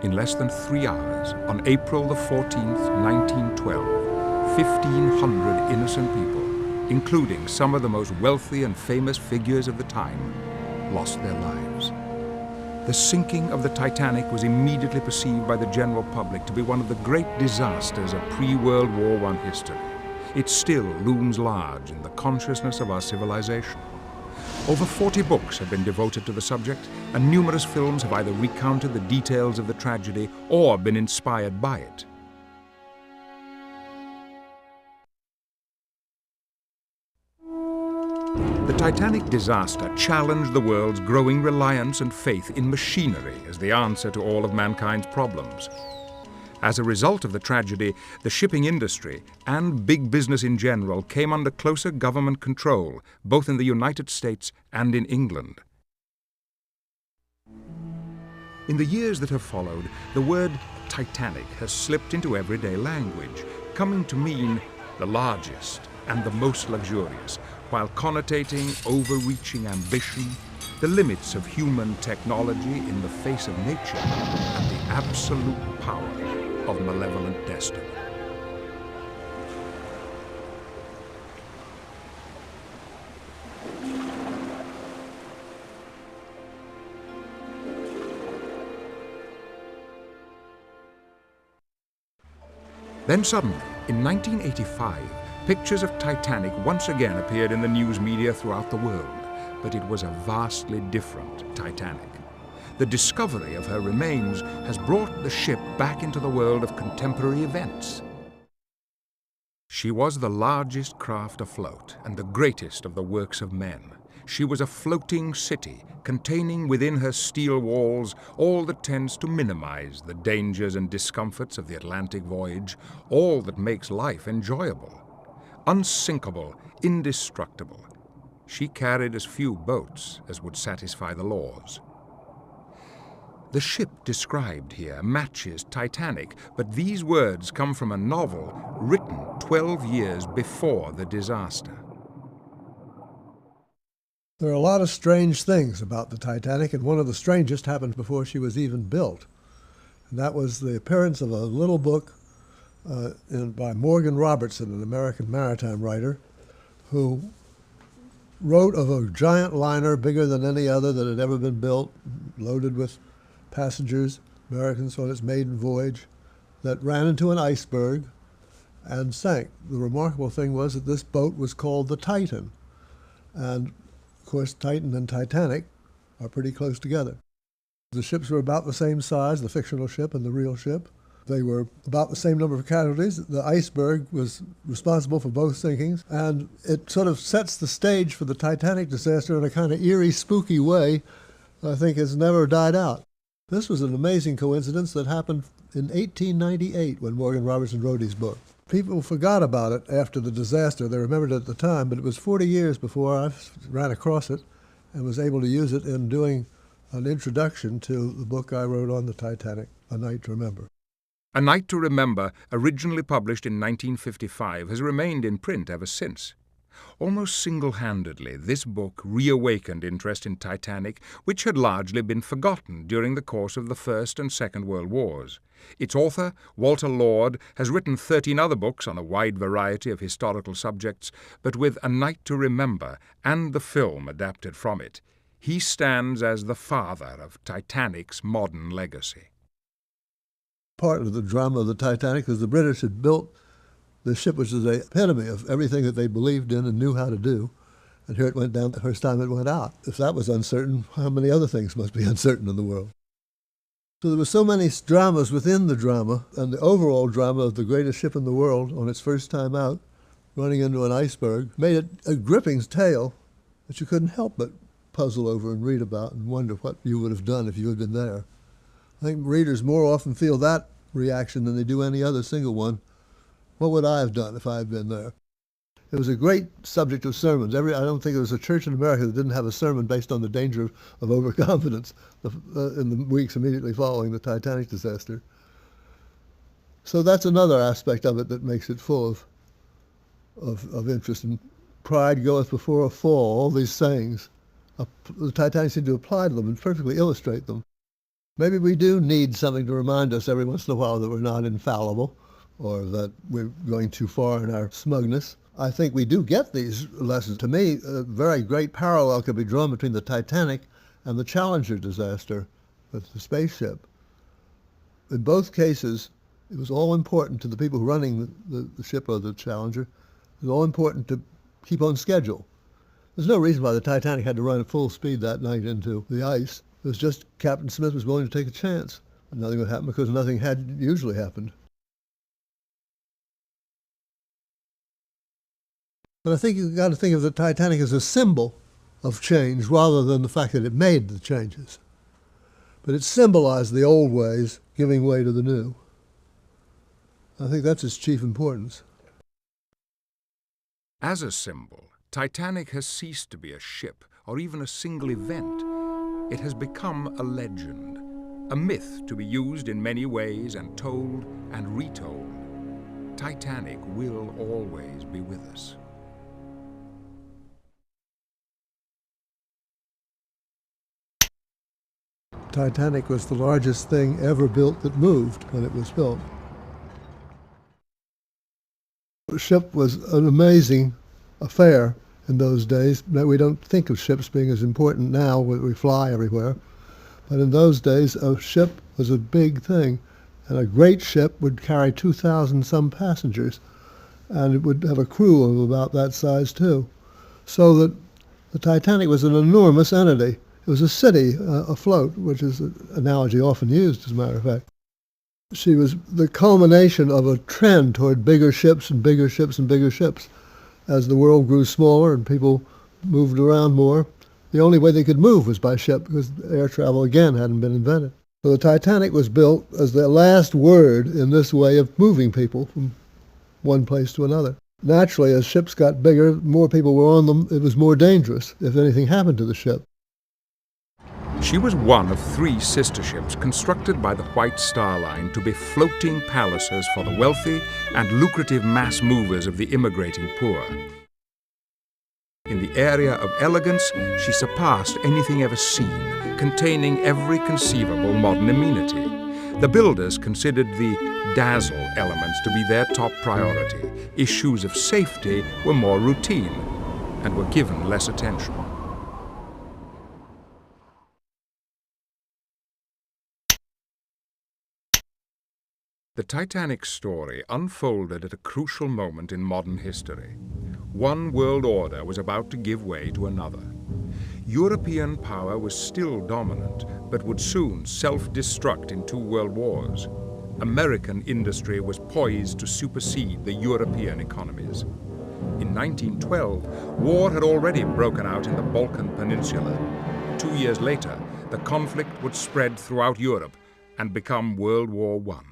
In less than 3 hours, on April the 14th, 1912, 1,500 innocent people, including some of the most wealthy and famous figures of the time, lost their lives. The sinking of the Titanic was immediately perceived by the general public to be one of the great disasters of pre-World War I history. It still looms large in the consciousness of our civilization. Over 40 books have been devoted to the subject, and numerous films have either recounted the details of the tragedy or been inspired by it. The Titanic disaster challenged the world's growing reliance and faith in machinery as the answer to all of mankind's problems. As a result of the tragedy, the shipping industry and big business in general came under closer government control, both in the United States and in England. In the years that have followed, the word Titanic has slipped into everyday language, coming to mean the largest and the most luxurious, while connotating overreaching ambition, the limits of human technology in the face of nature, and the absolute power of malevolent destiny. Then suddenly, in 1985, pictures of Titanic once again appeared in the news media throughout the world, but it was a vastly different Titanic. The discovery of her remains has brought the ship back into the world of contemporary events. She was the largest craft afloat and the greatest of the works of men. She was a floating city, containing within her steel walls all that tends to minimize the dangers and discomforts of the Atlantic voyage, all that makes life enjoyable. Unsinkable, indestructible, she carried as few boats as would satisfy the laws. The ship described here matches Titanic, but these words come from a novel written 12 years before the disaster. There are a lot of strange things about the Titanic, and one of the strangest happened before she was even built. And that was the appearance of a little book by Morgan Robertson, an American maritime writer, who wrote of a giant liner bigger than any other that had ever been built, loaded with passengers, Americans on its maiden voyage, that ran into an iceberg and sank. The remarkable thing was that this boat was called the Titan. And, of course, Titan and Titanic are pretty close together. The ships were about the same size, the fictional ship and the real ship. They were about the same number of casualties. The iceberg was responsible for both sinkings, and it sort of sets the stage for the Titanic disaster in a kind of eerie, spooky way I think has never died out. This was an amazing coincidence that happened in 1898 when Morgan Robertson wrote his book. People forgot about it after the disaster. They remembered it at the time, but it was 40 years before I ran across it and was able to use it in doing an introduction to the book I wrote on the Titanic, A Night to Remember. A Night to Remember, originally published in 1955, has remained in print ever since. Almost single-handedly, this book reawakened interest in Titanic, which had largely been forgotten during the course of the First and Second World Wars. Its author, Walter Lord, has written 13 other books on a wide variety of historical subjects, but with A Night to Remember and the film adapted from it, he stands as the father of Titanic's modern legacy. Part of the drama of the Titanic was the British had built the ship, which is the epitome of everything that they believed in and knew how to do. And here it went down the first time it went out. If that was uncertain, how many other things must be uncertain in the world? So there were so many dramas within the drama, and the overall drama of the greatest ship in the world on its first time out, running into an iceberg, made it a gripping tale that you couldn't help but puzzle over and read about and wonder what you would have done if you had been there. I think readers more often feel that reaction than they do any other single one. What would I have done if I had been there? It was a great subject of sermons. I don't think there was a church in America that didn't have a sermon based on the danger of overconfidence in the weeks immediately following the Titanic disaster. So that's another aspect of it that makes it full of interest. And pride goeth before a fall, all these sayings. The Titanic seemed to apply to them and perfectly illustrate them. Maybe we do need something to remind us every once in a while that we're not infallible or that we're going too far in our smugness. I think we do get these lessons. To me, a very great parallel could be drawn between the Titanic and the Challenger disaster with the spaceship. In both cases, it was all important to the people running the ship or the Challenger. It was all important to keep on schedule. There's no reason why the Titanic had to run at full speed that night into the ice. It was just Captain Smith was willing to take a chance. And nothing would happen because nothing had usually happened. But I think you've got to think of the Titanic as a symbol of change rather than the fact that it made the changes. But it symbolized the old ways giving way to the new. I think that's its chief importance. As a symbol, Titanic has ceased to be a ship or even a single event. It has become a legend, a myth to be used in many ways and told and retold. Titanic will always be with us. Titanic was the largest thing ever built that moved when it was built. The ship was an amazing affair in those days. We don't think of ships being as important now when we fly everywhere. But in those days, a ship was a big thing. And a great ship would carry 2,000 some passengers. And it would have a crew of about that size too. So that the Titanic was an enormous entity. It was a city afloat, which is an analogy often used, as a matter of fact. She was the culmination of a trend toward bigger ships and bigger ships and bigger ships. As the world grew smaller and people moved around more, the only way they could move was by ship because air travel, again, hadn't been invented. So the Titanic was built as the last word in this way of moving people from one place to another. Naturally, as ships got bigger, more people were on them, it was more dangerous if anything happened to the ship. She was one of 3 sister ships constructed by the White Star Line to be floating palaces for the wealthy and lucrative mass movers of the immigrating poor. In the area of elegance, she surpassed anything ever seen, containing every conceivable modern amenity. The builders considered the dazzle elements to be their top priority. Issues of safety were more routine and were given less attention. The Titanic story unfolded at a crucial moment in modern history. One world order was about to give way to another. European power was still dominant, but would soon self-destruct in 2 world wars. American industry was poised to supersede the European economies. In 1912, war had already broken out in the Balkan Peninsula. 2 years later, the conflict would spread throughout Europe and become World War I.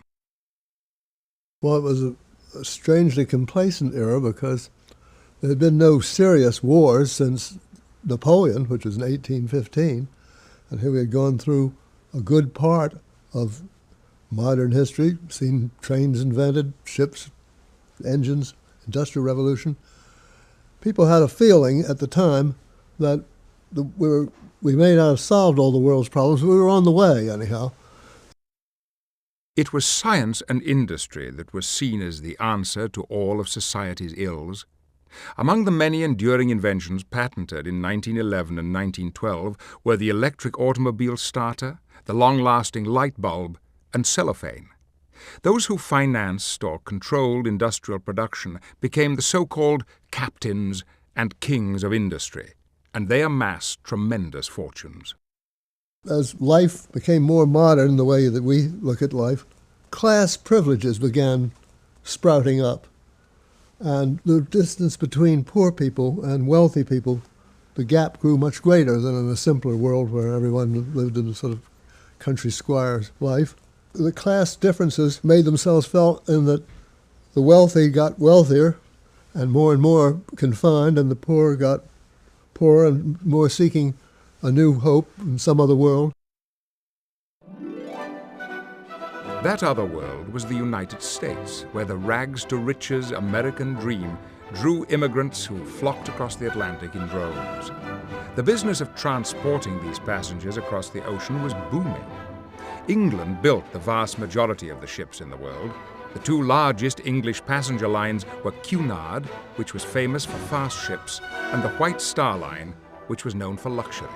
Well, it was a strangely complacent era because there had been no serious wars since Napoleon, which was in 1815, and here we had gone through a good part of modern history, seen trains invented, ships, engines, Industrial Revolution. People had a feeling at the time that we may not have solved all the world's problems, but we were on the way anyhow. It was science and industry that was seen as the answer to all of society's ills. Among the many enduring inventions patented in 1911 and 1912 were the electric automobile starter, the long-lasting light bulb, and cellophane. Those who financed or controlled industrial production became the so-called captains and kings of industry, and they amassed tremendous fortunes. As life became more modern, the way that we look at life, class privileges began sprouting up. And the distance between poor people and wealthy people, the gap grew much greater than in a simpler world where everyone lived in a sort of country squire's life. The class differences made themselves felt in that the wealthy got wealthier and more confined, and the poor got poorer and more seeking a new hope in some other world. That other world was the United States, where the rags-to-riches American dream drew immigrants who flocked across the Atlantic in droves. The business of transporting these passengers across the ocean was booming. England built the vast majority of the ships in the world. The two largest English passenger lines were Cunard, which was famous for fast ships, and the White Star Line, which was known for luxury.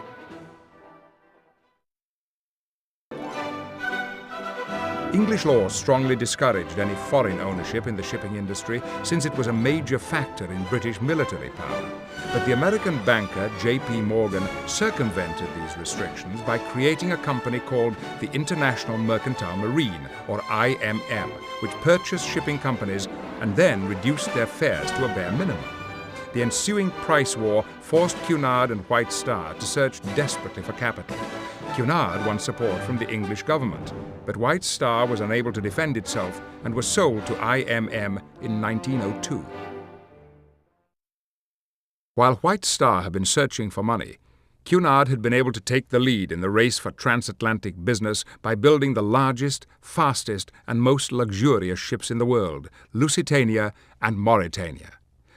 English law strongly discouraged any foreign ownership in the shipping industry, since it was a major factor in British military power. But the American banker J.P. Morgan circumvented these restrictions by creating a company called the International Mercantile Marine, or IMM, which purchased shipping companies and then reduced their fares to a bare minimum. The ensuing price war forced Cunard and White Star to search desperately for capital. Cunard won support from the English government, but White Star was unable to defend itself and was sold to IMM in 1902. While White Star had been searching for money, Cunard had been able to take the lead in the race for transatlantic business by building the largest, fastest, and most luxurious ships in the world, Lusitania and Mauretania.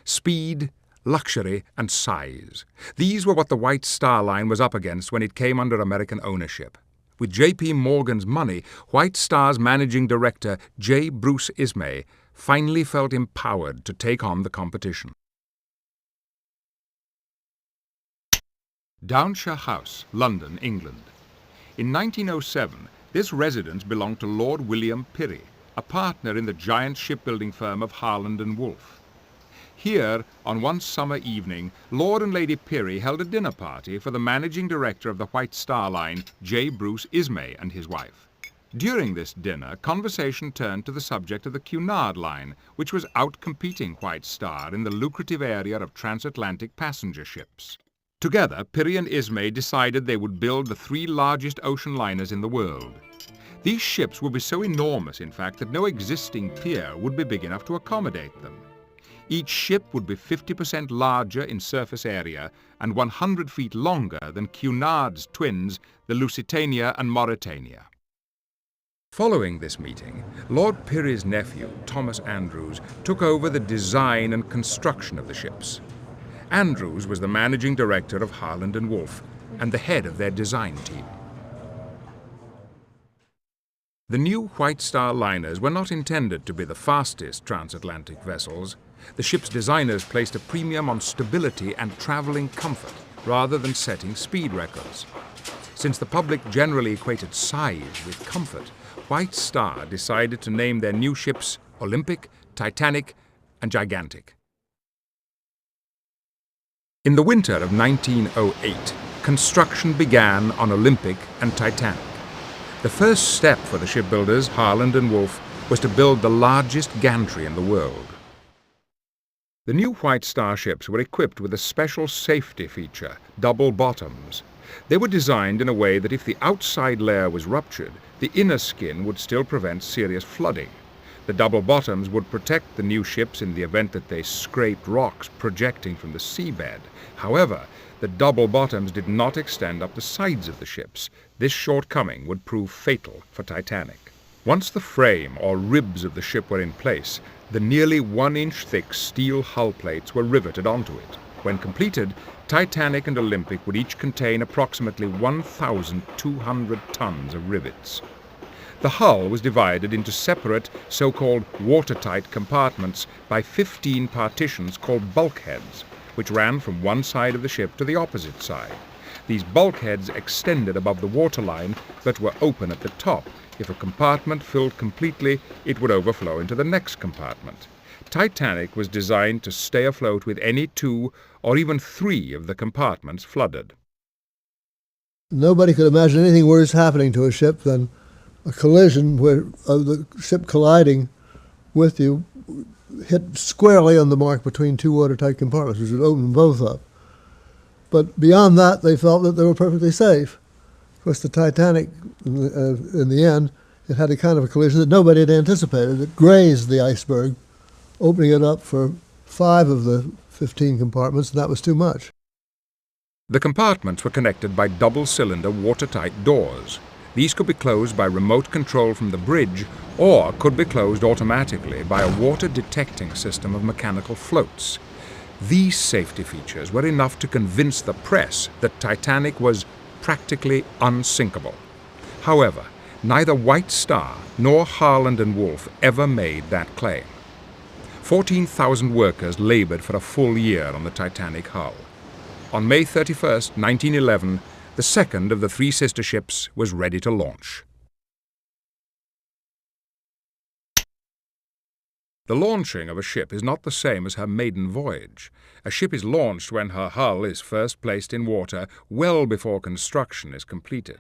Speed, luxury, and size. These were what the White Star Line was up against when it came under American ownership. With J.P. Morgan's money, White Star's managing director, J. Bruce Ismay, finally felt empowered to take on the competition. Downshire House, London, England. In 1907, this residence belonged to Lord William Pirrie, a partner in the giant shipbuilding firm of Harland and Wolff. Here, on one summer evening, Lord and Lady Pirrie held a dinner party for the managing director of the White Star Line, J. Bruce Ismay, and his wife. During this dinner, conversation turned to the subject of the Cunard Line, which was out-competing White Star in the lucrative area of transatlantic passenger ships. Together, Pirrie and Ismay decided they would build the three largest ocean liners in the world. These ships would be so enormous, in fact, that no existing pier would be big enough to accommodate them. Each ship would be 50% larger in surface area and 100 feet longer than Cunard's twins, the Lusitania and Mauretania. Following this meeting, Lord Pirrie's nephew, Thomas Andrews, took over the design and construction of the ships. Andrews was the managing director of Harland and Wolff and the head of their design team. The new White Star liners were not intended to be the fastest transatlantic vessels. The ship's designers placed a premium on stability and traveling comfort rather than setting speed records. Since the public generally equated size with comfort, White Star decided to name their new ships Olympic, Titanic, and Gigantic. In the winter of 1908, construction began on Olympic and Titanic. The first step for the shipbuilders, Harland and Wolff, was to build the largest gantry in the world. The new White Star ships were equipped with a special safety feature, double bottoms. They were designed in a way that if the outside layer was ruptured, the inner skin would still prevent serious flooding. The double bottoms would protect the new ships in the event that they scraped rocks projecting from the seabed. However, the double bottoms did not extend up the sides of the ships. This shortcoming would prove fatal for Titanic. Once the frame or ribs of the ship were in place, the nearly 1-inch thick steel hull plates were riveted onto it. When completed, Titanic and Olympic would each contain approximately 1,200 tons of rivets. The hull was divided into separate, so-called watertight compartments by 15 partitions called bulkheads, which ran from one side of the ship to the opposite side. These bulkheads extended above the waterline, but were open at the top. If a compartment filled completely, it would overflow into the next compartment. Titanic was designed to stay afloat with any 2 or even 3 of the compartments flooded. Nobody could imagine anything worse happening to a ship than a collision of the ship colliding with you, hit squarely on the mark between 2 watertight compartments, which would open them both up. But beyond that, they felt that they were perfectly safe. Of course, the Titanic, in the end, it had a kind of a collision that nobody had anticipated. It grazed the iceberg, opening it up for 5 of the 15 compartments, and that was too much. The compartments were connected by double-cylinder watertight doors. These could be closed by remote control from the bridge or could be closed automatically by a water-detecting system of mechanical floats. These safety features were enough to convince the press that Titanic was practically unsinkable. However, Neither White Star nor Harland and Wolff ever made that claim. 14,000 workers labored for a full year on the Titanic hull. On May 31, 1911, the second of the three sister ships was ready to launch. The launching of a ship is not the same as her maiden voyage. A ship is launched when her hull is first placed in water well before construction is completed.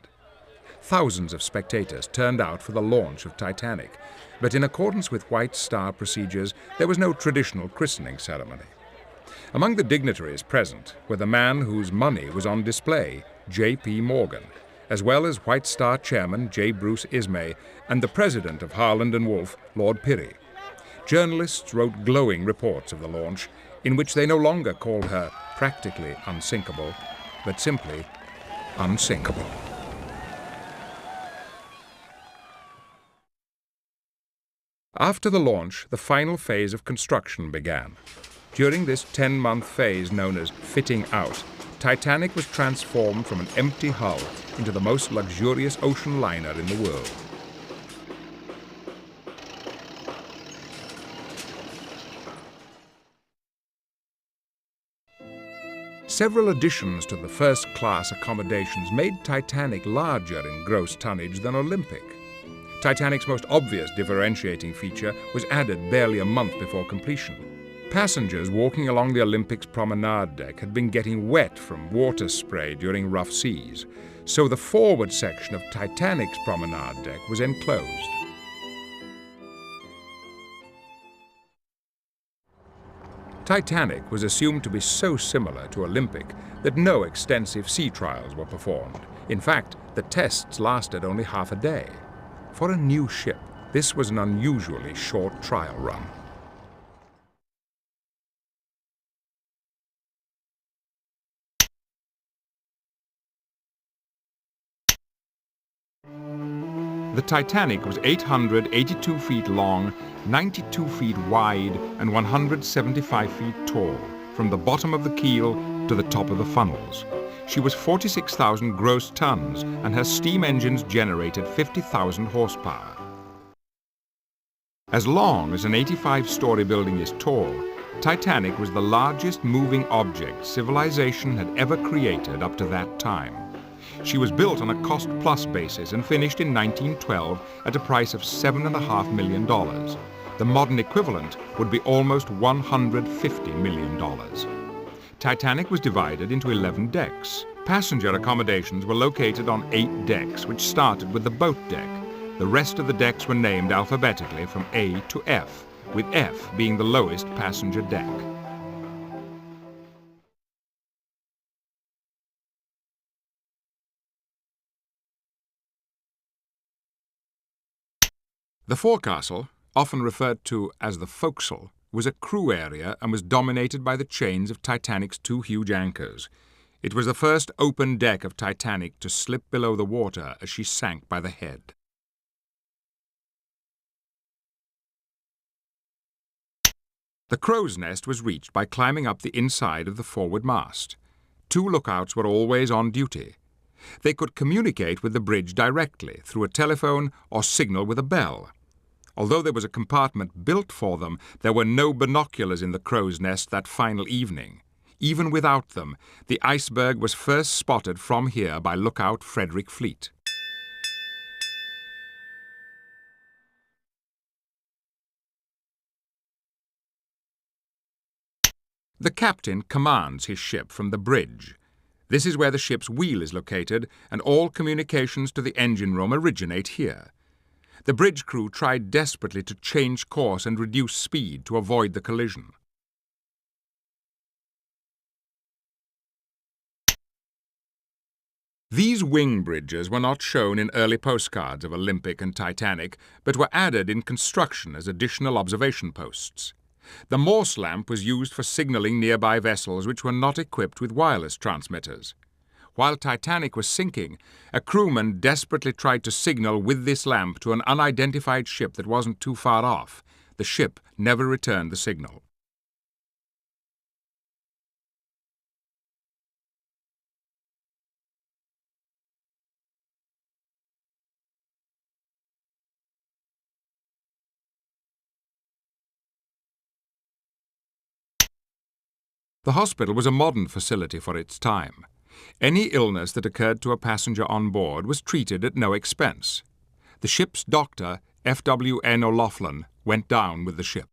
Thousands of spectators turned out for the launch of Titanic, but in accordance with White Star procedures, there was no traditional christening ceremony. Among the dignitaries present were the man whose money was on display, J.P. Morgan, as well as White Star chairman J. Bruce Ismay and the president of Harland and Wolff, Lord Pirrie. Journalists wrote glowing reports of the launch, in which they no longer called her practically unsinkable, but simply unsinkable. After the launch, the final phase of construction began. During this 10-month phase known as fitting out, Titanic was transformed from an empty hull into the most luxurious ocean liner in the world. Several additions to the first-class accommodations made Titanic larger in gross tonnage than Olympic. Titanic's most obvious differentiating feature was added barely a month before completion. Passengers walking along the Olympic's promenade deck had been getting wet from water spray during rough seas, so the forward section of Titanic's promenade deck was enclosed. Titanic was assumed to be so similar to Olympic that no extensive sea trials were performed. In fact, the tests lasted only half a day. For a new ship, this was an unusually short trial run. The Titanic was 882 feet long, 92 feet wide, and 175 feet tall, from the bottom of the keel to the top of the funnels. She was 46,000 gross tons, and her steam engines generated 50,000 horsepower. As long as an 85-story building is tall, Titanic was the largest moving object civilization had ever created up to that time. She was built on a cost-plus basis and finished in 1912 at a price of $7.5 million. The modern equivalent would be almost $150 million. Titanic was divided into 11 decks. Passenger accommodations were located on 8 decks, which started with the boat deck. The rest of the decks were named alphabetically from A to F, with F being the lowest passenger deck. The forecastle, often referred to as the forecastle, was a crew area and was dominated by the chains of Titanic's 2 huge anchors. It was the first open deck of Titanic to slip below the water as she sank by the head. The crow's nest was reached by climbing up the inside of the forward mast. 2 lookouts were always on duty. They could communicate with the bridge directly through a telephone or signal with a bell. Although there was a compartment built for them, there were no binoculars in the crow's nest that final evening. Even without them, the iceberg was first spotted from here by lookout Frederick Fleet. The captain commands his ship from the bridge. This is where the ship's wheel is located, and all communications to the engine room originate here. The bridge crew tried desperately to change course and reduce speed to avoid the collision. These wing bridges were not shown in early postcards of Olympic and Titanic, but were added in construction as additional observation posts. The Morse lamp was used for signaling nearby vessels which were not equipped with wireless transmitters. While Titanic was sinking, a crewman desperately tried to signal with this lamp to an unidentified ship that wasn't too far off. The ship never returned the signal. The hospital was a modern facility for its time. Any illness that occurred to a passenger on board was treated at no expense. The ship's doctor, F.W.N. O'Loughlin, went down with the ship.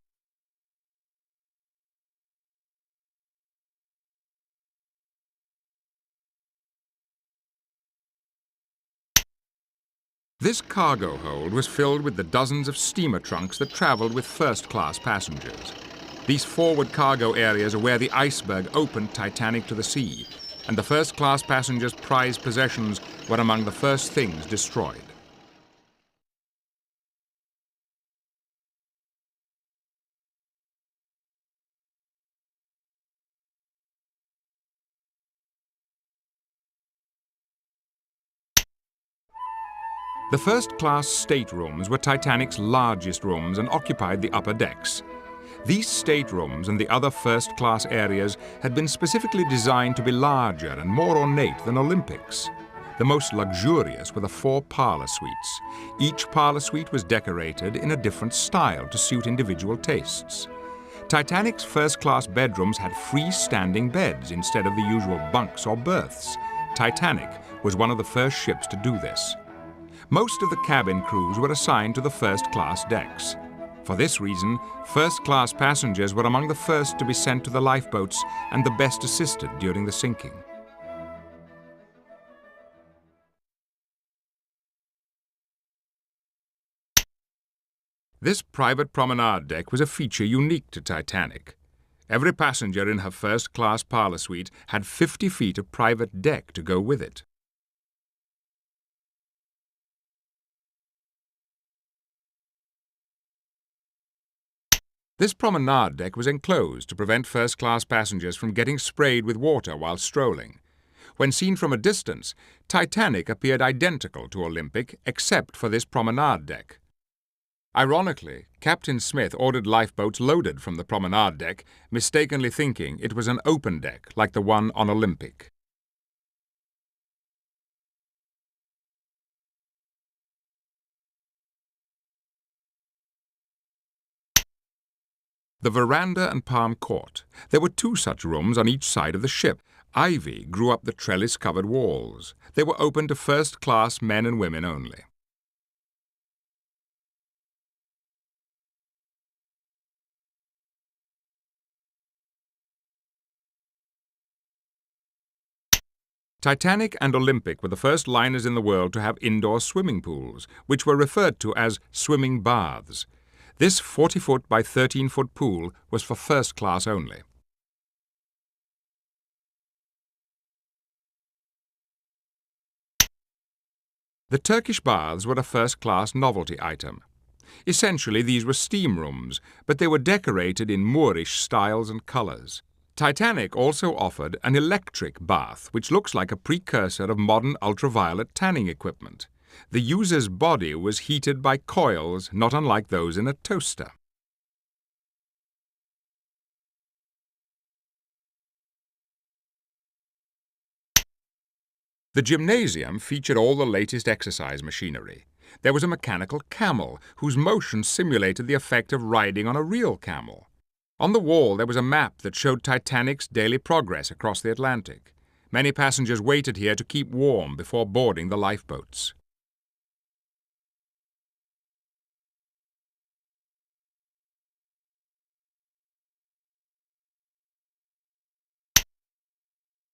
This cargo hold was filled with the dozens of steamer trunks that traveled with first-class passengers. These forward cargo areas are where the iceberg opened Titanic to the sea, and the first-class passengers' prized possessions were among the first things destroyed. The first-class staterooms were Titanic's largest rooms and occupied the upper decks. These staterooms and the other first-class areas had been specifically designed to be larger and more ornate than Olympics. The most luxurious were the 4 parlor suites. Each parlor suite was decorated in a different style to suit individual tastes. Titanic's first-class bedrooms had freestanding beds instead of the usual bunks or berths. Titanic was one of the first ships to do this. Most of the cabin crews were assigned to the first-class decks. For this reason, first-class passengers were among the first to be sent to the lifeboats and the best assisted during the sinking. This private promenade deck was a feature unique to Titanic. Every passenger in her first-class parlor suite had 50 feet of private deck to go with it. This promenade deck was enclosed to prevent first-class passengers from getting sprayed with water while strolling. When seen from a distance, Titanic appeared identical to Olympic except for this promenade deck. Ironically, Captain Smith ordered lifeboats loaded from the promenade deck, mistakenly thinking it was an open deck like the one on Olympic. The veranda and palm court. There were 2 such rooms on each side of the ship. Ivy grew up the trellis-covered walls. They were open to first-class men and women only. Titanic and Olympic were the first liners in the world to have indoor swimming pools, which were referred to as swimming baths. This 40-foot by 13-foot pool was for first class only. The Turkish baths were a first-class novelty item. Essentially, these were steam rooms, but they were decorated in Moorish styles and colors. Titanic also offered an electric bath, which looks like a precursor of modern ultraviolet tanning equipment. The user's body was heated by coils not unlike those in a toaster. The gymnasium featured all the latest exercise machinery. There was a mechanical camel, whose motion simulated the effect of riding on a real camel. On the wall there was a map that showed Titanic's daily progress across the Atlantic. Many passengers waited here to keep warm before boarding the lifeboats.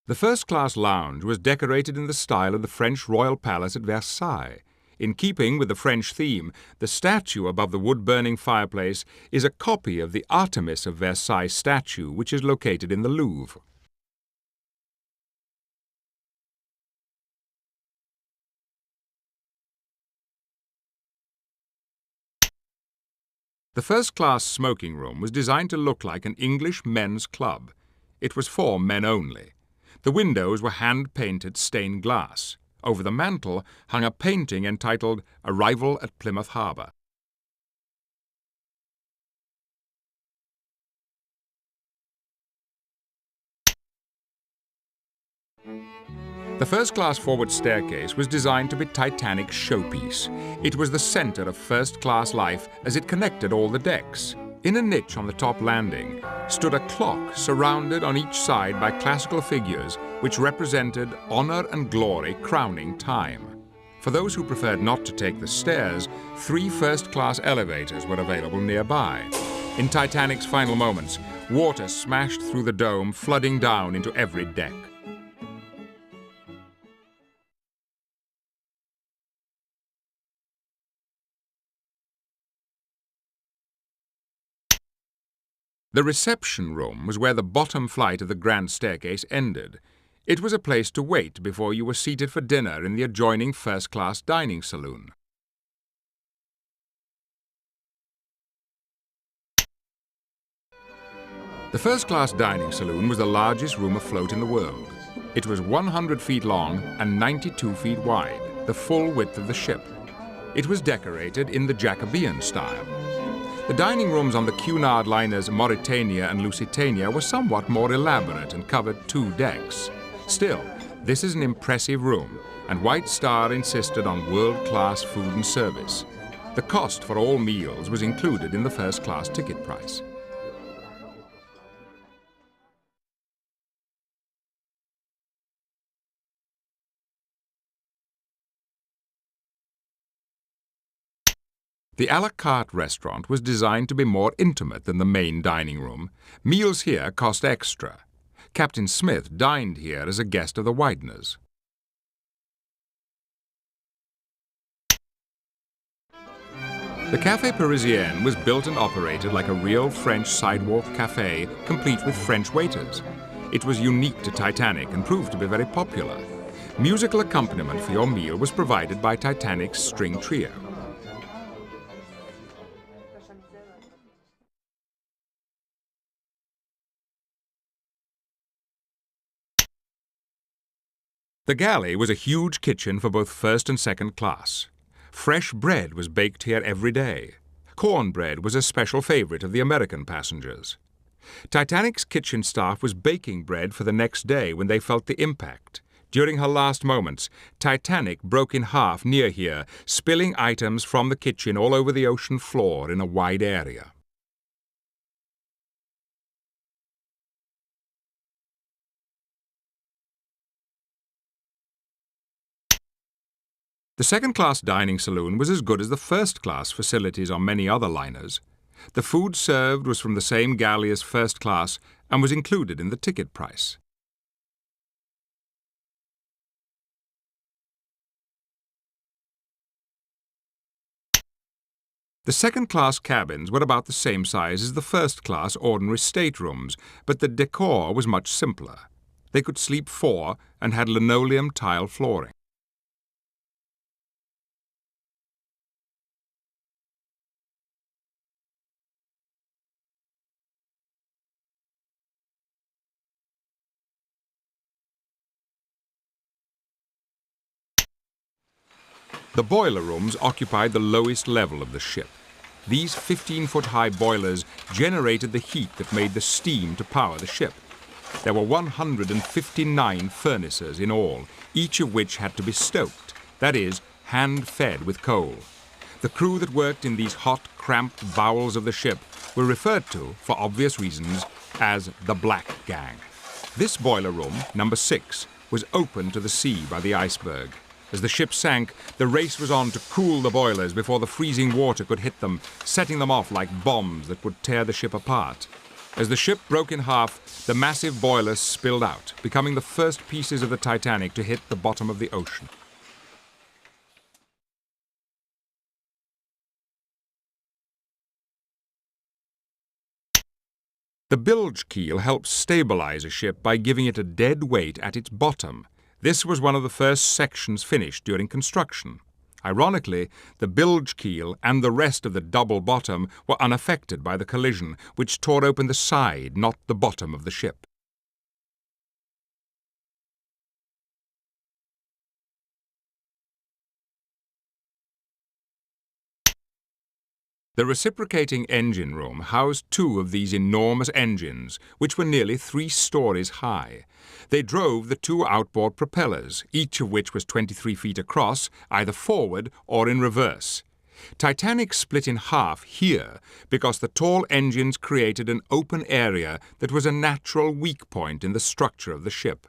The first-class lounge was decorated in the style of the French royal palace at Versailles. In keeping with the French theme, the statue above the wood-burning fireplace is a copy of the Artemis of Versailles statue, which is located in the Louvre. The first-class smoking room was designed to look like an English men's club. It was for men only. The windows were hand-painted stained glass. Over the mantel hung a painting entitled "Arrival at Plymouth Harbour." The first-class forward staircase was designed to be Titanic's showpiece. It was the center of first-class life as it connected all the decks. In a niche on the top landing stood a clock surrounded on each side by classical figures which represented honor and glory crowning time. For those who preferred not to take the stairs, 3 first-class elevators were available nearby. In Titanic's final moments, water smashed through the dome, flooding down into every deck. The reception room was where the bottom flight of the grand staircase ended. It was a place to wait before you were seated for dinner in the adjoining first-class dining saloon. The first-class dining saloon was the largest room afloat in the world. It was 100 feet long and 92 feet wide, the full width of the ship. It was decorated in the Jacobean style. The dining rooms on the Cunard liners Mauritania and Lusitania were somewhat more elaborate and covered 2 decks. Still, this is an impressive room, and White Star insisted on world-class food and service. The cost for all meals was included in the first-class ticket price. The a la carte restaurant was designed to be more intimate than the main dining room. Meals here cost extra. Captain Smith dined here as a guest of the Wideners. The Café Parisien was built and operated like a real French sidewalk café, complete with French waiters. It was unique to Titanic and proved to be very popular. Musical accompaniment for your meal was provided by Titanic's string trio. The galley was a huge kitchen for both first and second class. Fresh bread was baked here every day. Cornbread was a special favorite of the American passengers. Titanic's kitchen staff was baking bread for the next day when they felt the impact. During her last moments, Titanic broke in half near here, spilling items from the kitchen all over the ocean floor in a wide area. The second-class dining saloon was as good as the first-class facilities on many other liners. The food served was from the same galley as first class and was included in the ticket price. The second-class cabins were about the same size as the first-class ordinary staterooms, but the decor was much simpler. They could sleep 4 and had linoleum tile flooring. The boiler rooms occupied the lowest level of the ship. These 15-foot-high boilers generated the heat that made the steam to power the ship. There were 159 furnaces in all, each of which had to be stoked, that is, hand-fed with coal. The crew that worked in these hot, cramped bowels of the ship were referred to, for obvious reasons, as the Black Gang. This boiler room, number 6, was open to the sea by the iceberg. As the ship sank, the race was on to cool the boilers before the freezing water could hit them, setting them off like bombs that would tear the ship apart. As the ship broke in half, the massive boilers spilled out, becoming the first pieces of the Titanic to hit the bottom of the ocean. The bilge keel helps stabilize a ship by giving it a dead weight at its bottom. This was one of the first sections finished during construction. Ironically, the bilge keel and the rest of the double bottom were unaffected by the collision, which tore open the side, not the bottom of the ship. The reciprocating engine room housed 2 of these enormous engines, which were nearly 3 stories high. They drove the 2 outboard propellers, each of which was 23 feet across, either forward or in reverse. Titanic split in half here because the tall engines created an open area that was a natural weak point in the structure of the ship.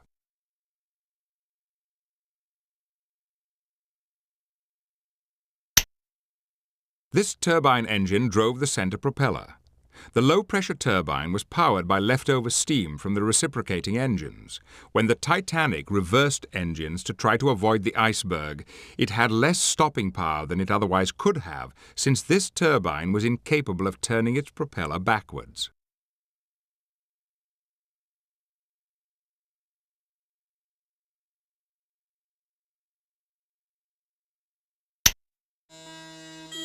This turbine engine drove the center propeller. The low-pressure turbine was powered by leftover steam from the reciprocating engines. When the Titanic reversed engines to try to avoid the iceberg, it had less stopping power than it otherwise could have, since this turbine was incapable of turning its propeller backwards.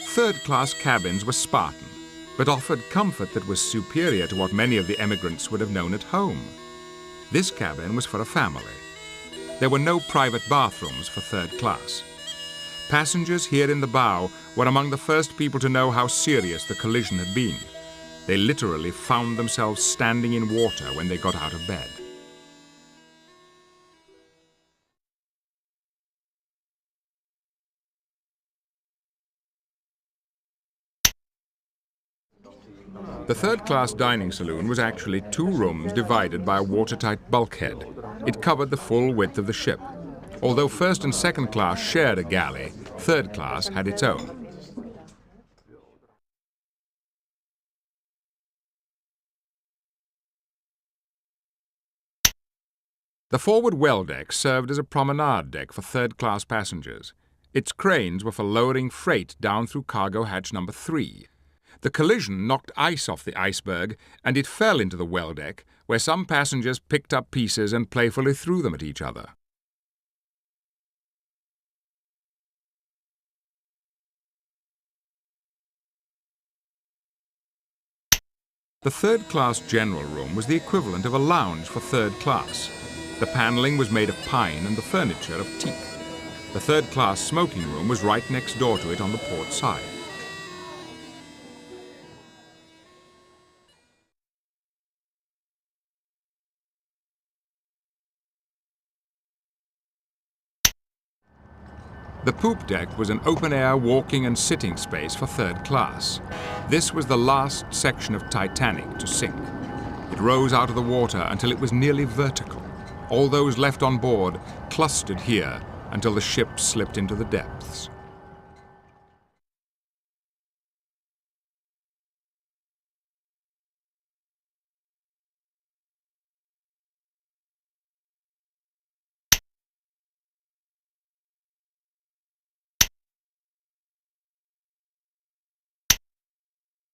Third-class cabins were Spartan, but offered comfort that was superior to what many of the emigrants would have known at home. This cabin was for a family. There were no private bathrooms for third class. Passengers here in the bow were among the first people to know how serious the collision had been. They literally found themselves standing in water when they got out of bed. The third-class dining saloon was actually 2 rooms divided by a watertight bulkhead. It covered the full width of the ship. Although first and second class shared a galley, third class had its own. The forward well deck served as a promenade deck for third-class passengers. Its cranes were for lowering freight down through cargo hatch number 3. The collision knocked ice off the iceberg, and it fell into the well deck, where some passengers picked up pieces and playfully threw them at each other. The third-class general room was the equivalent of a lounge for third class. The paneling was made of pine and the furniture of teak. The third-class smoking room was right next door to it on the port side. The poop deck was an open-air walking and sitting space for third class. This was the last section of Titanic to sink. It rose out of the water until it was nearly vertical. All those left on board clustered here until the ship slipped into the depths.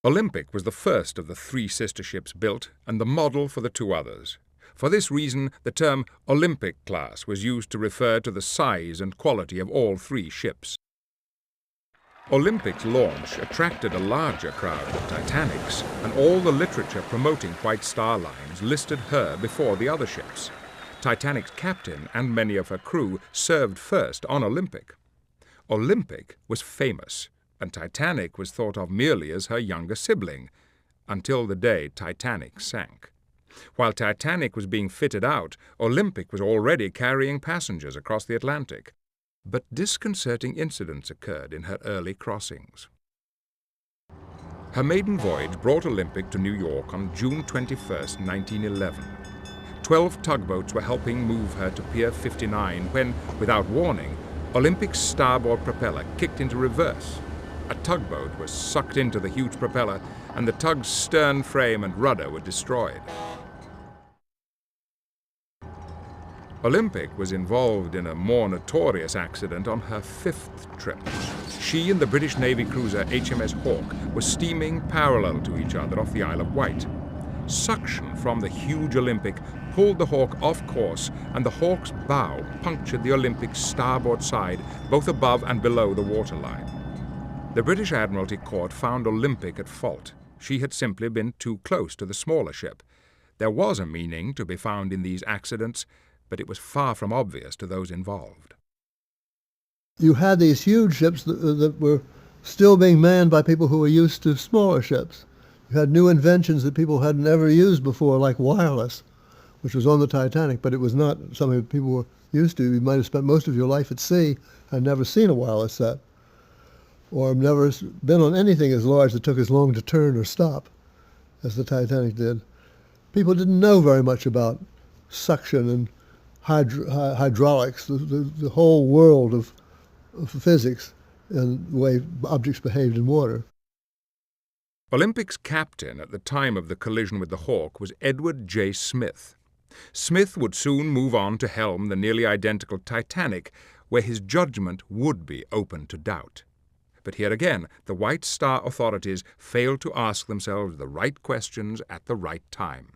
Olympic was the first of the 3 sister ships built and the model for the 2 others. For this reason, the term Olympic class was used to refer to the size and quality of all 3 ships. Olympic's launch attracted a larger crowd than Titanic's, and all the literature promoting White Star Lines listed her before the other ships. Titanic's captain and many of her crew served first on Olympic. Olympic was famous, and Titanic was thought of merely as her younger sibling, until the day Titanic sank. While Titanic was being fitted out, Olympic was already carrying passengers across the Atlantic. But disconcerting incidents occurred in her early crossings. Her maiden voyage brought Olympic to New York on June 21, 1911. 12 tugboats were helping move her to Pier 59 when, without warning, Olympic's starboard propeller kicked into reverse. A tugboat was sucked into the huge propeller, and the tug's stern frame and rudder were destroyed. Olympic was involved in a more notorious accident on her 5th trip. She and the British Navy cruiser HMS Hawke were steaming parallel to each other off the Isle of Wight. Suction from the huge Olympic pulled the Hawke off course, and the Hawke's bow punctured the Olympic's starboard side, both above and below the waterline. The British Admiralty Court found Olympic at fault. She had simply been too close to the smaller ship. There was a meaning to be found in these accidents, but it was far from obvious to those involved. You had these huge ships that were still being manned by people who were used to smaller ships. You had new inventions that people hadn't ever used before, like wireless, which was on the Titanic, but it was not something that people were used to. You might have spent most of your life at sea and never seen a wireless set. or never been on anything as large that took as long to turn or stop as the Titanic did. People didn't know very much about suction and hydraulics, the whole world of physics and the way objects behaved in water. Olympic's captain at the time of the collision with the Hawke was Edward J. Smith. Smith would soon move on to helm the nearly identical Titanic, where his judgment would be open to doubt. But here again, the White Star authorities failed to ask themselves the right questions at the right time.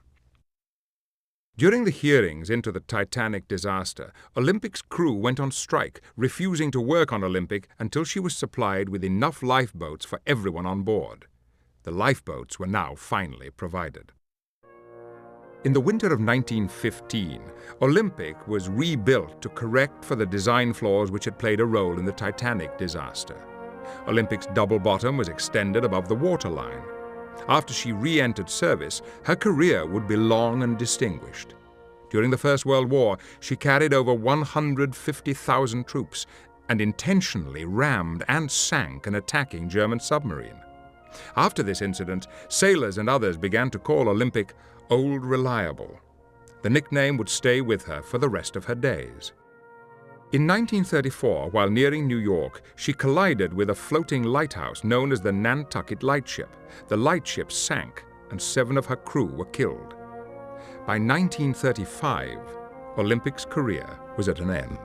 During the hearings into the Titanic disaster, Olympic's crew went on strike, refusing to work on Olympic until she was supplied with enough lifeboats for everyone on board. The lifeboats were now finally provided. In the winter of 1915, Olympic was rebuilt to correct for the design flaws which had played a role in the Titanic disaster. Olympic's double bottom was extended above the waterline. After she re-entered service, her career would be long and distinguished. During the First World War, she carried over 150,000 troops and intentionally rammed and sank an attacking German submarine. After this incident, sailors and others began to call Olympic Old Reliable. The nickname would stay with her for the rest of her days. In 1934, while nearing New York, she collided with a floating lighthouse known as the Nantucket Lightship. The lightship sank, and 7 of her crew were killed. By 1935, Olympic's career was at an end.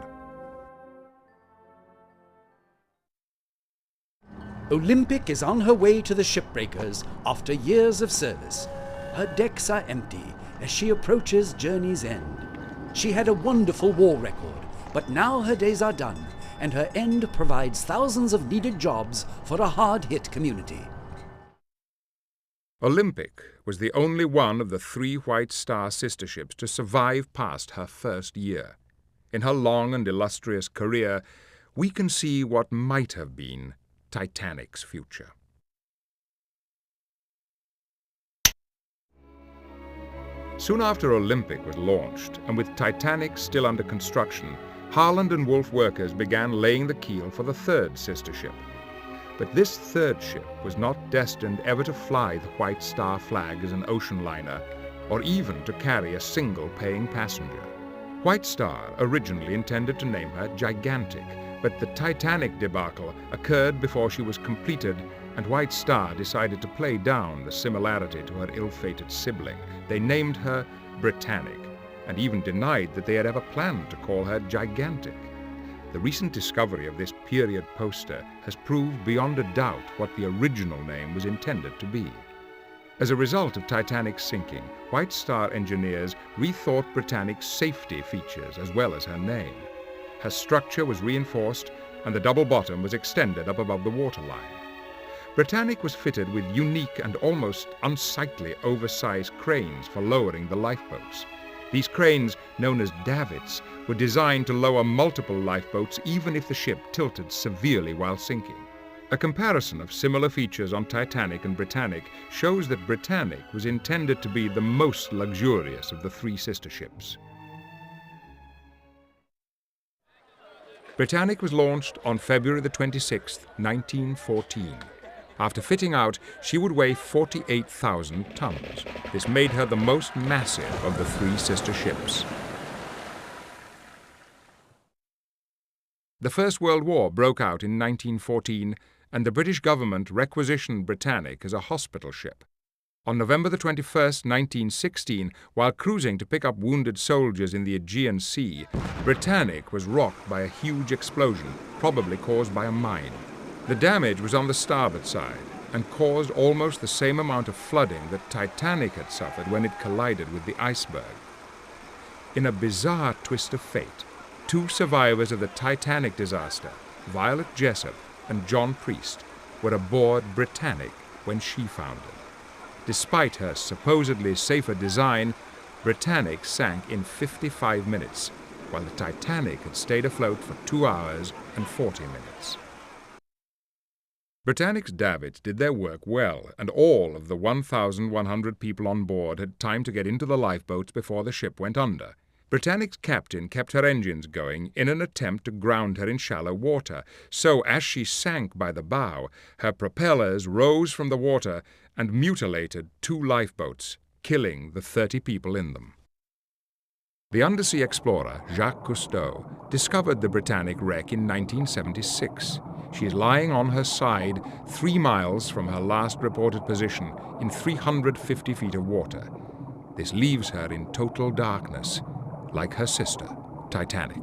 Olympic is on her way to the shipbreakers after years of service. Her decks are empty as she approaches journey's end. She had a wonderful war record, but now her days are done, and her end provides thousands of needed jobs for a hard-hit community. Olympic was the only one of the 3 White Star sister ships to survive past her first year. In her long and illustrious career, we can see what might have been Titanic's future. Soon after Olympic was launched, and with Titanic still under construction, Harland and Wolff workers began laying the keel for the 3rd sister ship. But this 3rd ship was not destined ever to fly the White Star flag as an ocean liner, or even to carry a single paying passenger. White Star originally intended to name her Gigantic, but the Titanic debacle occurred before she was completed, and White Star decided to play down the similarity to her ill-fated sibling. They named her Britannic, and even denied that they had ever planned to call her Gigantic. The recent discovery of this period poster has proved beyond a doubt what the original name was intended to be. As a result of Titanic's sinking, White Star engineers rethought Britannic's safety features as well as her name. Her structure was reinforced, and the double bottom was extended up above the waterline. Britannic was fitted with unique and almost unsightly oversized cranes for lowering the lifeboats. These cranes, known as davits, were designed to lower multiple lifeboats even if the ship tilted severely while sinking. A comparison of similar features on Titanic and Britannic shows that Britannic was intended to be the most luxurious of the 3 sister ships. Britannic was launched on February the 26th, 1914. After fitting out, she would weigh 48,000 tons. This made her the most massive of the 3 sister ships. The First World War broke out in 1914, and the British government requisitioned Britannic as a hospital ship. On November the 21st, 1916, while cruising to pick up wounded soldiers in the Aegean Sea, Britannic was rocked by a huge explosion, probably caused by a mine. The damage was on the starboard side and caused almost the same amount of flooding that Titanic had suffered when it collided with the iceberg. In a bizarre twist of fate, 2 survivors of the Titanic disaster, Violet Jessop and John Priest, were aboard Britannic when she foundered. Despite her supposedly safer design, Britannic sank in 55 minutes, while the Titanic had stayed afloat for 2 hours and 40 minutes. Britannic's davits did their work well, and all of the 1,100 people on board had time to get into the lifeboats before the ship went under. Britannic's captain kept her engines going in an attempt to ground her in shallow water, so as she sank by the bow, her propellers rose from the water and mutilated 2 lifeboats, killing the 30 people in them. The undersea explorer Jacques Cousteau discovered the Britannic wreck in 1976. She is lying on her side 3 miles from her last reported position in 350 feet of water. This leaves her in total darkness, like her sister, Titanic.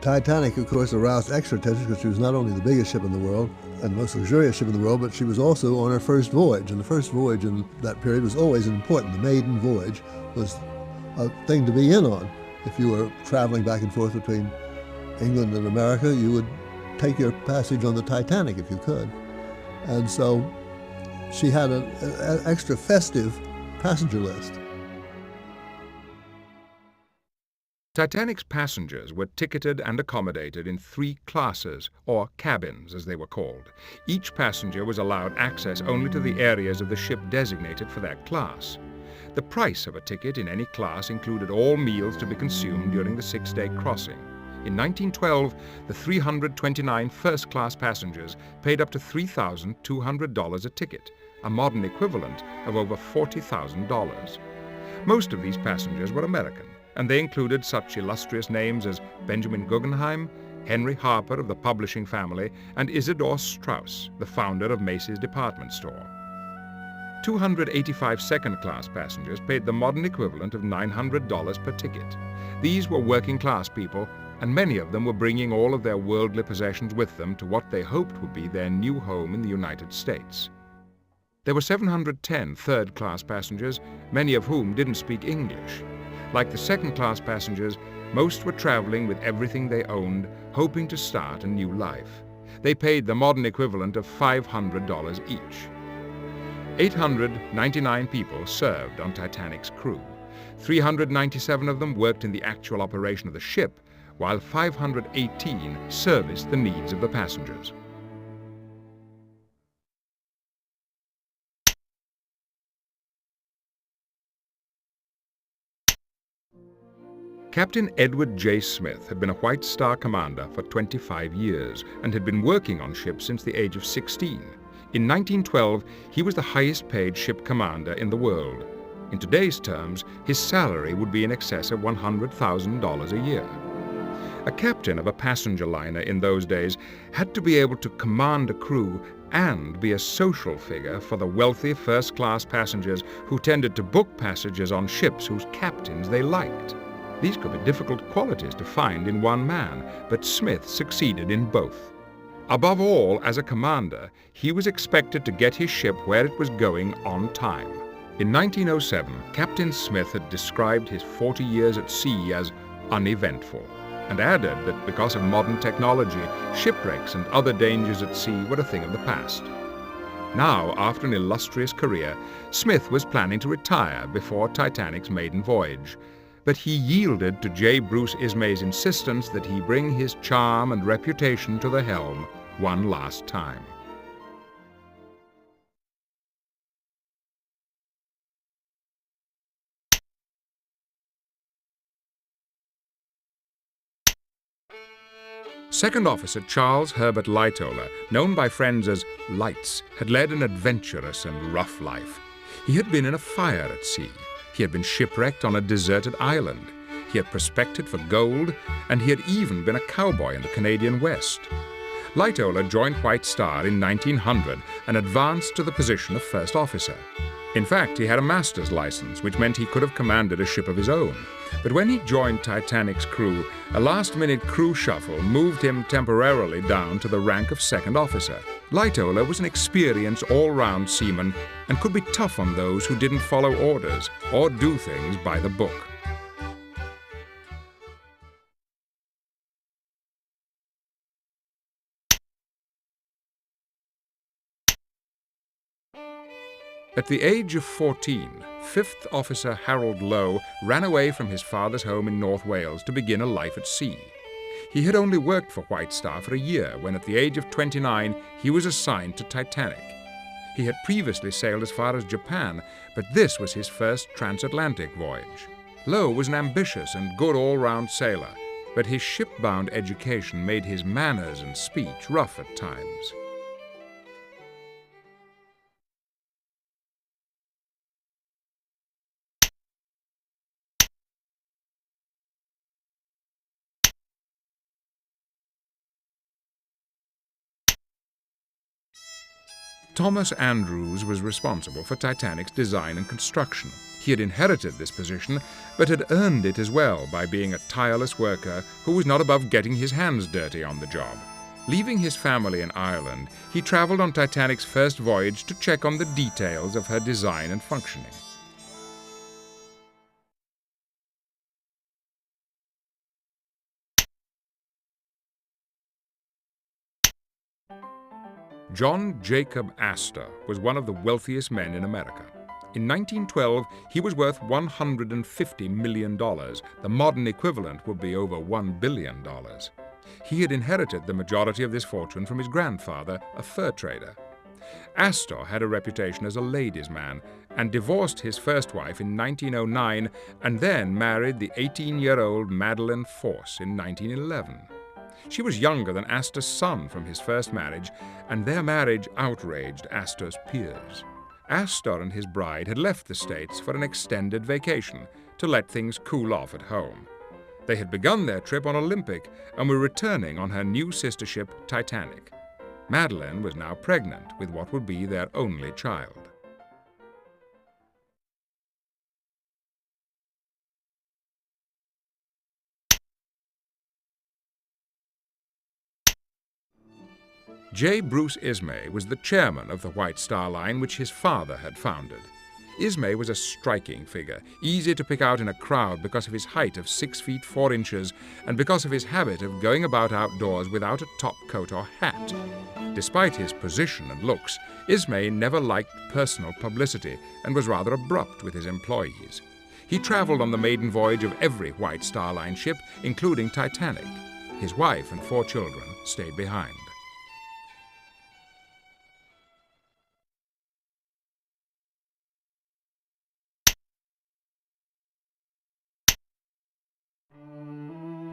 Titanic, of course, aroused extra attention because she was not only the biggest ship in the world and the most luxurious ship in the world, but she was also on her first voyage. And the first voyage in that period was always important. The maiden voyage was a thing to be in on. If you were traveling back and forth between England and America, you would take your passage on the Titanic if you could. And so she had an extra festive passenger list. Titanic's passengers were ticketed and accommodated in 3 classes, or cabins as they were called. Each passenger was allowed access only to the areas of the ship designated for that class. The price of a ticket in any class included all meals to be consumed during the 6-day crossing. In 1912, the 329 first-class passengers paid up to $3,200 a ticket, a modern equivalent of over $40,000. Most of these passengers were American, and they included such illustrious names as Benjamin Guggenheim, Henry Harper of the publishing family, and Isidor Straus, the founder of Macy's department store. 285 second-class passengers paid the modern equivalent of $900 per ticket. These were working-class people, and many of them were bringing all of their worldly possessions with them to what they hoped would be their new home in the United States. There were 710 third-class passengers, many of whom didn't speak English. Like the second-class passengers, most were traveling with everything they owned, hoping to start a new life. They paid the modern equivalent of $500 each. 899 people served on Titanic's crew. 397 of them worked in the actual operation of the ship, while 518 serviced the needs of the passengers. Captain Edward J. Smith had been a White Star commander for 25 years and had been working on ships since the age of 16. In 1912, he was the highest-paid ship commander in the world. In today's terms, his salary would be in excess of $100,000 a year. A captain of a passenger liner in those days had to be able to command a crew and be a social figure for the wealthy first-class passengers who tended to book passages on ships whose captains they liked. These could be difficult qualities to find in one man, but Smith succeeded in both. Above all, as a commander, he was expected to get his ship where it was going on time. In 1907, Captain Smith had described his 40 years at sea as uneventful, and added that because of modern technology, shipwrecks and other dangers at sea were a thing of the past. Now, after an illustrious career, Smith was planning to retire before Titanic's maiden voyage. But he yielded to J. Bruce Ismay's insistence that he bring his charm and reputation to the helm one last time. Second Officer Charles Herbert Lightoller, known by friends as Lights, had led an adventurous and rough life. He had been in a fire at sea. He had been shipwrecked on a deserted island. He had prospected for gold, and he had even been a cowboy in the Canadian West. Lightoller joined White Star in 1900 and advanced to the position of first officer. In fact, he had a master's license, which meant he could have commanded a ship of his own. But when he joined Titanic's crew, a last-minute crew shuffle moved him temporarily down to the rank of second officer. Lightoller was an experienced all-round seaman and could be tough on those who didn't follow orders or do things by the book. At the age of 14, Fifth Officer Harold Lowe ran away from his father's home in North Wales to begin a life at sea. He had only worked for White Star for a year when at the age of 29 he was assigned to Titanic. He had previously sailed as far as Japan, but this was his first transatlantic voyage. Lowe was an ambitious and good all-round sailor, but his ship-bound education made his manners and speech rough at times. Thomas Andrews was responsible for Titanic's design and construction. He had inherited this position, but had earned it as well by being a tireless worker who was not above getting his hands dirty on the job. Leaving his family in Ireland, he traveled on Titanic's first voyage to check on the details of her design and functioning. John Jacob Astor was one of the wealthiest men in America. In 1912, he was worth $150 million. The modern equivalent would be over $1 billion. He had inherited the majority of this fortune from his grandfather, a fur trader. Astor had a reputation as a ladies' man and divorced his first wife in 1909 and then married the 18-year-old Madeline Force in 1911. She was younger than Astor's son from his first marriage, and their marriage outraged Astor's peers. Astor and his bride had left the States for an extended vacation to let things cool off at home. They had begun their trip on Olympic and were returning on her new sister ship, Titanic. Madeline was now pregnant with what would be their only child. J. Bruce Ismay was the chairman of the White Star Line which his father had founded. Ismay was a striking figure, easy to pick out in a crowd because of his height of 6 feet 4 inches and because of his habit of going about outdoors without a top coat or hat. Despite his position and looks, Ismay never liked personal publicity and was rather abrupt with his employees. He traveled on the maiden voyage of every White Star Line ship, including Titanic. His wife and 4 children stayed behind.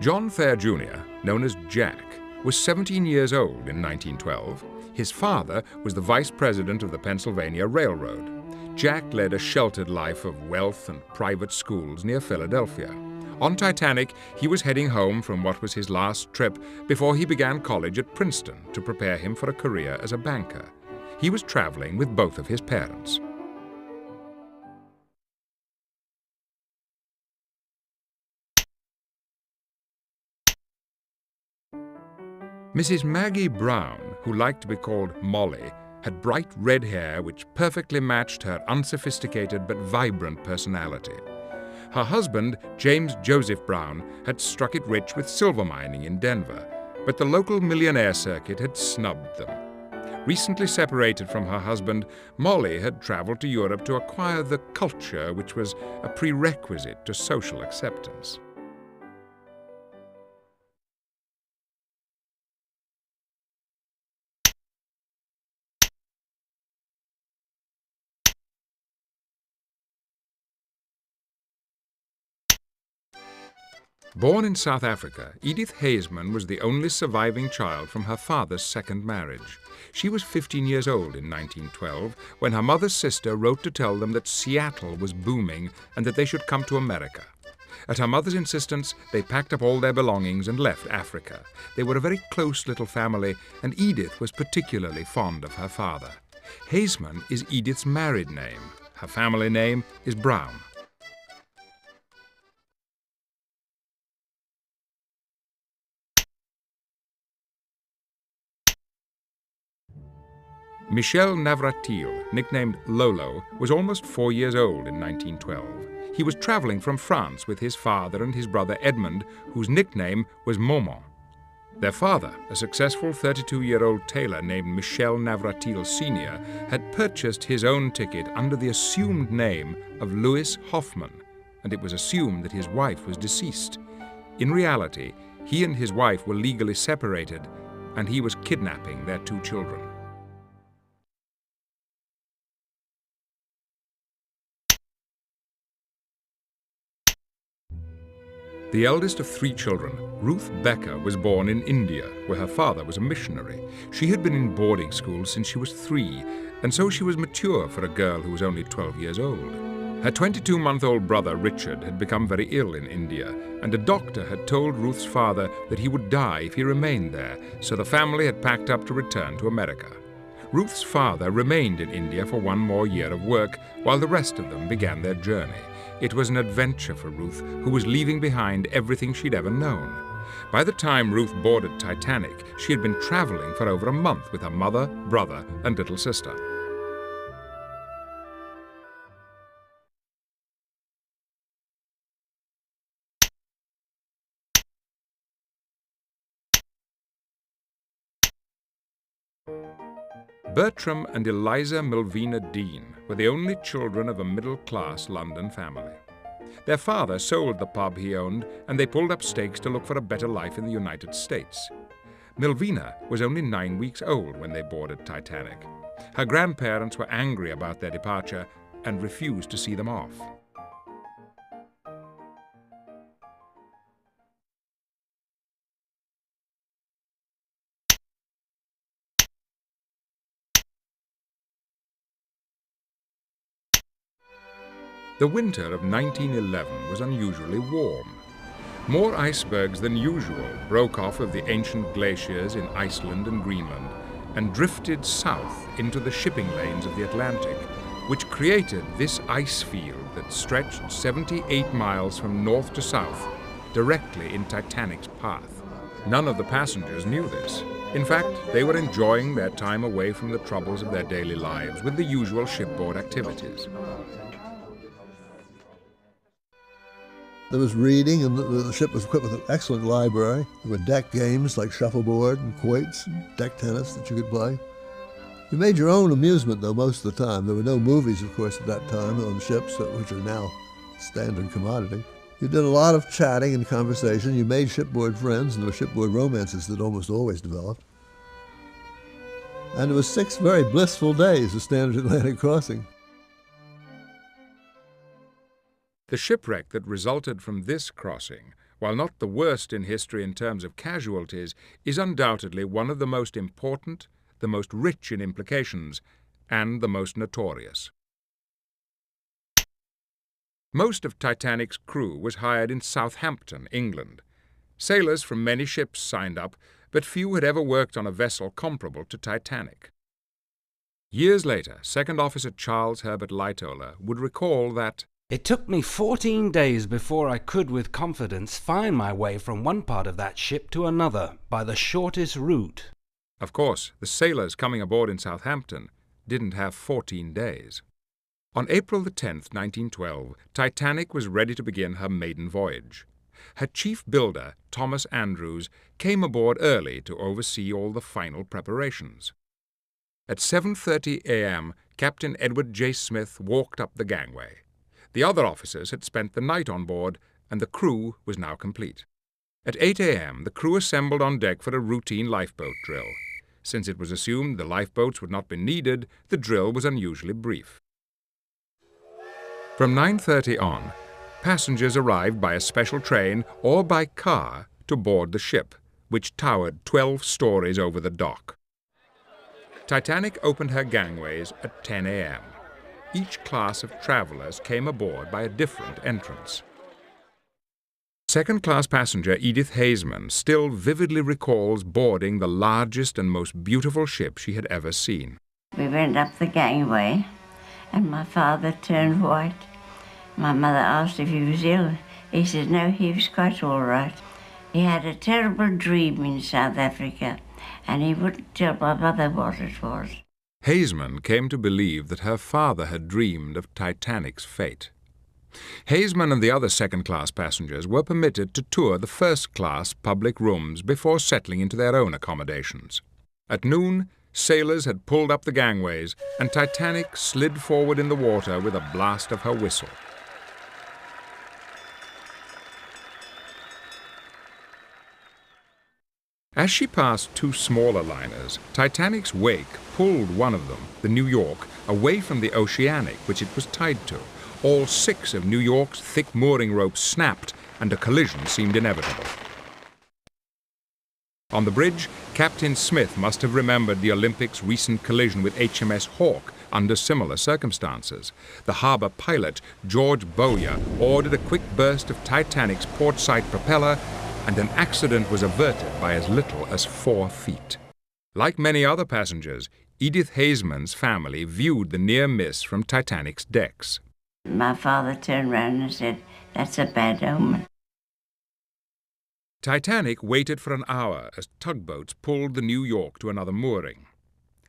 John Fair Jr., known as Jack, was 17 years old in 1912. His father was the vice president of the Pennsylvania Railroad. Jack led a sheltered life of wealth and private schools near Philadelphia. On Titanic, he was heading home from what was his last trip before he began college at Princeton to prepare him for a career as a banker. He was traveling with both of his parents. Mrs. Maggie Brown, who liked to be called Molly, had bright red hair which perfectly matched her unsophisticated but vibrant personality. Her husband, James Joseph Brown, had struck it rich with silver mining in Denver, but the local millionaire circuit had snubbed them. Recently separated from her husband, Molly had traveled to Europe to acquire the culture which was a prerequisite to social acceptance. Born in South Africa, Edith Haseman was the only surviving child from her father's second marriage. She was 15 years old in 1912 when her mother's sister wrote to tell them that Seattle was booming and that they should come to America. At her mother's insistence, they packed up all their belongings and left Africa. They were a very close little family, and Edith was particularly fond of her father. Haseman is Edith's married name. Her family name is Brown. Michel Navratil, nicknamed Lolo, was almost 4 years old in 1912. He was traveling from France with his father and his brother Edmond, whose nickname was Momon. Their father, a successful 32-year-old tailor named Michel Navratil Sr., had purchased his own ticket under the assumed name of Louis Hoffman, and it was assumed that his wife was deceased. In reality, he and his wife were legally separated, and he was kidnapping their 2 children. The eldest of 3 children, Ruth Becker, was born in India, where her father was a missionary. She had been in boarding school since she was 3, and so she was mature for a girl who was only 12 years old. Her 22-month-old brother, Richard, had become very ill in India, and a doctor had told Ruth's father that he would die if he remained there, so the family had packed up to return to America. Ruth's father remained in India for 1 more year of work, while the rest of them began their journey. It was an adventure for Ruth, who was leaving behind everything she'd ever known. By the time Ruth boarded Titanic, she had been traveling for over a month with her mother, brother, and little sister. Bertram and Eliza Melvina Dean were the only children of a middle-class London family. Their father sold the pub he owned, and they pulled up stakes to look for a better life in the United States. Melvina was only 9 weeks old when they boarded Titanic. Her grandparents were angry about their departure and refused to see them off. The winter of 1911 was unusually warm. More icebergs than usual broke off of the ancient glaciers in Iceland and Greenland and drifted south into the shipping lanes of the Atlantic, which created this ice field that stretched 78 miles from north to south, directly in Titanic's path. None of the passengers knew this. In fact, they were enjoying their time away from the troubles of their daily lives with the usual shipboard activities. There was reading, and the ship was equipped with an excellent library. There were deck games like shuffleboard and quoits and deck tennis that you could play. You made your own amusement, though, most of the time. There were no movies, of course, at that time on ships, which are now standard commodity. You did a lot of chatting and conversation. You made shipboard friends, and there were shipboard romances that almost always developed. And it was 6 very blissful days of standard Atlantic crossing. The shipwreck that resulted from this crossing, while not the worst in history in terms of casualties, is undoubtedly one of the most important, the most rich in implications, and the most notorious. Most of Titanic's crew was hired in Southampton, England. Sailors from many ships signed up, but few had ever worked on a vessel comparable to Titanic. Years later, Second Officer Charles Herbert Lightoller would recall that "It took me 14 days before I could with confidence find my way from one part of that ship to another by the shortest route." Of course, the sailors coming aboard in Southampton didn't have 14 days. On April the 10th, 1912, Titanic was ready to begin her maiden voyage. Her chief builder, Thomas Andrews, came aboard early to oversee all the final preparations. At 7:30 a.m., Captain Edward J. Smith walked up the gangway. The other officers had spent the night on board, and the crew was now complete. At 8 a.m., the crew assembled on deck for a routine lifeboat drill. Since it was assumed the lifeboats would not be needed, the drill was unusually brief. From 9:30 on, passengers arrived by a special train or by car to board the ship, which towered 12 stories over the dock. Titanic opened her gangways at 10 a.m. Each class of travelers came aboard by a different entrance. Second-class passenger Edith Haseman still vividly recalls boarding the largest and most beautiful ship she had ever seen. We went up the gangway, and my father turned white. My mother asked if he was ill. He said no, he was quite all right. He had a terrible dream in South Africa, and he wouldn't tell my mother what it was. Haseman came to believe that her father had dreamed of Titanic's fate. Haseman and the other second-class passengers were permitted to tour the first-class public rooms before settling into their own accommodations. At noon, sailors had pulled up the gangways, and Titanic slid forward in the water with a blast of her whistle. As she passed two smaller liners, Titanic's wake pulled one of them, the New York, away from the Oceanic, which it was tied to. All 6 of New York's thick mooring ropes snapped, and a collision seemed inevitable. On the bridge, Captain Smith must have remembered the Olympic's recent collision with HMS Hawke under similar circumstances. The harbour pilot, George Bowyer, ordered a quick burst of Titanic's port-side propeller, and an accident was averted by as little as 4 feet. Like many other passengers, Edith Haseman's family viewed the near miss from Titanic's decks. My father turned round and said, "That's a bad omen." Titanic waited for an hour as tugboats pulled the New York to another mooring.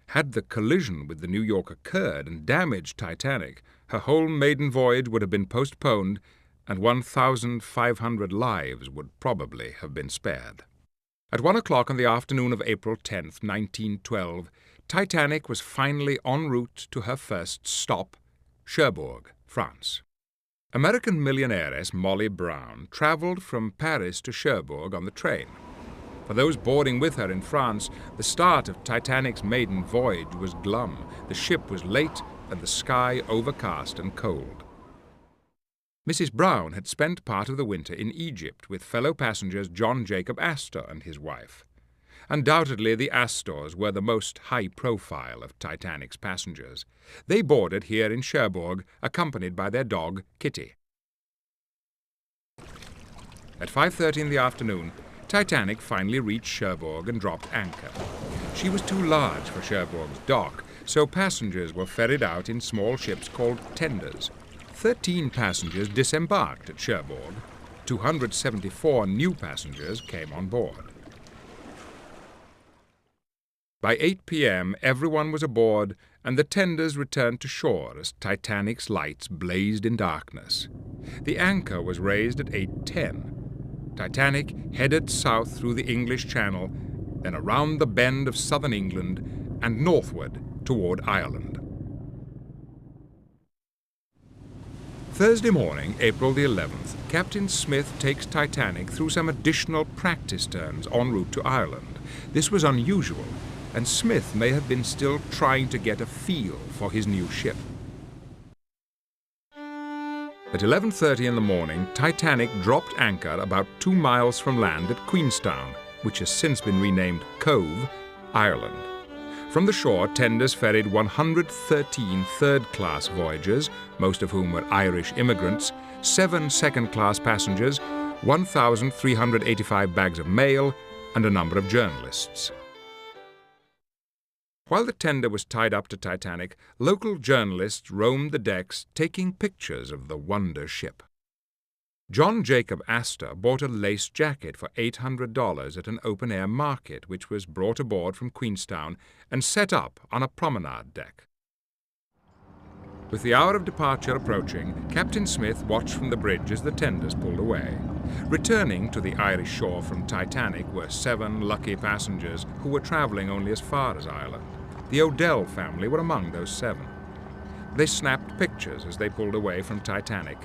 Had the collision with the New York occurred and damaged Titanic, her whole maiden voyage would have been postponed, and 1,500 lives would probably have been spared. At 1 o'clock on the afternoon of April 10, 1912, Titanic was finally en route to her first stop, Cherbourg, France. American millionairess Molly Brown traveled from Paris to Cherbourg on the train. For those boarding with her in France, the start of Titanic's maiden voyage was glum. The ship was late and the sky overcast and cold. Mrs. Brown had spent part of the winter in Egypt with fellow passengers John Jacob Astor and his wife. Undoubtedly, the Astors were the most high-profile of Titanic's passengers. They boarded here in Cherbourg, accompanied by their dog, Kitty. At 5:30 in the afternoon, Titanic finally reached Cherbourg and dropped anchor. She was too large for Cherbourg's dock, so passengers were ferried out in small ships called tenders. 13 passengers disembarked at Cherbourg. 274 new passengers came on board. By 8 p.m., everyone was aboard, and the tenders returned to shore as Titanic's lights blazed in darkness. The anchor was raised at 8:10. Titanic headed south through the English Channel, then around the bend of southern England and northward toward Ireland. Thursday morning, April the 11th, Captain Smith takes Titanic through some additional practice turns en route to Ireland. This was unusual, and Smith may have been still trying to get a feel for his new ship. At 11:30 in the morning, Titanic dropped anchor about 2 miles from land at Queenstown, which has since been renamed Cove, Ireland. From the shore, tenders ferried 113 third-class voyagers, most of whom were Irish immigrants, 7 second-class passengers, 1,385 bags of mail, and a number of journalists. While the tender was tied up to Titanic, local journalists roamed the decks taking pictures of the wonder ship. John Jacob Astor bought a lace jacket for $800 at an open-air market which was brought aboard from Queenstown and set up on a promenade deck. With the hour of departure approaching, Captain Smith watched from the bridge as the tenders pulled away. Returning to the Irish shore from Titanic were 7 lucky passengers who were travelling only as far as Ireland. The Odell family were among those 7. They snapped pictures as they pulled away from Titanic.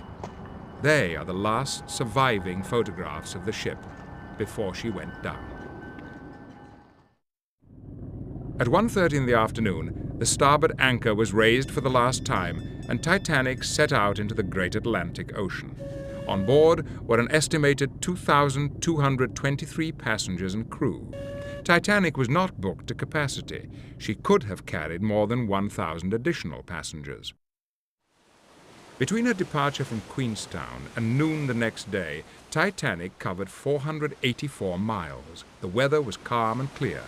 They are the last surviving photographs of the ship before she went down. At 1:30 in the afternoon, the starboard anchor was raised for the last time, and Titanic set out into the great Atlantic Ocean. On board were an estimated 2,223 passengers and crew. Titanic was not booked to capacity. She could have carried more than 1,000 additional passengers. Between her departure from Queenstown and noon the next day, Titanic covered 484 miles. The weather was calm and clear.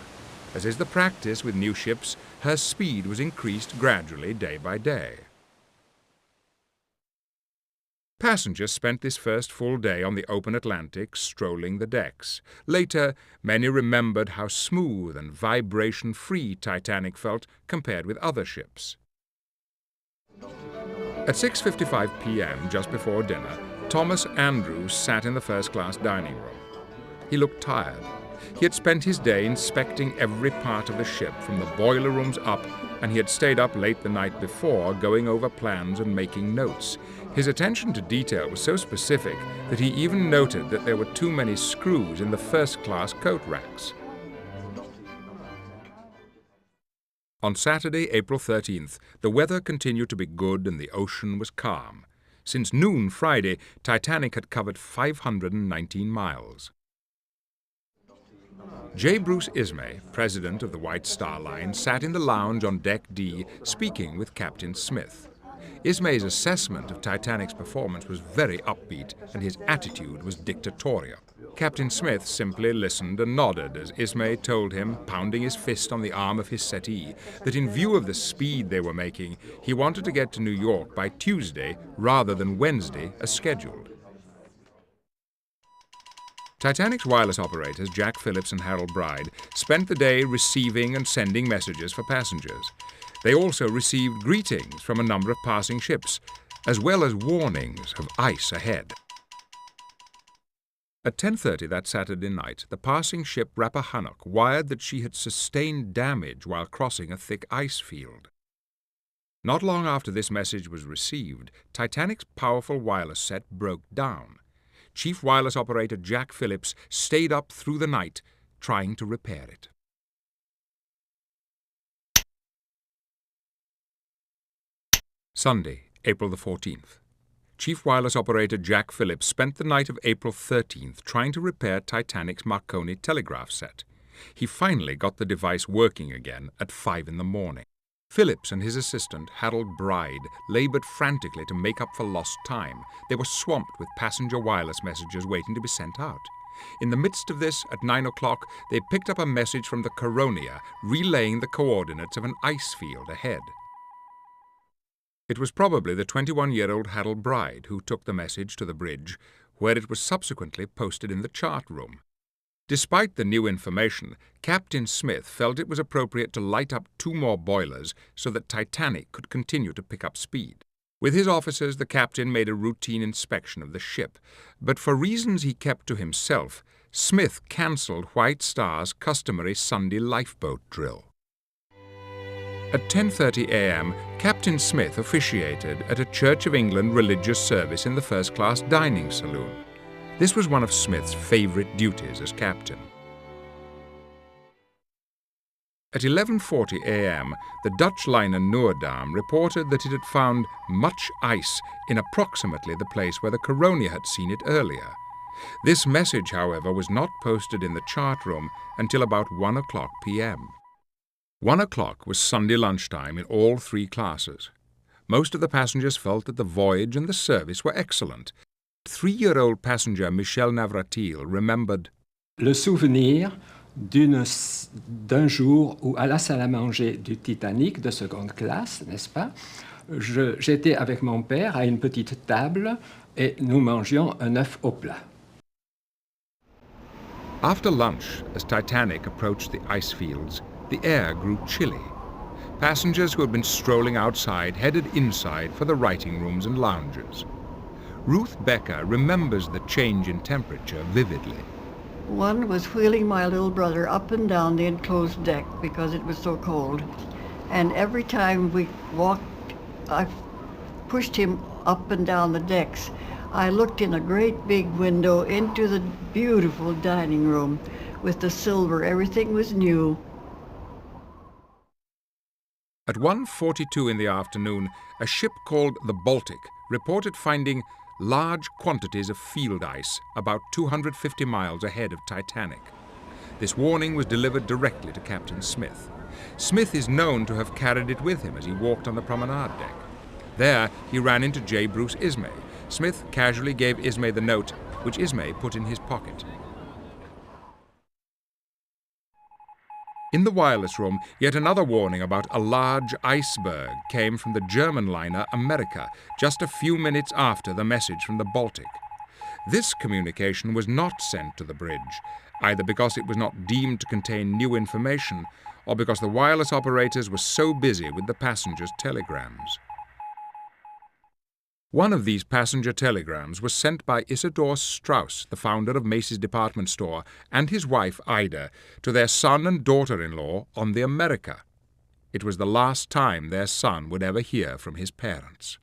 As is the practice with new ships, her speed was increased gradually day by day. Passengers spent this first full day on the open Atlantic strolling the decks. Later, many remembered how smooth and vibration-free Titanic felt compared with other ships. At 6:55 p.m., just before dinner, Thomas Andrews sat in the first-class dining room. He looked tired. He had spent his day inspecting every part of the ship from the boiler rooms up, and he had stayed up late the night before going over plans and making notes. His attention to detail was so specific that he even noted that there were too many screws in the first-class coat racks. On Saturday, April 13th, the weather continued to be good and the ocean was calm. Since noon Friday, Titanic had covered 519 miles. J. Bruce Ismay, president of the White Star Line, sat in the lounge on Deck D speaking with Captain Smith. Ismay's assessment of Titanic's performance was very upbeat, and his attitude was dictatorial. Captain Smith simply listened and nodded as Ismay told him, pounding his fist on the arm of his settee, that in view of the speed they were making, he wanted to get to New York by Tuesday rather than Wednesday as scheduled. Titanic's wireless operators, Jack Phillips and Harold Bride, spent the day receiving and sending messages for passengers. They also received greetings from a number of passing ships, as well as warnings of ice ahead. At 10:30 that Saturday night, the passing ship Rappahannock wired that she had sustained damage while crossing a thick ice field. Not long after this message was received, Titanic's powerful wireless set broke down. Chief Wireless Operator Jack Phillips stayed up through the night trying to repair it. Sunday, April the 14th. Chief Wireless Operator Jack Phillips spent the night of April 13th trying to repair Titanic's Marconi telegraph set. He finally got the device working again at 5 in the morning. Phillips and his assistant, Harold Bride, labored frantically to make up for lost time. They were swamped with passenger wireless messages waiting to be sent out. In the midst of this, at 9 o'clock, they picked up a message from the Caronia relaying the coordinates of an ice field ahead. It was probably the 21-year-old Harold Bride who took the message to the bridge, where it was subsequently posted in the chart room. Despite the new information, Captain Smith felt it was appropriate to light up 2 more boilers so that Titanic could continue to pick up speed. With his officers, the captain made a routine inspection of the ship, but for reasons he kept to himself, Smith cancelled White Star's customary Sunday lifeboat drill. At 10:30 a.m., Captain Smith officiated at a Church of England religious service in the first-class dining saloon. This was one of Smith's favourite duties as captain. At 11:40 a.m., the Dutch liner Noordam reported that it had found much ice in approximately the place where the Caronia had seen it earlier. This message, however, was not posted in the chart room until about 1 o'clock p.m. 1 o'clock was Sunday lunchtime in all 3 classes. Most of the passengers felt that the voyage and the service were excellent. 3-year-old passenger Michel Navratil remembered, Le souvenir d'un jour où à la salle à manger du Titanic de seconde classe, n'est-ce pas? J'étais avec mon père à une petite table et nous mangions un œuf au plat. After lunch, as Titanic approached the ice fields, the air grew chilly. Passengers who had been strolling outside headed inside for the writing rooms and lounges. Ruth Becker remembers the change in temperature vividly. One was wheeling my little brother up and down the enclosed deck because it was so cold. And every time we walked, I pushed him up and down the decks. I looked in a great big window into the beautiful dining room with the silver. Everything was new. At 1:42 in the afternoon, a ship called the Baltic reported finding large quantities of field ice about 250 miles ahead of Titanic. This warning was delivered directly to Captain Smith. Smith is known to have carried it with him as he walked on the promenade deck. There, he ran into J. Bruce Ismay. Smith casually gave Ismay the note, which Ismay put in his pocket. In the wireless room, yet another warning about a large iceberg came from the German liner America just a few minutes after the message from the Baltic. This communication was not sent to the bridge, either because it was not deemed to contain new information or because the wireless operators were so busy with the passengers' telegrams. One of these passenger telegrams was sent by Isidor Strauss, the founder of Macy's department store, and his wife Ida, to their son and daughter-in-law on the America. It was the last time their son would ever hear from his parents.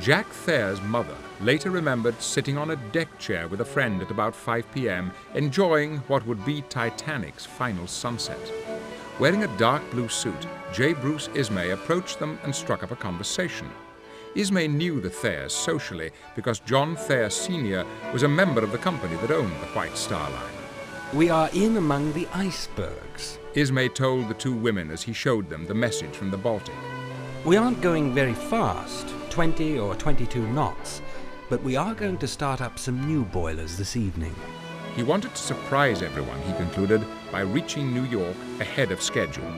Jack Thayer's mother later remembered sitting on a deck chair with a friend at about 5 p.m., enjoying what would be Titanic's final sunset. Wearing a dark blue suit, J. Bruce Ismay approached them and struck up a conversation. Ismay knew the Thayers socially because John Thayer Sr. was a member of the company that owned the White Star Line. We are in among the icebergs. Ismay told the two women as he showed them the message from the Baltic. We aren't going very fast, 20 or 22 knots, but we are going to start up some new boilers this evening. He wanted to surprise everyone, he concluded, by reaching New York ahead of schedule.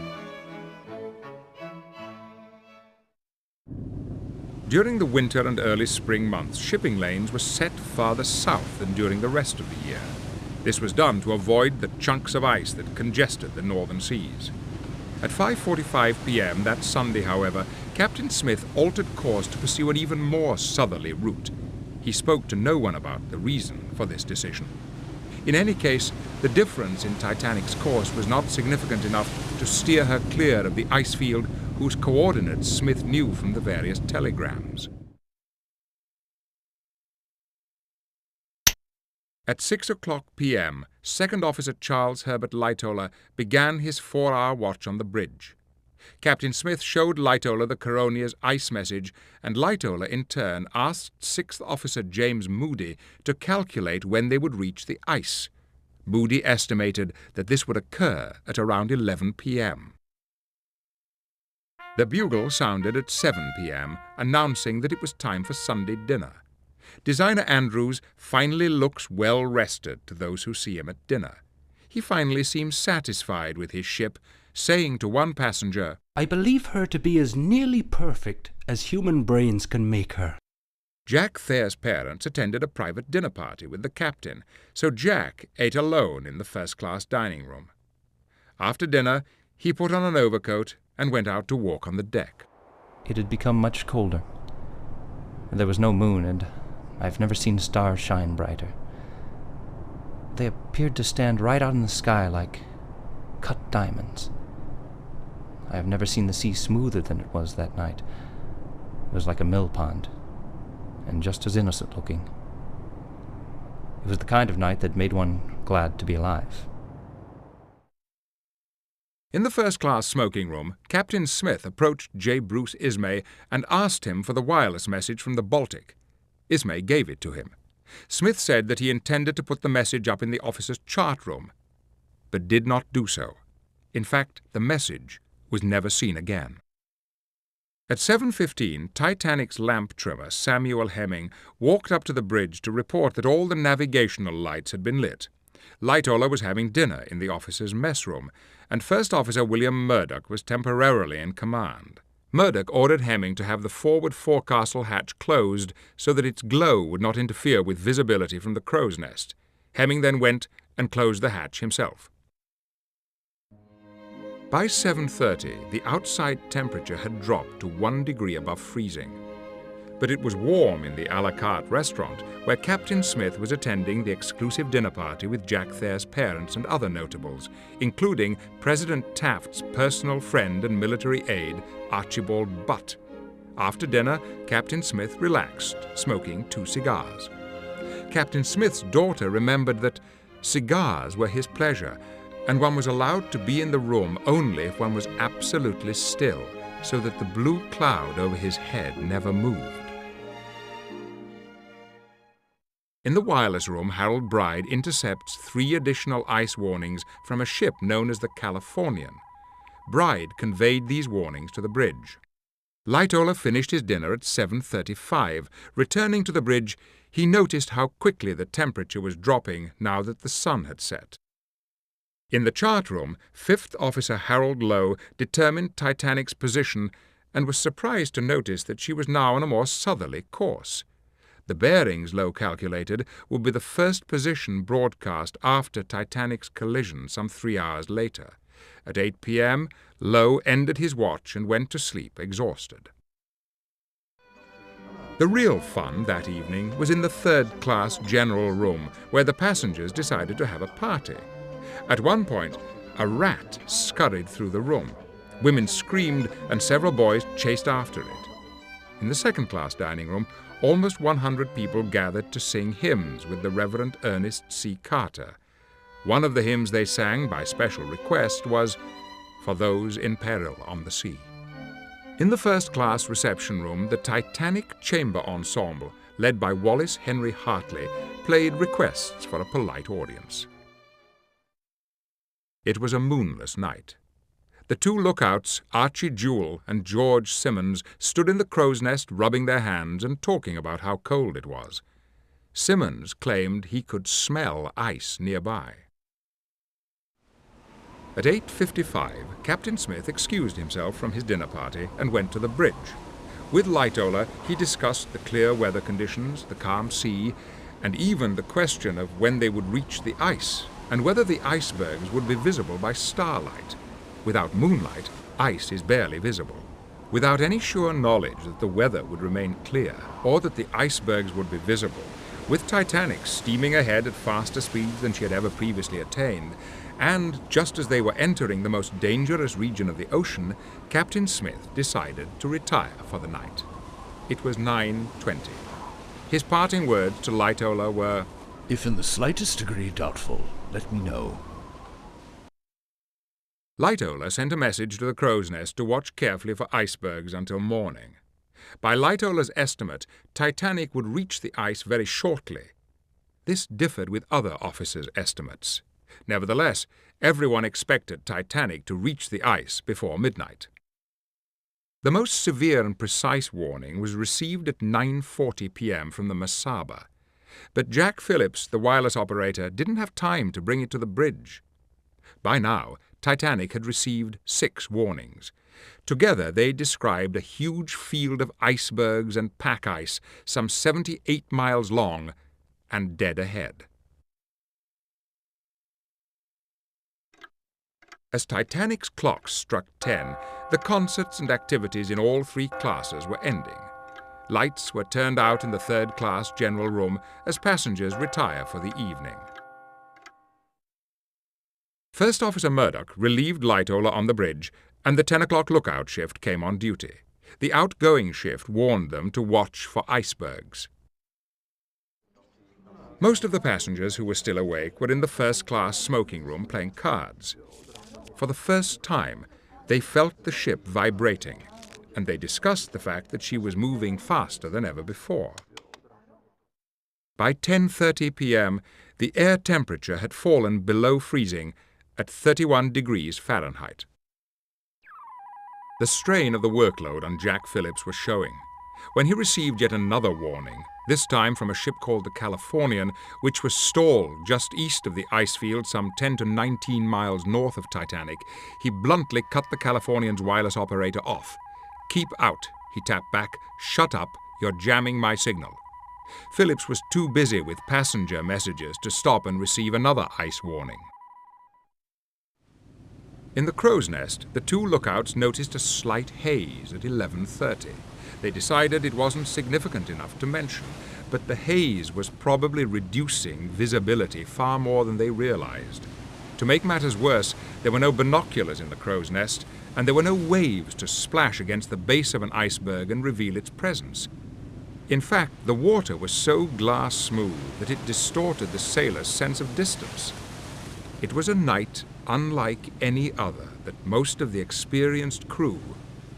During the winter and early spring months, shipping lanes were set farther south than during the rest of the year. This was done to avoid the chunks of ice that congested the northern seas. At 5:45 p.m. that Sunday, however, Captain Smith altered course to pursue an even more southerly route. He spoke to no one about the reason for this decision. In any case, the difference in Titanic's course was not significant enough to steer her clear of the ice field whose coordinates Smith knew from the various telegrams. At 6:00 p.m., Second Officer Charles Herbert Lightoller began his 4-hour watch on the bridge. Captain Smith showed Lightoller the Coronia's ice message, and Lightoller in turn asked 6th Officer James Moody to calculate when they would reach the ice. Moody estimated that this would occur at around 11 p.m. The bugle sounded at 7 p.m., announcing that it was time for Sunday dinner. Designer Andrews finally looks well rested to those who see him at dinner. He finally seems satisfied with his ship, saying to one passenger, I believe her to be as nearly perfect as human brains can make her. Jack Thayer's parents attended a private dinner party with the captain, so Jack ate alone in the first-class dining room. After dinner, he put on an overcoat and went out to walk on the deck. It had become much colder. There was no moon, and I've never seen stars shine brighter. They appeared to stand right out in the sky like cut diamonds. I have never seen the sea smoother than it was that night. It was like a mill pond, and just as innocent looking. It was the kind of night that made one glad to be alive. In the first-class smoking room, Captain Smith approached J. Bruce Ismay and asked him for the wireless message from the Baltic. Ismay gave it to him. Smith said that he intended to put the message up in the officer's chart room, but did not do so. In fact, the message was never seen again. At 7:15, Titanic's lamp trimmer, Samuel Hemming, walked up to the bridge to report that all the navigational lights had been lit. Lightoller was having dinner in the officer's mess room, and First Officer William Murdoch was temporarily in command. Murdoch ordered Hemming to have the forward forecastle hatch closed so that its glow would not interfere with visibility from the crow's nest. Hemming then went and closed the hatch himself. By 7:30, the outside temperature had dropped to 1 degree above freezing. But it was warm in the a la carte restaurant, where Captain Smith was attending the exclusive dinner party with Jack Thayer's parents and other notables, including President Taft's personal friend and military aide, Archibald Butt. After dinner, Captain Smith relaxed, smoking 2 cigars. Captain Smith's daughter remembered that cigars were his pleasure, and one was allowed to be in the room only if one was absolutely still, so that the blue cloud over his head never moved. In the wireless room, Harold Bride intercepts 3 additional ice warnings from a ship known as the Californian. Bride conveyed these warnings to the bridge. Lightoller finished his dinner at 7:35. Returning to the bridge, he noticed how quickly the temperature was dropping now that the sun had set. In the chart room, 5th Officer Harold Lowe determined Titanic's position and was surprised to notice that she was now on a more southerly course. The bearings, Lowe calculated, would be the first position broadcast after Titanic's collision some 3 hours later. At 8 p.m., Lowe ended his watch and went to sleep exhausted. The real fun that evening was in the third-class general room, where the passengers decided to have a party. At one point, a rat scurried through the room. Women screamed, and several boys chased after it. In the second-class dining room, almost 100 people gathered to sing hymns with the Reverend Ernest C. Carter. One of the hymns they sang by special request was "For Those in Peril on the Sea." In the first-class reception room, the Titanic Chamber Ensemble, led by Wallace Henry Hartley, played requests for a polite audience. It was a moonless night. The two lookouts, Archie Jewell and George Simmons, stood in the crow's nest rubbing their hands and talking about how cold it was. Simmons claimed he could smell ice nearby. At 8:55, Captain Smith excused himself from his dinner party and went to the bridge. With Lightoller, he discussed the clear weather conditions, the calm sea, and even the question of when they would reach the ice, and whether the icebergs would be visible by starlight. Without moonlight, ice is barely visible. Without any sure knowledge that the weather would remain clear, or that the icebergs would be visible, with Titanic steaming ahead at faster speeds than she had ever previously attained, and just as they were entering the most dangerous region of the ocean, Captain Smith decided to retire for the night. It was 9:20. His parting words to Lightoller were, "If in the slightest degree doubtful, let me know." Lightoller sent a message to the crow's nest to watch carefully for icebergs until morning. By Lightoller's estimate, Titanic would reach the ice very shortly. This differed with other officers' estimates. Nevertheless, everyone expected Titanic to reach the ice before midnight. The most severe and precise warning was received at 9:40 p.m. from the Mesaba, but Jack Phillips, the wireless operator, didn't have time to bring it to the bridge. By now, Titanic had received 6 warnings. Together, they described a huge field of icebergs and pack ice, some 78 miles long, and dead ahead. As Titanic's clock struck 10, the concerts and activities in all 3 classes were ending. Lights were turned out in the third-class general room as passengers retire for the evening. First Officer Murdoch relieved Lightoller on the bridge, and the 10 o'clock lookout shift came on duty. The outgoing shift warned them to watch for icebergs. Most of the passengers who were still awake were in the first-class smoking room playing cards. For the first time, they felt the ship vibrating, and they discussed the fact that she was moving faster than ever before. By 10:30 p.m., the air temperature had fallen below freezing at 31 degrees Fahrenheit. The strain of the workload on Jack Phillips was showing. When he received yet another warning, this time from a ship called the Californian, which was stalled just east of the ice field some 10 to 19 miles north of Titanic, he bluntly cut the Californian's wireless operator off. "Keep out," he tapped back. "Shut up, you're jamming my signal." Phillips was too busy with passenger messages to stop and receive another ice warning. In the crow's nest, the 2 lookouts noticed a slight haze at 11:30. They decided it wasn't significant enough to mention, but the haze was probably reducing visibility far more than they realized. To make matters worse, there were no binoculars in the crow's nest, and there were no waves to splash against the base of an iceberg and reveal its presence. In fact, the water was so glass smooth that it distorted the sailor's sense of distance. It was a night unlike any other that most of the experienced crew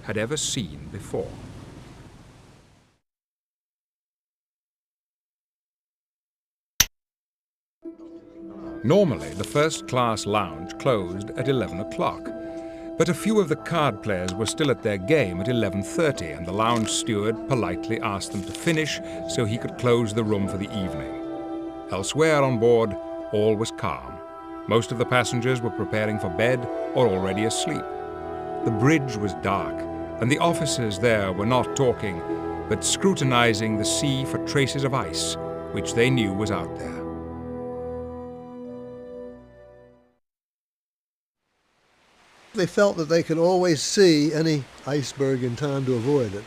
had ever seen before. Normally, the first-class lounge closed at 11 o'clock, but a few of the card players were still at their game at 11:30, and the lounge steward politely asked them to finish so he could close the room for the evening. Elsewhere on board, all was calm. Most of the passengers were preparing for bed or already asleep. The bridge was dark, and the officers there were not talking, but scrutinizing the sea for traces of ice, which they knew was out there. They felt that they could always see any iceberg in time to avoid it.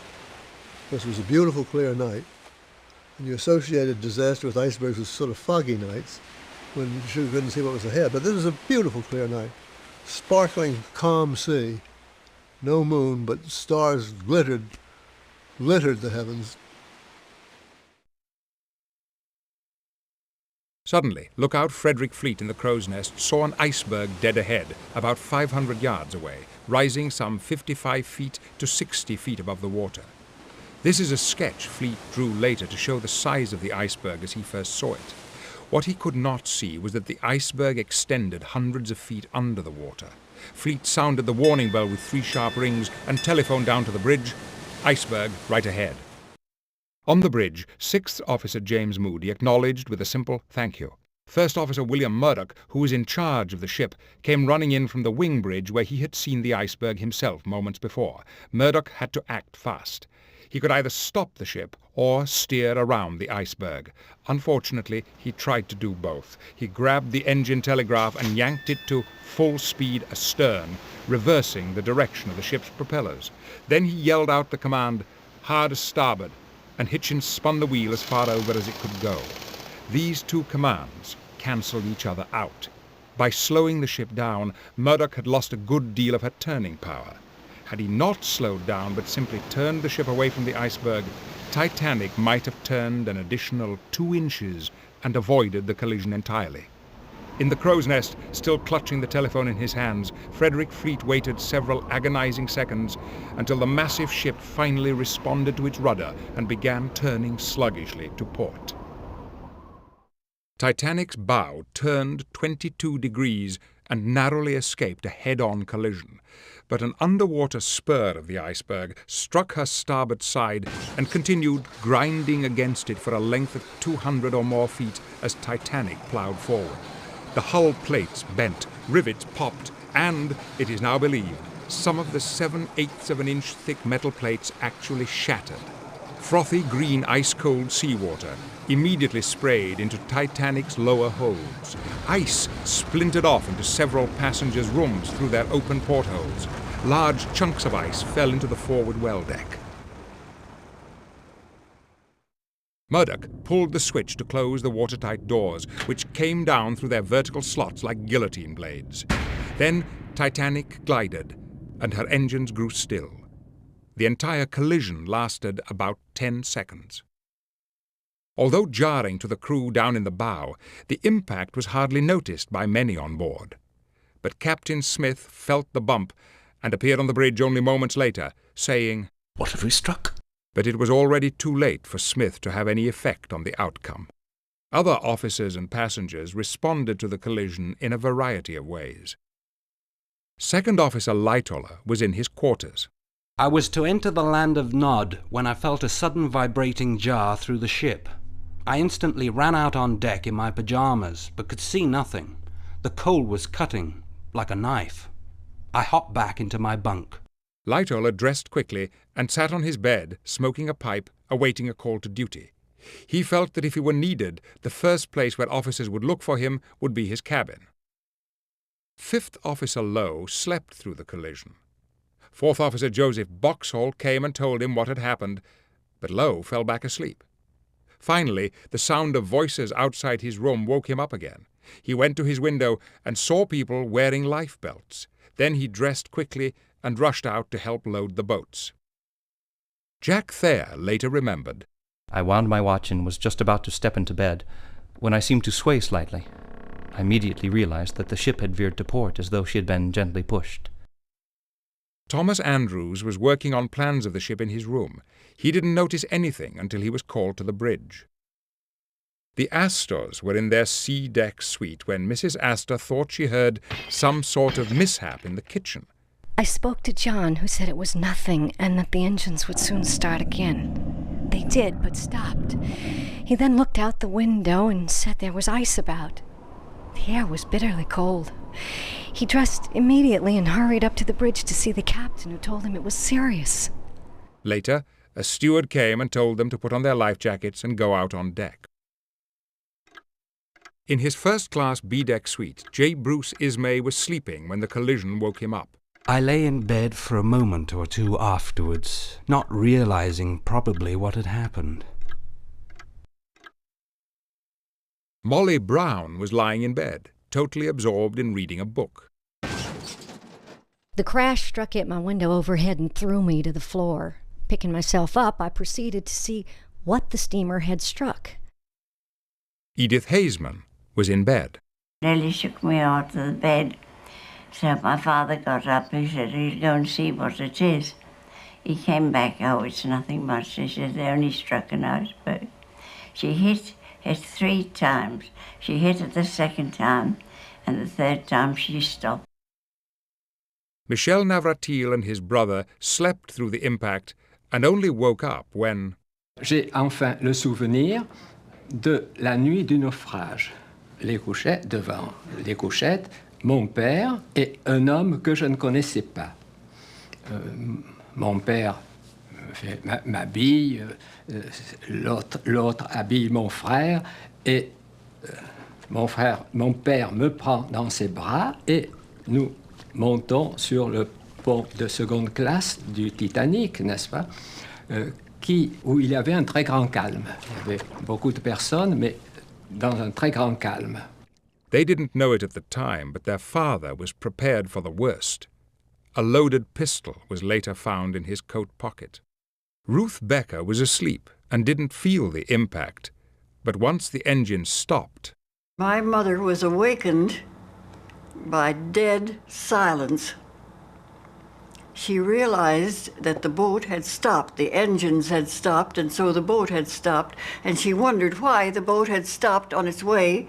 This was a beautiful, clear night. And you associated disaster with icebergs with sort of foggy nights when you couldn't see what was ahead. But this was a beautiful, clear night. Sparkling, calm sea. No moon, but stars littered the heavens. Suddenly, lookout Frederick Fleet in the Crow's Nest saw an iceberg dead ahead, about 500 yards away, rising some 55 feet to 60 feet above the water. This is a sketch Fleet drew later to show the size of the iceberg as he first saw it. What he could not see was that the iceberg extended hundreds of feet under the water. Fleet sounded the warning bell with 3 sharp rings and telephoned down to the bridge. Iceberg right ahead. On the bridge, 6th Officer James Moody acknowledged with a simple thank you. 1st Officer William Murdoch, who was in charge of the ship, came running in from the wing bridge where he had seen the iceberg himself moments before. Murdoch had to act fast. He could either stop the ship or steer around the iceberg. Unfortunately, he tried to do both. He grabbed the engine telegraph and yanked it to full speed astern, reversing the direction of the ship's propellers. Then he yelled out the command, "Hard starboard," and Hitchens spun the wheel as far over as it could go. These 2 commands cancelled each other out. By slowing the ship down, Murdoch had lost a good deal of her turning power. Had he not slowed down but simply turned the ship away from the iceberg, Titanic might have turned an additional 2 inches and avoided the collision entirely. In the Crow's Nest, still clutching the telephone in his hands, Frederick Fleet waited several agonizing seconds until the massive ship finally responded to its rudder and began turning sluggishly to port. Titanic's bow turned 22 degrees and narrowly escaped a head-on collision, but an underwater spur of the iceberg struck her starboard side and continued grinding against it for a length of 200 or more feet as Titanic plowed forward. The hull plates bent, rivets popped, and, it is now believed, some of the 7/8 of an inch thick metal plates actually shattered. Frothy green ice-cold seawater immediately sprayed into Titanic's lower holds. Ice splintered off into several passengers' rooms through their open portholes. Large chunks of ice fell into the forward well deck. Murdoch pulled the switch to close the watertight doors, which came down through their vertical slots like guillotine blades. Then Titanic glided, and her engines grew still. The entire collision lasted about 10 seconds. Although jarring to the crew down in the bow, the impact was hardly noticed by many on board. But Captain Smith felt the bump and appeared on the bridge only moments later, saying, "What have we struck?" But it was already too late for Smith to have any effect on the outcome. Other officers and passengers responded to the collision in a variety of ways. 2nd Officer Lightoller was in his quarters. I was to enter the land of Nod when I felt a sudden vibrating jar through the ship. I instantly ran out on deck in my pajamas, but could see nothing. The cold was cutting, like a knife. I hopped back into my bunk. Lightoller dressed quickly and sat on his bed, smoking a pipe, awaiting a call to duty. He felt that if he were needed, the first place where officers would look for him would be his cabin. 5th Officer Lowe slept through the collision. 4th Officer Joseph Boxhall came and told him what had happened, but Lowe fell back asleep. Finally, the sound of voices outside his room woke him up again. He went to his window and saw people wearing life belts. Then he dressed quickly and rushed out to help load the boats. Jack Thayer later remembered, I wound my watch and was just about to step into bed when I seemed to sway slightly. I immediately realized that the ship had veered to port as though she had been gently pushed. Thomas Andrews was working on plans of the ship in his room. He didn't notice anything until he was called to the bridge. The Astors were in their sea-deck suite when Mrs. Astor thought she heard some sort of mishap in the kitchen. I spoke to John, who said it was nothing and that the engines would soon start again. They did, but stopped. He then looked out the window and said there was ice about. The air was bitterly cold. He dressed immediately and hurried up to the bridge to see the captain, who told him it was serious. Later, a steward came and told them to put on their life jackets and go out on deck. In his first-class B-deck suite, J. Bruce Ismay was sleeping when the collision woke him up. I lay in bed for a moment or two afterwards, not realizing probably what had happened. Molly Brown was lying in bed, totally absorbed in reading a book. The crash struck at my window overhead and threw me to the floor. Picking myself up, I proceeded to see what the steamer had struck. Edith Haseman was in bed. Nearly shook me out of the bed. So my father got up. He said, he'll go and see what it is. He came back. Oh, it's nothing much. He said, they only struck an iceberg. She hit it 3 times. She hit it the second time, and the third time she stopped. Michel Navratil and his brother slept through the impact and only woke up when... J'ai enfin le souvenir de la nuit du naufrage. Les couchettes, devant les couchettes, mon père et un homme que je ne connaissais pas. Mon père m'habille, l'autre habille mon frère, et mon père me prend dans ses bras et nous montons sur le pont de seconde classe du Titanic, n'est-ce pas, où il y avait un très grand calme. Il y avait beaucoup de personnes, mais dans un très grand calme. They didn't know it at the time, but their father was prepared for the worst. A loaded pistol was later found in his coat pocket. Ruth Becker was asleep and didn't feel the impact, but once the engine stopped... My mother was awakened by dead silence. She realized that the boat had stopped, the engines had stopped, and so the boat had stopped, and she wondered why the boat had stopped on its way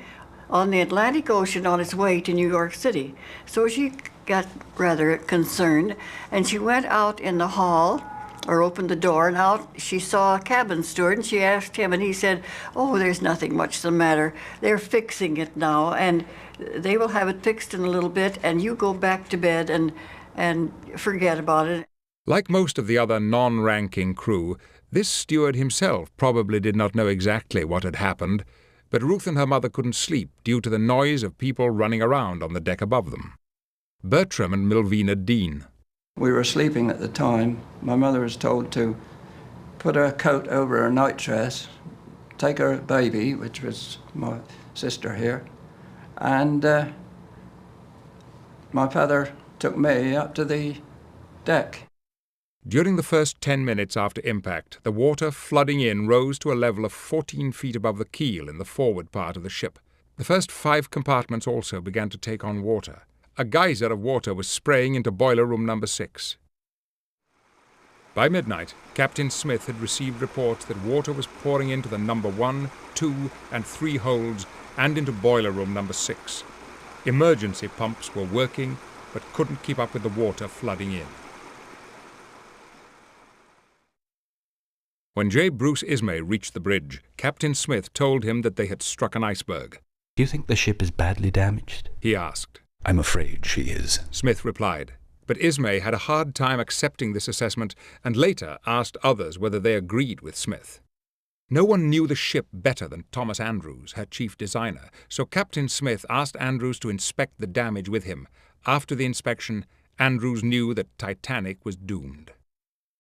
on the Atlantic Ocean on its way to New York City. So she got rather concerned, and she went out in the hall, or opened the door, and out she saw a cabin steward, and she asked him, and he said, oh, there's nothing much the matter. They're fixing it now, and they will have it fixed in a little bit, and you go back to bed and forget about it. Like most of the other non-ranking crew, this steward himself probably did not know exactly what had happened, but Ruth and her mother couldn't sleep due to the noise of people running around on the deck above them. Bertram and Milvina Dean. We were sleeping at the time. My mother was told to put her coat over her nightdress, take her baby, which was my sister here, and my father took me up to the deck. During the first 10 minutes after impact, the water flooding in rose to a level of 14 feet above the keel in the forward part of the ship. The first 5 compartments also began to take on water. A geyser of water was spraying into boiler room number 6. By midnight, Captain Smith had received reports that water was pouring into the number 1, 2, and 3 holds and into boiler room number 6. Emergency pumps were working, but couldn't keep up with the water flooding in. When J. Bruce Ismay reached the bridge, Captain Smith told him that they had struck an iceberg. Do you think the ship is badly damaged? He asked. I'm afraid she is. Smith replied. But Ismay had a hard time accepting this assessment and later asked others whether they agreed with Smith. No one knew the ship better than Thomas Andrews, her chief designer, so Captain Smith asked Andrews to inspect the damage with him. After the inspection, Andrews knew that Titanic was doomed.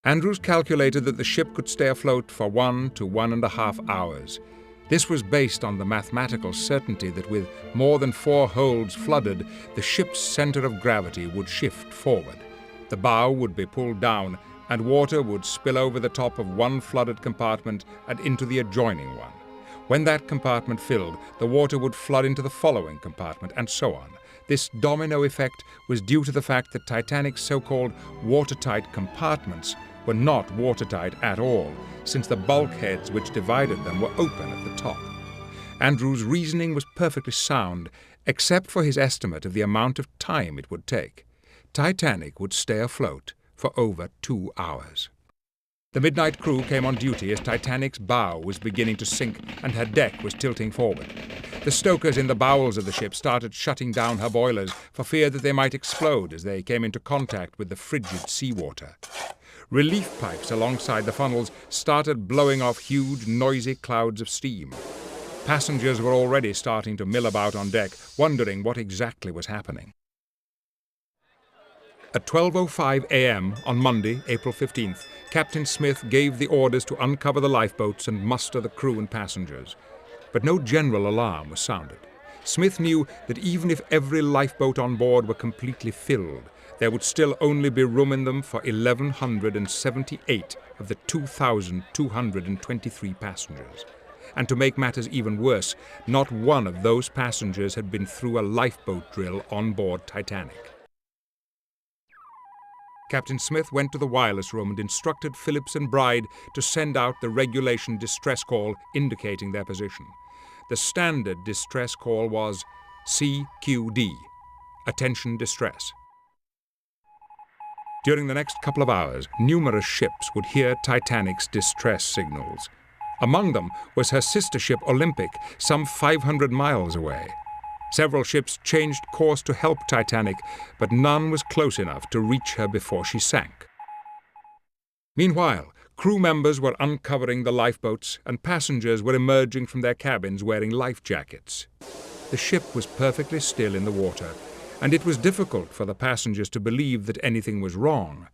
Andrews calculated that the ship could stay afloat for 1 to 1.5 hours. This was based on the mathematical certainty that with more than 4 holds flooded, the ship's center of gravity would shift forward. The bow would be pulled down, and water would spill over the top of one flooded compartment and into the adjoining one. When that compartment filled, the water would flood into the following compartment, and so on. This domino effect was due to the fact that Titanic's so-called watertight compartments were not watertight at all, since the bulkheads which divided them were open at the top. Andrews' reasoning was perfectly sound, except for his estimate of the amount of time it would take. Titanic would stay afloat for over 2 hours. The midnight crew came on duty as Titanic's bow was beginning to sink and her deck was tilting forward. The stokers in the bowels of the ship started shutting down her boilers for fear that they might explode as they came into contact with the frigid seawater. Relief pipes alongside the funnels started blowing off huge, noisy clouds of steam. Passengers were already starting to mill about on deck, wondering what exactly was happening. At 12:05 a.m. on Monday, April 15th, Captain Smith gave the orders to uncover the lifeboats and muster the crew and passengers. But no general alarm was sounded. Smith knew that even if every lifeboat on board were completely filled, there would still only be room in them for 1,178 of the 2,223 passengers. And to make matters even worse, not one of those passengers had been through a lifeboat drill on board Titanic. Captain Smith went to the wireless room and instructed Phillips and Bride to send out the regulation distress call indicating their position. The standard distress call was CQD, Attention Distress. During the next couple of hours, numerous ships would hear Titanic's distress signals. Among them was her sister ship Olympic, some 500 miles away. Several ships changed course to help Titanic, but none was close enough to reach her before she sank. Meanwhile, crew members were uncovering the lifeboats and passengers were emerging from their cabins wearing life jackets. The ship was perfectly still in the water, and it was difficult for the passengers to believe that anything was wrong.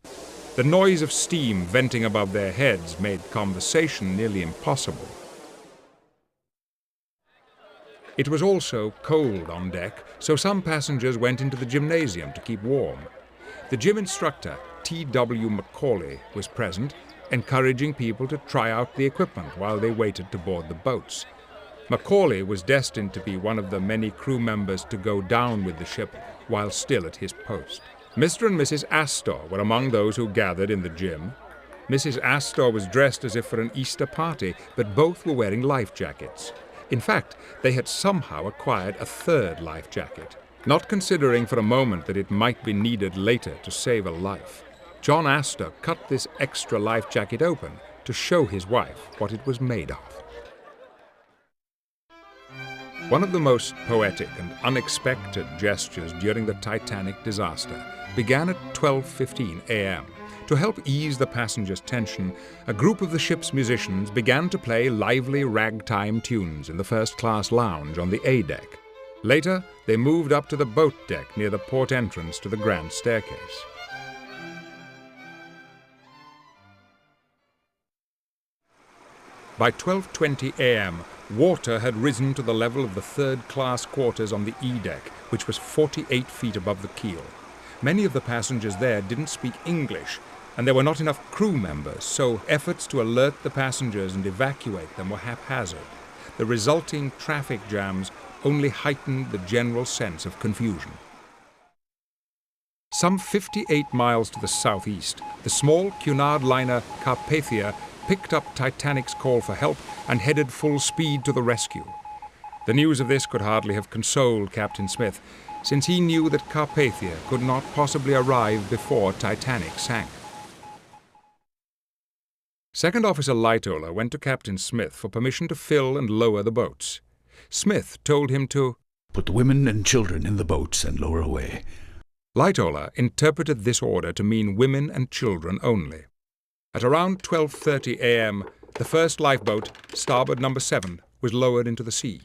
The noise of steam venting above their heads made conversation nearly impossible. It was also cold on deck, so some passengers went into the gymnasium to keep warm. The gym instructor, T.W. Macaulay, was present, encouraging people to try out the equipment while they waited to board the boats. Macaulay was destined to be one of the many crew members to go down with the ship while still at his post. Mr. and Mrs. Astor were among those who gathered in the gym. Mrs. Astor was dressed as if for an Easter party, but both were wearing life jackets. In fact, they had somehow acquired a third life jacket, not considering for a moment that it might be needed later to save a life. John Astor cut this extra life jacket open to show his wife what it was made of. One of the most poetic and unexpected gestures during the Titanic disaster began at 12:15 a.m. To help ease the passengers' tension, a group of the ship's musicians began to play lively ragtime tunes in the first-class lounge on the A deck. Later, they moved up to the boat deck near the port entrance to the grand staircase. By 12:20 a.m., water had risen to the level of the third-class quarters on the E deck, which was 48 feet above the keel. Many of the passengers there didn't speak English, and there were not enough crew members, so efforts to alert the passengers and evacuate them were haphazard. The resulting traffic jams only heightened the general sense of confusion. Some 58 miles to the southeast, the small Cunard liner Carpathia picked up Titanic's call for help and headed full speed to the rescue. The news of this could hardly have consoled Captain Smith, since he knew that Carpathia could not possibly arrive before Titanic sank. Second Officer Lightoller went to Captain Smith for permission to fill and lower the boats. Smith told him to put the women and children in the boats and lower away. Lightoller interpreted this order to mean women and children only. At around 12:30 a.m., the first lifeboat, starboard number 7, was lowered into the sea.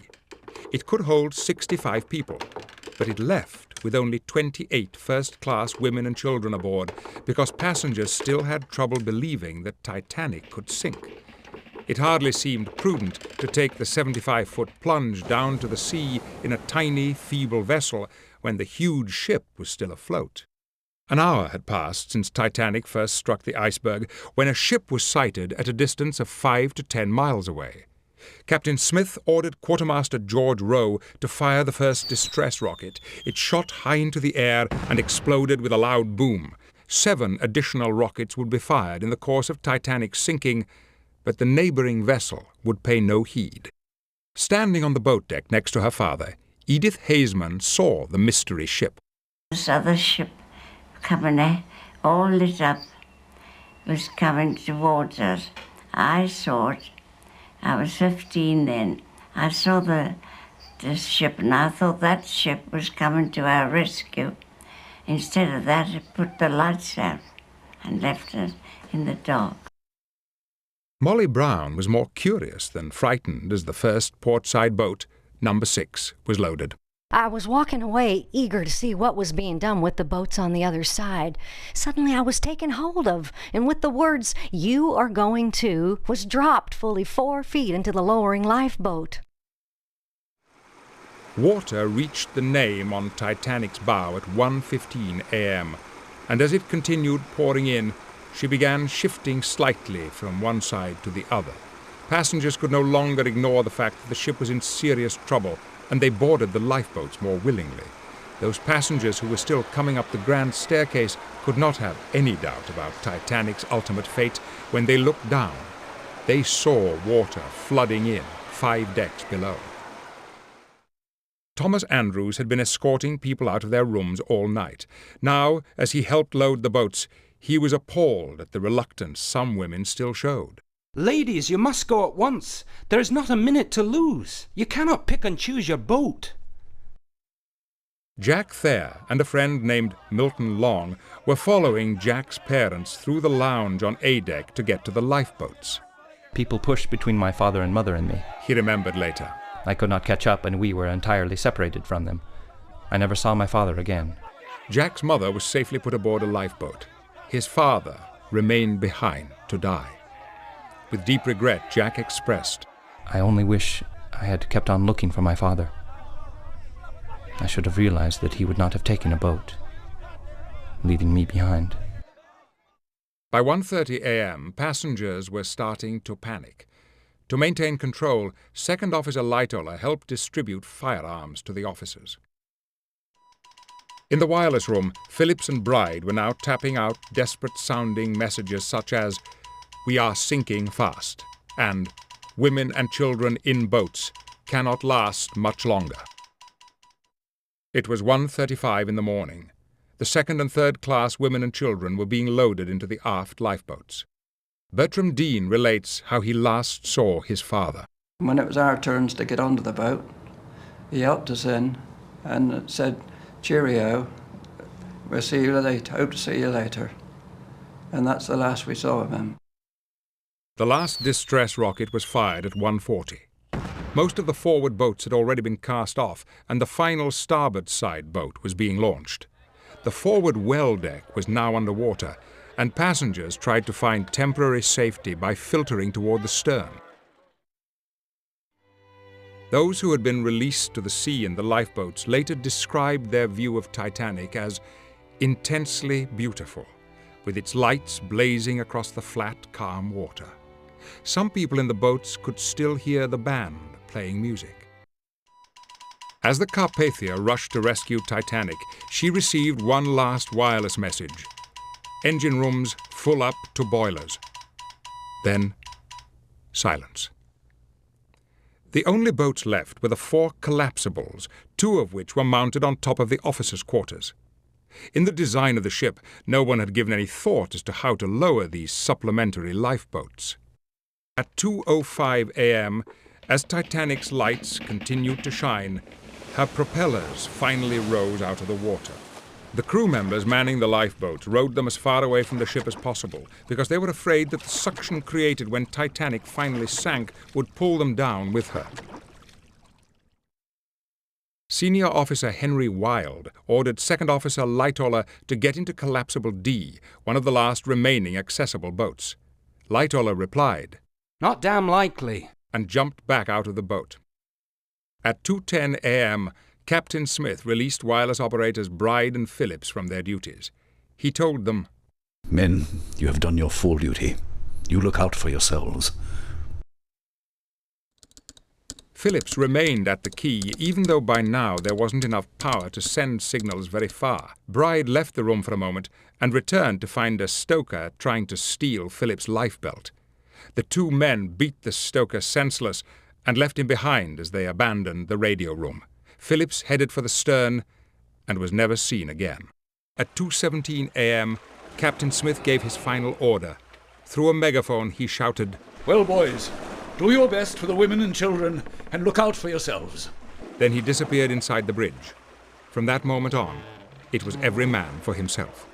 It could hold 65 people, but it left with only 28 first-class women and children aboard because passengers still had trouble believing that Titanic could sink. It hardly seemed prudent to take the 75-foot plunge down to the sea in a tiny, feeble vessel when the huge ship was still afloat. An hour had passed since Titanic first struck the iceberg when a ship was sighted at a distance of 5 to 10 miles away. Captain Smith ordered Quartermaster George Rowe to fire the first distress rocket. It shot high into the air and exploded with a loud boom. 7 additional rockets would be fired in the course of Titanic's sinking, but the neighboring vessel would pay no heed. Standing on the boat deck next to her father, Edith Haseman saw the mystery ship. This other ship coming all lit up was coming towards us. I saw it. I was 15 then. I saw this ship and I thought that ship was coming to our rescue. Instead of that, it put the lights out and left us in the dark. Molly Brown was more curious than frightened as the first portside boat, number 6, was loaded. I was walking away, eager to see what was being done with the boats on the other side. Suddenly I was taken hold of, and with the words, "You are going to," was dropped fully 4 feet into the lowering lifeboat. Water reached the name on Titanic's bow at 1:15 a.m., and as it continued pouring in, she began shifting slightly from one side to the other. Passengers could no longer ignore the fact that the ship was in serious trouble, and they boarded the lifeboats more willingly. Those passengers who were still coming up the grand staircase could not have any doubt about Titanic's ultimate fate when they looked down. They saw water flooding in 5 decks below. Thomas Andrews had been escorting people out of their rooms all night. Now, as he helped load the boats, he was appalled at the reluctance some women still showed. Ladies, you must go at once. There is not a minute to lose. You cannot pick and choose your boat. Jack Thayer and a friend named Milton Long were following Jack's parents through the lounge on A deck to get to the lifeboats. People pushed between my father and mother and me. He remembered later. I could not catch up, and we were entirely separated from them. I never saw my father again. Jack's mother was safely put aboard a lifeboat. His father remained behind to die. With deep regret, Jack expressed, I only wish I had kept on looking for my father. I should have realized that he would not have taken a boat, leaving me behind. By 1:30 a.m., passengers were starting to panic. To maintain control, Second Officer Lightoller helped distribute firearms to the officers. In the wireless room, Phillips and Bride were now tapping out desperate-sounding messages such as, "We are sinking fast," and "Women and children in boats cannot last much longer." It was 1:35 in the morning. The second and third class women and children were being loaded into the aft lifeboats. Bertram Dean relates how he last saw his father. When it was our turns to get onto the boat, he helped us in and said, "Cheerio, we'll see you later, hope to see you later." And that's the last we saw of him. The last distress rocket was fired at 1:40. Most of the forward boats had already been cast off, and the final starboard side boat was being launched. The forward well deck was now under water, and passengers tried to find temporary safety by filtering toward the stern. Those who had been released to the sea in the lifeboats later described their view of Titanic as intensely beautiful, with its lights blazing across the flat, calm water. Some people in the boats could still hear the band playing music. As the Carpathia rushed to rescue Titanic, she received one last wireless message. Engine rooms full up to boilers. Then, silence. The only boats left were the 4 collapsibles, 2 of which were mounted on top of the officers' quarters. In the design of the ship, no one had given any thought as to how to lower these supplementary lifeboats. At 2:05 a.m., as Titanic's lights continued to shine, her propellers finally rose out of the water. The crew members manning the lifeboats rowed them as far away from the ship as possible because they were afraid that the suction created when Titanic finally sank would pull them down with her. Senior Officer Henry Wilde ordered Second Officer Lightoller to get into Collapsible D, one of the last remaining accessible boats. Lightoller replied, "Not damn likely," and jumped back out of the boat. At 2:10 a.m., Captain Smith released wireless operators Bride and Phillips from their duties. He told them, Men, you have done your full duty. You look out for yourselves. Phillips remained at the key, even though by now there wasn't enough power to send signals very far. Bride left the room for a moment and returned to find a stoker trying to steal Phillips' lifebelt. The 2 men beat the stoker senseless and left him behind as they abandoned the radio room. Phillips headed for the stern and was never seen again. At 2:17 a.m., Captain Smith gave his final order. Through a megaphone, he shouted, Well, boys, do your best for the women and children and look out for yourselves. Then he disappeared inside the bridge. From that moment on, it was every man for himself.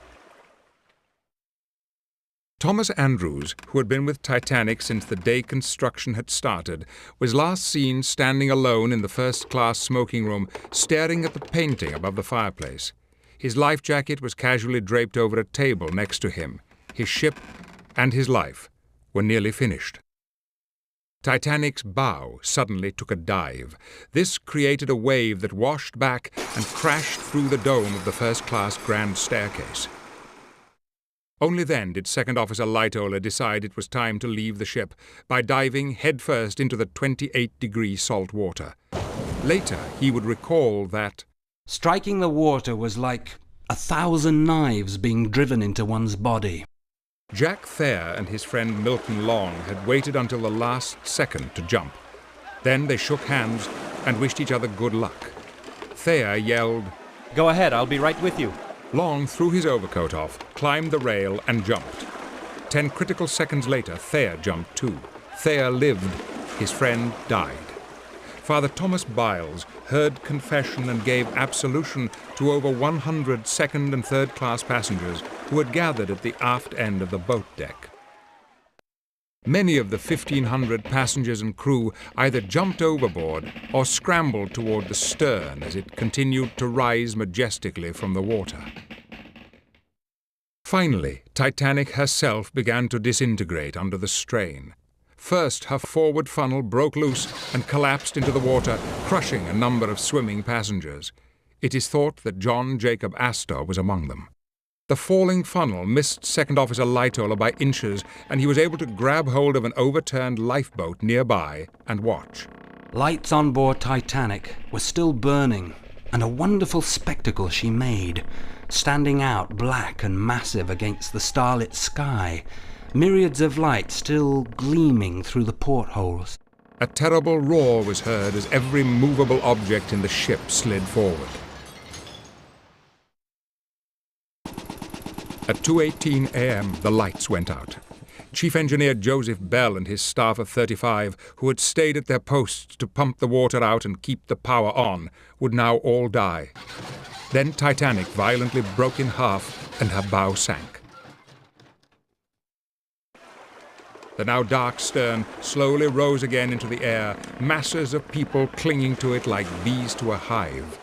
Thomas Andrews, who had been with Titanic since the day construction had started, was last seen standing alone in the first-class smoking room, staring at the painting above the fireplace. His life jacket was casually draped over a table next to him. His ship and his life were nearly finished. Titanic's bow suddenly took a dive. This created a wave that washed back and crashed through the dome of the first-class grand staircase. Only then did Second Officer Lightoller decide it was time to leave the ship by diving headfirst into the 28-degree salt water. Later, he would recall that striking the water was like 1,000 knives being driven into one's body. Jack Thayer and his friend Milton Long had waited until the last second to jump. Then they shook hands and wished each other good luck. Thayer yelled, "Go ahead, I'll be right with you." Long threw his overcoat off, climbed the rail, and jumped. 10 critical seconds later, Thayer jumped too. Thayer lived. His friend died. Father Thomas Biles heard confession and gave absolution to over 100 second and third class passengers who had gathered at the aft end of the boat deck. Many of the 1,500 passengers and crew either jumped overboard or scrambled toward the stern as it continued to rise majestically from the water. Finally, Titanic herself began to disintegrate under the strain. First, her forward funnel broke loose and collapsed into the water, crushing a number of swimming passengers. It is thought that John Jacob Astor was among them. The falling funnel missed Second Officer Lightoller by inches, and he was able to grab hold of an overturned lifeboat nearby and watch. Lights on board Titanic were still burning, and a wonderful spectacle she made, standing out black and massive against the starlit sky, myriads of lights still gleaming through the portholes. A terrible roar was heard as every movable object in the ship slid forward. At 2:18 a.m., the lights went out. Chief Engineer Joseph Bell and his staff of 35, who had stayed at their posts to pump the water out and keep the power on, would now all die. Then Titanic violently broke in half and her bow sank. The now dark stern slowly rose again into the air, masses of people clinging to it like bees to a hive.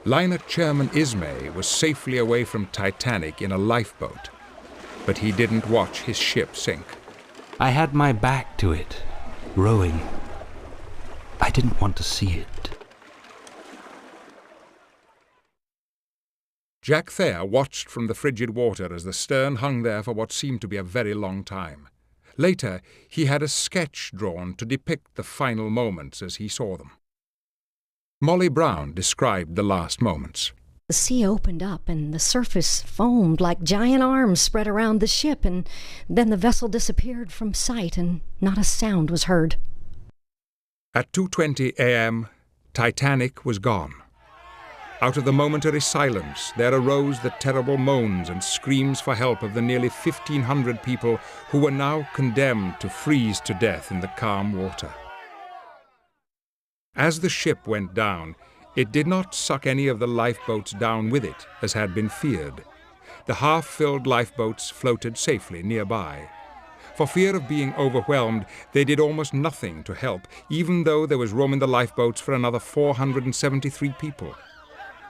Liner Chairman Ismay was safely away from Titanic in a lifeboat, but he didn't watch his ship sink. I had my back to it, rowing. I didn't want to see it. Jack Thayer watched from the frigid water as the stern hung there for what seemed to be a very long time. Later, he had a sketch drawn to depict the final moments as he saw them. Molly Brown described the last moments. The sea opened up and the surface foamed like giant arms spread around the ship, and then the vessel disappeared from sight and not a sound was heard. At 2:20 a.m., Titanic was gone. Out of the momentary silence, there arose the terrible moans and screams for help of the nearly 1,500 people who were now condemned to freeze to death in the calm water. As the ship went down, it did not suck any of the lifeboats down with it, as had been feared. The half-filled lifeboats floated safely nearby. For fear of being overwhelmed, they did almost nothing to help, even though there was room in the lifeboats for another 473 people.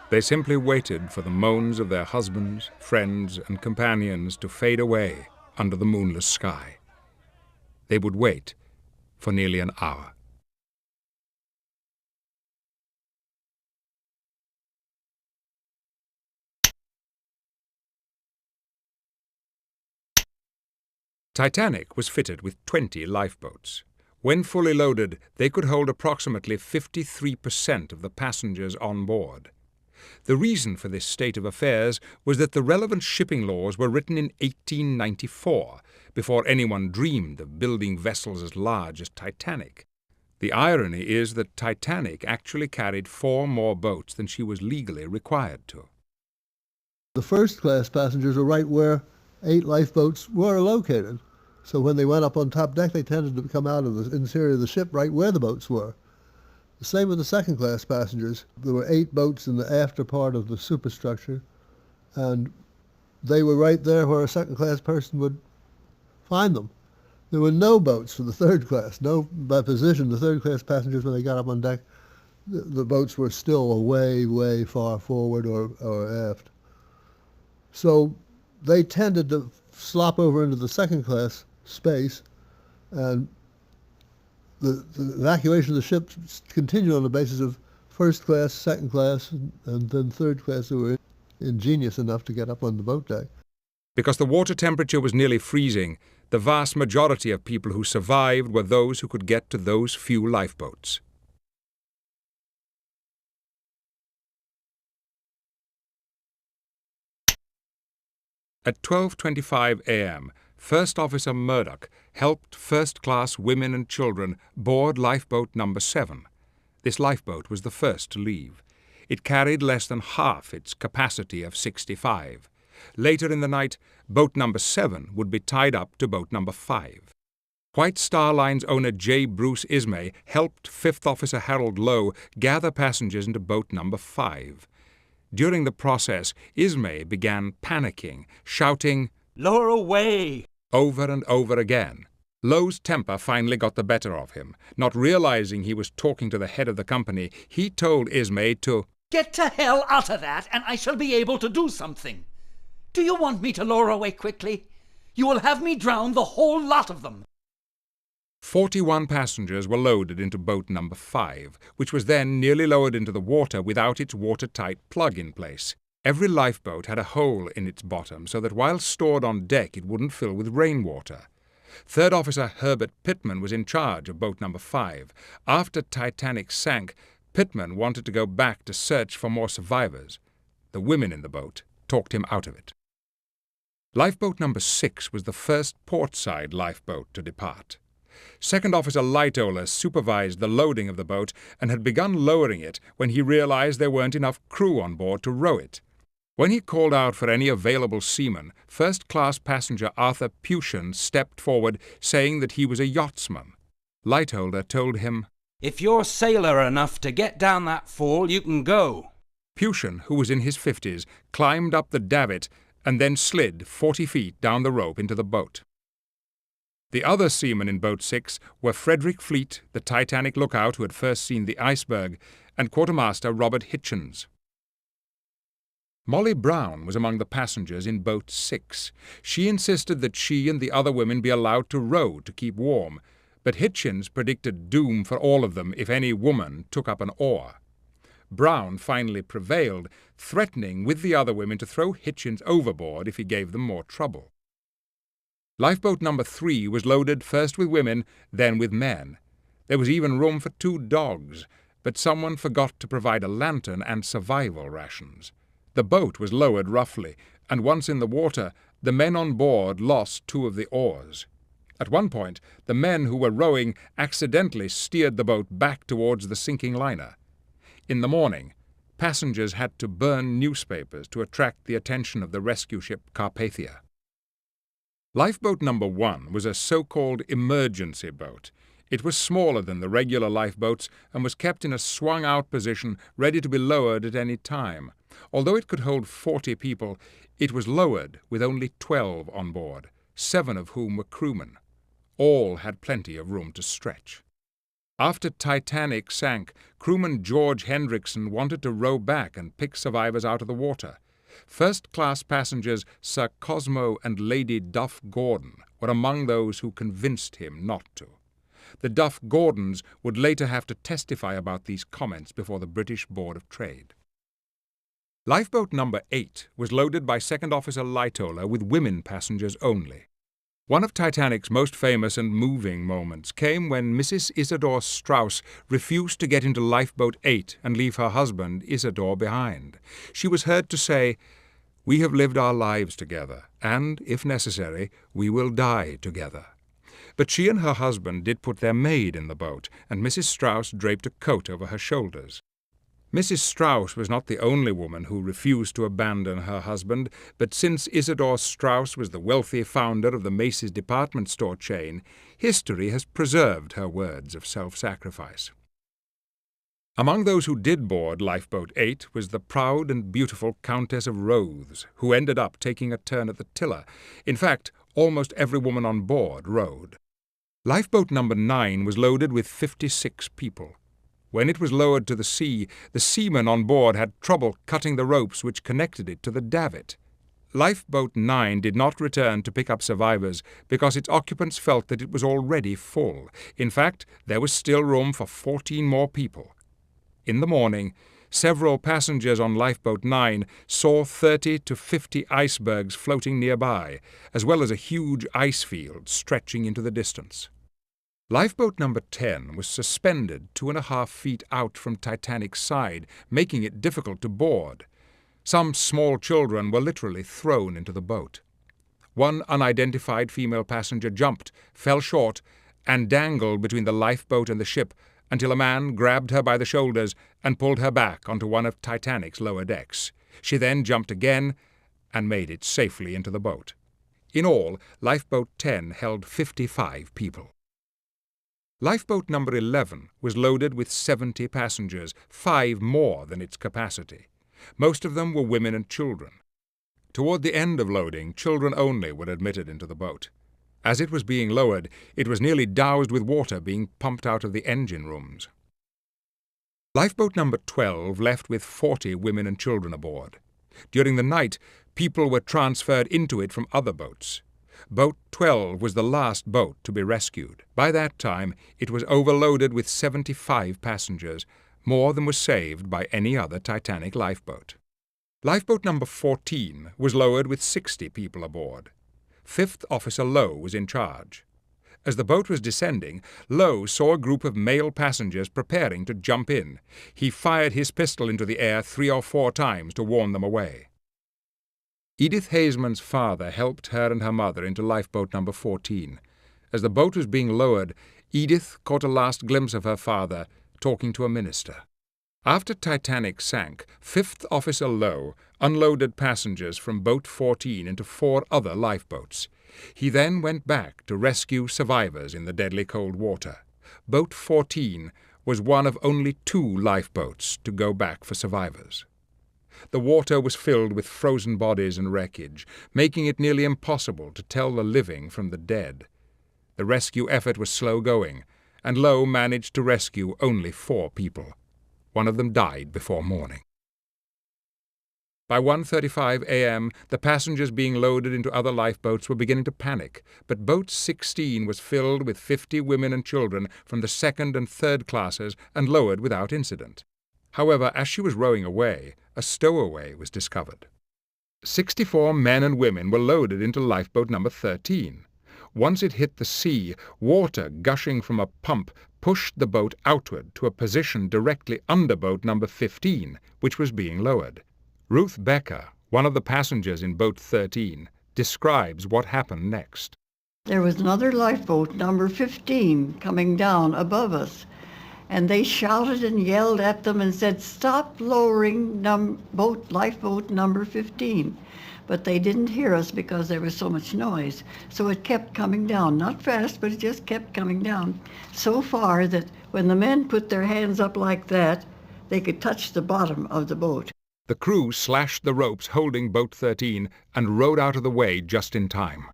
They simply waited for the moans of their husbands, friends, and companions to fade away under the moonless sky. They would wait for nearly an hour. Titanic was fitted with 20 lifeboats. When fully loaded, they could hold approximately 53% of the passengers on board. The reason for this state of affairs was that the relevant shipping laws were written in 1894, before anyone dreamed of building vessels as large as Titanic. The irony is that Titanic actually carried 4 more boats than she was legally required to. The first-class passengers were right where 8 lifeboats were located. So when they went up on top deck, they tended to come out of the interior of the ship right where the boats were. The same with the second-class passengers. There were 8 boats in the after part of the superstructure, and they were right there where a second-class person would find them. There were no boats for the third class. No, by position, the third-class passengers, when they got up on deck, the boats were still way, way far forward or aft. So they tended to slop over into the second-class space, and the evacuation of the ship continued on the basis of first class, second class, and then third class who were ingenious enough to get up on the boat deck. Because the water temperature was nearly freezing, the vast majority of people who survived were those who could get to those few lifeboats. At 12:25 a.m., First Officer Murdoch helped first-class women and children board lifeboat number 7. This lifeboat was the first to leave. It carried less than half its capacity of 65. Later in the night, boat number 7 would be tied up to boat number 5. White Star Line's owner J. Bruce Ismay helped Fifth Officer Harold Lowe gather passengers into boat number 5. During the process, Ismay began panicking, shouting, "Lower away!" over and over again. Lowe's temper finally got the better of him. Not realizing he was talking to the head of the company, he told Ismay to Get to hell out of that, and I shall be able to do something. Do you want me to lower away quickly? You will have me drown the whole lot of them. 41 passengers were loaded into boat number 5, which was then nearly lowered into the water without its watertight plug in place. Every lifeboat had a hole in its bottom so that while stored on deck it wouldn't fill with rainwater. Third Officer Herbert Pittman was in charge of boat number 5. After Titanic sank, Pittman wanted to go back to search for more survivors. The women in the boat talked him out of it. Lifeboat number 6 was the first portside lifeboat to depart. Second Officer Lightoller supervised the loading of the boat and had begun lowering it when he realized there weren't enough crew on board to row it. When he called out for any available seamen, first-class passenger Arthur Pushen stepped forward, saying that he was a yachtsman. Lightoller told him, "If you're sailor enough to get down that fall, you can go." Pushen, who was in his 50s, climbed up the davit and then slid 40 feet down the rope into the boat. The other seamen in Boat 6 were Frederick Fleet, the Titanic lookout who had first seen the iceberg, and Quartermaster Robert Hitchens. Molly Brown was among the passengers in Boat 6. She insisted that she and the other women be allowed to row to keep warm, but Hitchens predicted doom for all of them if any woman took up an oar. Brown finally prevailed, threatening with the other women to throw Hitchens overboard if he gave them more trouble. Lifeboat number 3 was loaded first with women, then with men. There was even room for 2 dogs, but someone forgot to provide a lantern and survival rations. The boat was lowered roughly, and once in the water, the men on board lost 2 of the oars. At one point, the men who were rowing accidentally steered the boat back towards the sinking liner. In the morning, passengers had to burn newspapers to attract the attention of the rescue ship Carpathia. Lifeboat number 1 was a so-called emergency boat. It was smaller than the regular lifeboats and was kept in a swung-out position, ready to be lowered at any time. Although it could hold 40 people, it was lowered with only 12 on board, 7 of whom were crewmen. All had plenty of room to stretch. After Titanic sank, crewman George Hendrickson wanted to row back and pick survivors out of the water. First-class passengers Sir Cosmo and Lady Duff Gordon were among those who convinced him not to. The Duff Gordons would later have to testify about these comments before the British Board of Trade. Lifeboat number 8 was loaded by Second Officer Lightoller with women passengers only. One of Titanic's most famous and moving moments came when Mrs. Isidore Strauss refused to get into Lifeboat 8 and leave her husband, Isidore, behind. She was heard to say, "We have lived our lives together, and, if necessary, we will die together." But she and her husband did put their maid in the boat, and Mrs. Strauss draped a coat over her shoulders. Mrs. Strauss was not the only woman who refused to abandon her husband, but since Isidore Strauss was the wealthy founder of the Macy's department store chain, history has preserved her words of self-sacrifice. Among those who did board Lifeboat 8 was the proud and beautiful Countess of Rothes, who ended up taking a turn at the tiller. In fact, almost every woman on board rowed. Lifeboat number 9 was loaded with 56 people. When it was lowered to the sea, the seamen on board had trouble cutting the ropes which connected it to the davit. Lifeboat 9 did not return to pick up survivors because its occupants felt that it was already full. In fact, there was still room for 14 more people. In the morning, several passengers on Lifeboat 9 saw 30 to 50 icebergs floating nearby, as well as a huge ice field stretching into the distance. Lifeboat number 10 was suspended 2.5 feet out from Titanic's side, making it difficult to board. Some small children were literally thrown into the boat. One unidentified female passenger jumped, fell short, and dangled between the lifeboat and the ship until a man grabbed her by the shoulders and pulled her back onto one of Titanic's lower decks. She then jumped again and made it safely into the boat. In all, Lifeboat 10 held 55 people. Lifeboat number 11 was loaded with 70 passengers, 5 more than its capacity. Most of them were women and children. Toward the end of loading, children only were admitted into the boat. As it was being lowered, it was nearly doused with water being pumped out of the engine rooms. Lifeboat number 12 left with 40 women and children aboard. During the night, people were transferred into it from other boats. Boat 12 was the last boat to be rescued. By that time, it was overloaded with 75 passengers, more than was saved by any other Titanic lifeboat. Lifeboat number 14 was lowered with 60 people aboard. 5th Officer Lowe was in charge. As the boat was descending, Lowe saw a group of male passengers preparing to jump in. He fired his pistol into the air 3 or 4 times to warn them away. Edith Haseman's father helped her and her mother into lifeboat number 14. As the boat was being lowered, Edith caught a last glimpse of her father talking to a minister. After Titanic sank, 5th Officer Lowe unloaded passengers from Boat 14 into 4 other lifeboats. He then went back to rescue survivors in the deadly cold water. Boat 14 was one of only 2 lifeboats to go back for survivors. The water was filled with frozen bodies and wreckage, making it nearly impossible to tell the living from the dead. The rescue effort was slow going, and Lowe managed to rescue only 4 people. One of them died before morning. By 1:35 a.m., the passengers being loaded into other lifeboats were beginning to panic, but Boat 16 was filled with 50 women and children from the 2nd and 3rd classes and lowered without incident. However, as she was rowing away, a stowaway was discovered. 64 men and women were loaded into lifeboat number 13. Once it hit the sea, water gushing from a pump pushed the boat outward to a position directly under boat number 15, which was being lowered. Ruth Becker, one of the passengers in boat 13, describes what happened next. There was another lifeboat, number 15, coming down above us, and they shouted and yelled at them and said, "Stop lowering lifeboat number 15." But they didn't hear us because there was so much noise. So it kept coming down, not fast, but it just kept coming down, so far that when the men put their hands up like that, they could touch the bottom of the boat. The crew slashed the ropes holding boat 13 and rowed out of the way just in time.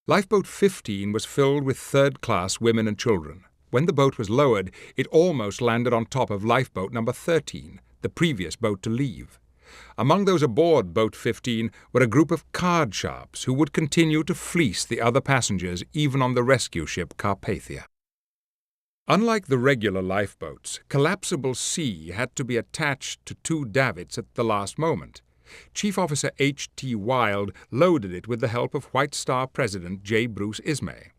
Lifeboat 15 was filled with 3rd-class women and children. When the boat was lowered, it almost landed on top of lifeboat number 13, the previous boat to leave. Among those aboard Boat 15 were a group of card sharps who would continue to fleece the other passengers even on the rescue ship Carpathia. Unlike the regular lifeboats, Collapsible C had to be attached to 2 davits at the last moment. Chief Officer H.T. Wilde loaded it with the help of White Star President J. Bruce Ismay.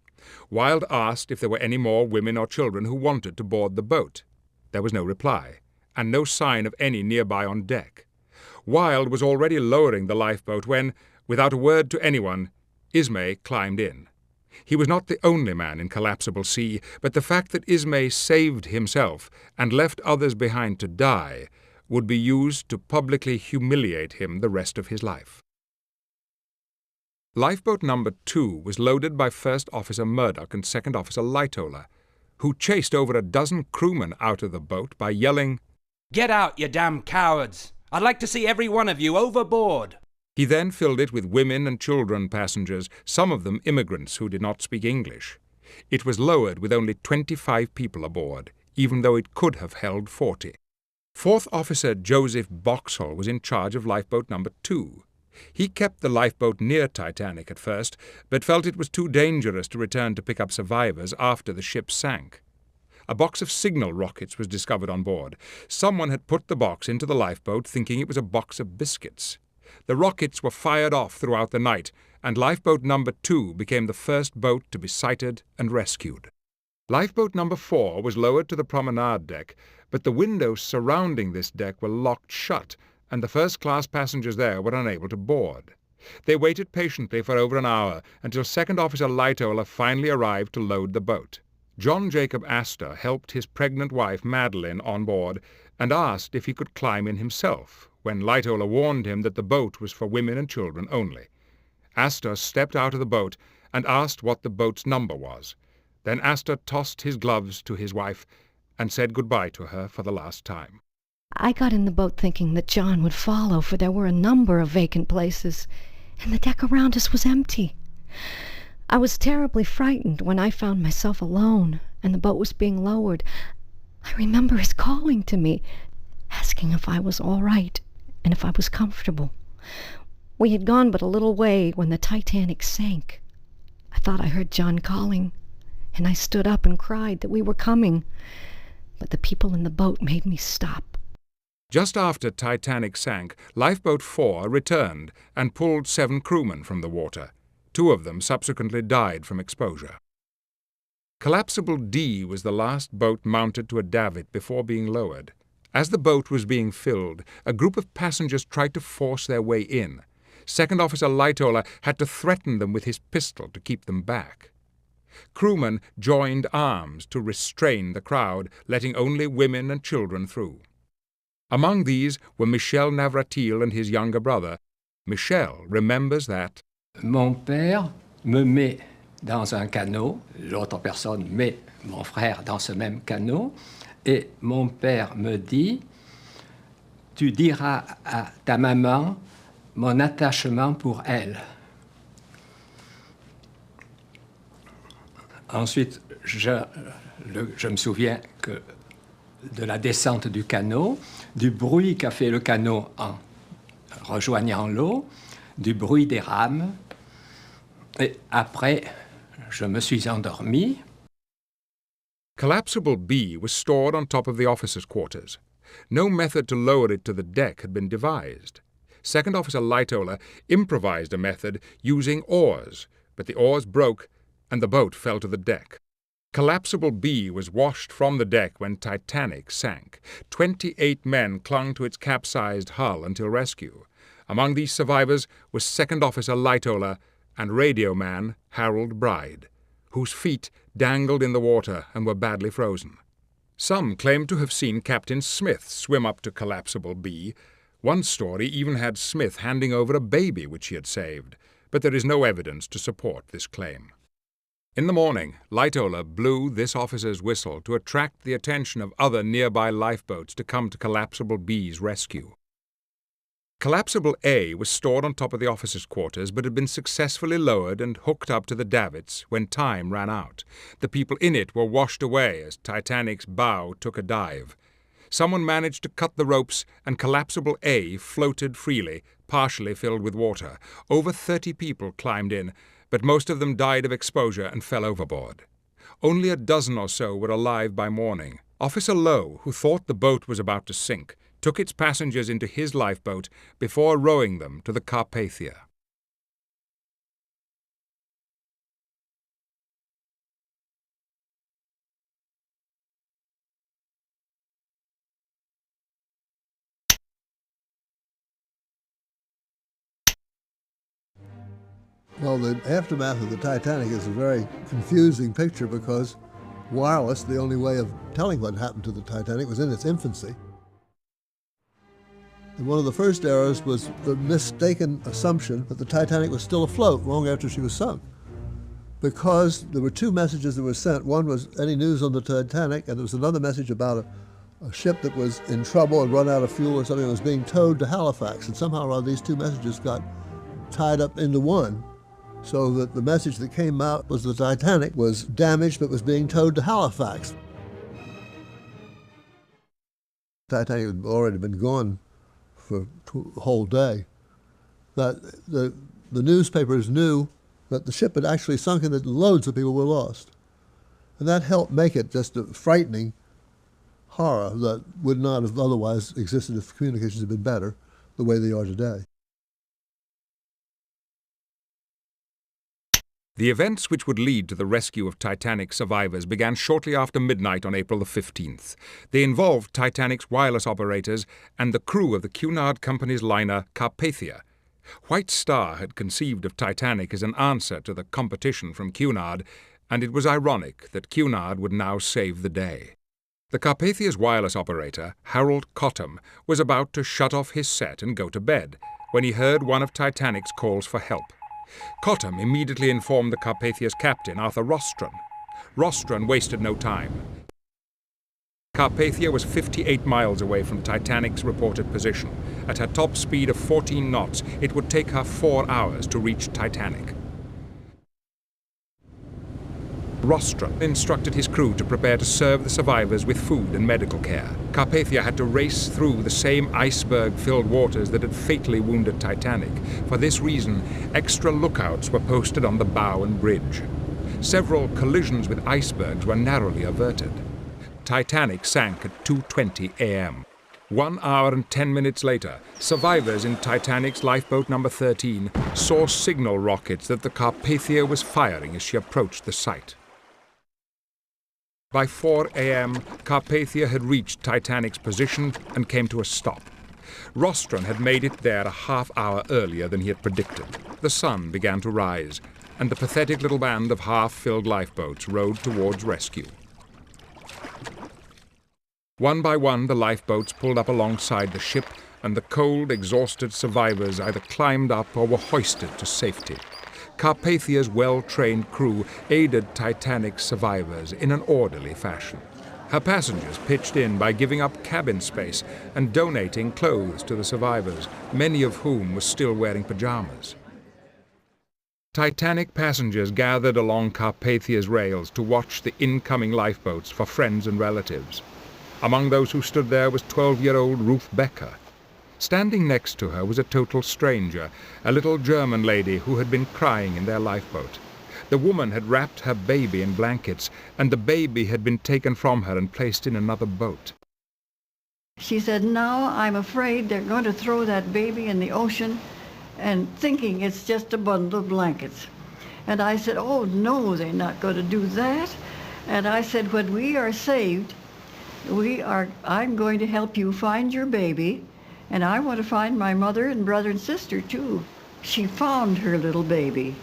Wilde asked if there were any more women or children who wanted to board the boat. There was no reply, and no sign of any nearby on deck. Wilde was already lowering the lifeboat when, without a word to anyone, Ismay climbed in. He was not the only man in Collapsible C, but the fact that Ismay saved himself and left others behind to die would be used to publicly humiliate him the rest of his life. Lifeboat number 2 was loaded by 1st Officer Murdoch and 2nd Officer Lightoller. who chased over a dozen crewmen out of the boat by yelling, "Get out, you damn cowards! I'd like to see every one of you overboard!" He then filled it with women and children passengers, some of them immigrants who did not speak English. It was lowered with only 25 people aboard, even though it could have held 40. Fourth Officer Joseph Boxall was in charge of lifeboat number 2. He kept the lifeboat near Titanic at first, but felt it was too dangerous to return to pick up survivors after the ship sank. A box of signal rockets was discovered on board. Someone had put the box into the lifeboat thinking it was a box of biscuits. The rockets were fired off throughout the night, and lifeboat number 2 became the first boat to be sighted and rescued. Lifeboat number 4 was lowered to the promenade deck, but the windows surrounding this deck were locked shut, and the first-class passengers there were unable to board. They waited patiently for over an hour until Second Officer Lightoller finally arrived to load the boat. John Jacob Astor helped his pregnant wife Madeline on board and asked if he could climb in himself, when Lightoller warned him that the boat was for women and children only. Astor stepped out of the boat and asked what the boat's number was. Then Astor tossed his gloves to his wife and said goodbye to her for the last time. I got in the boat thinking that John would follow, for there were a number of vacant places, and the deck around us was empty. I was terribly frightened when I found myself alone, and the boat was being lowered. I remember his calling to me, asking if I was all right and if I was comfortable. We had gone but a little way when the Titanic sank. I thought I heard John calling, and I stood up and cried that we were coming, but the people in the boat made me stop. Just after Titanic sank, Lifeboat 4 returned and pulled 7 crewmen from the water. 2 of them subsequently died from exposure. Collapsible D was the last boat mounted to a davit before being lowered. As the boat was being filled, a group of passengers tried to force their way in. Second Officer Lightoller had to threaten them with his pistol to keep them back. Crewmen joined arms to restrain the crowd, letting only women and children through. Among these were Michel Navratil and his younger brother. Michel remembers that Mon père me met dans un canot, l'autre personne met mon frère dans ce même canot, et mon père me dit, tu diras à ta maman mon attachement pour elle. Ensuite, je me souviens que de la descente du canot, du bruit qu'a fait le canot en rejoignant l'eau, du bruit des rames, et après, je me suis endormi. Collapsible B was stored on top of the officers' quarters. No method to lower it to the deck had been devised. Second Officer Lightoller improvised a method using oars, but the oars broke and the boat fell to the deck. Collapsible B was washed from the deck when Titanic sank. 28 men clung to its capsized hull until rescue. Among these survivors was Second Officer Lightoller and radio man Harold Bride, whose feet dangled in the water and were badly frozen. Some claimed to have seen Captain Smith swim up to Collapsible B. One story even had Smith handing over a baby which he had saved, but there is no evidence to support this claim. In the morning, Lightoller blew this officer's whistle to attract the attention of other nearby lifeboats to come to Collapsible B's rescue. Collapsible A was stored on top of the officers' quarters but had been successfully lowered and hooked up to the davits when time ran out. The people in it were washed away as Titanic's bow took a dive. Someone managed to cut the ropes and Collapsible A floated freely, partially filled with water. Over 30 people climbed in, but most of them died of exposure and fell overboard. Only a dozen or so were alive by morning. Officer Lowe, who thought the boat was about to sink, took its passengers into his lifeboat before rowing them to the Carpathia. Well, the aftermath of the Titanic is a very confusing picture because wireless, the only way of telling what happened to the Titanic, was in its infancy. And one of the first errors was the mistaken assumption that the Titanic was still afloat long after she was sunk. because there were two messages that were sent. One was any news on the Titanic, and there was another message about a ship that was in trouble and run out of fuel or something that was being towed to Halifax. And somehow or other, these two messages got tied up into one, so that the message that came out was the Titanic was damaged but was being towed to Halifax. The Titanic had already been gone for a whole day. That the newspapers knew that the ship had actually sunk and that loads of people were lost. And that helped make it just a frightening horror that would not have otherwise existed if communications had been better the way they are today. The events which would lead to the rescue of Titanic survivors began shortly after midnight on April the 15th. They involved Titanic's wireless operators and the crew of the Cunard Company's liner Carpathia. White Star had conceived of Titanic as an answer to the competition from Cunard, and it was ironic that Cunard would now save the day. The Carpathia's wireless operator, Harold Cottam, was about to shut off his set and go to bed when he heard one of Titanic's calls for help. Cottam immediately informed the Carpathia's captain, Arthur Rostron. Rostron wasted no time. Carpathia was 58 miles away from Titanic's reported position. At her top speed of 14 knots, it would take her 4 hours to reach Titanic. Rostron instructed his crew to prepare to serve the survivors with food and medical care. Carpathia had to race through the same iceberg-filled waters that had fatally wounded Titanic. For this reason, extra lookouts were posted on the bow and bridge. Several collisions with icebergs were narrowly averted. Titanic sank at 2:20 a.m. 1 hour and 10 minutes later, survivors in Titanic's lifeboat number 13 saw signal rockets that the Carpathia was firing as she approached the site. By 4 a.m., Carpathia had reached Titanic's position and came to a stop. Rostron had made it there a half-hour earlier than he had predicted. The sun began to rise, and the pathetic little band of half-filled lifeboats rowed towards rescue. One by one, the lifeboats pulled up alongside the ship, and the cold, exhausted survivors either climbed up or were hoisted to safety. Carpathia's well-trained crew aided Titanic's survivors in an orderly fashion. Her passengers pitched in by giving up cabin space and donating clothes to the survivors, many of whom were still wearing pajamas. Titanic passengers gathered along Carpathia's rails to watch the incoming lifeboats for friends and relatives. Among those who stood there was 12-year-old Ruth Becker. Standing next to her was a total stranger, a little German lady who had been crying in their lifeboat. The woman had wrapped her baby in blankets, and the baby had been taken from her and placed in another boat. She said, "Now I'm afraid they're going to throw that baby in the ocean," and thinking it's just a bundle of blankets. And I said, "Oh no, they're not going to do that." And I said, "When we are saved, I'm going to help you find your baby, and I want to find my mother and brother and sister too." She found her little baby,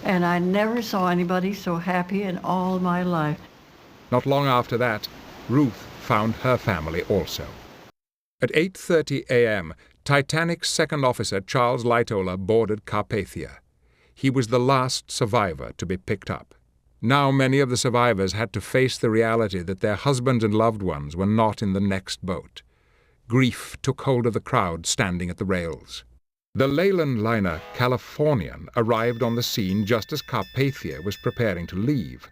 and I never saw anybody so happy in all my life. Not long after that, Ruth found her family also. At 8:30 a.m., Titanic's second officer, Charles Lightoller, boarded Carpathia. He was the last survivor to be picked up. Now many of the survivors had to face the reality that their husbands and loved ones were not in the next boat. Grief took hold of the crowd standing at the rails. The Leyland liner Californian arrived on the scene just as Carpathia was preparing to leave.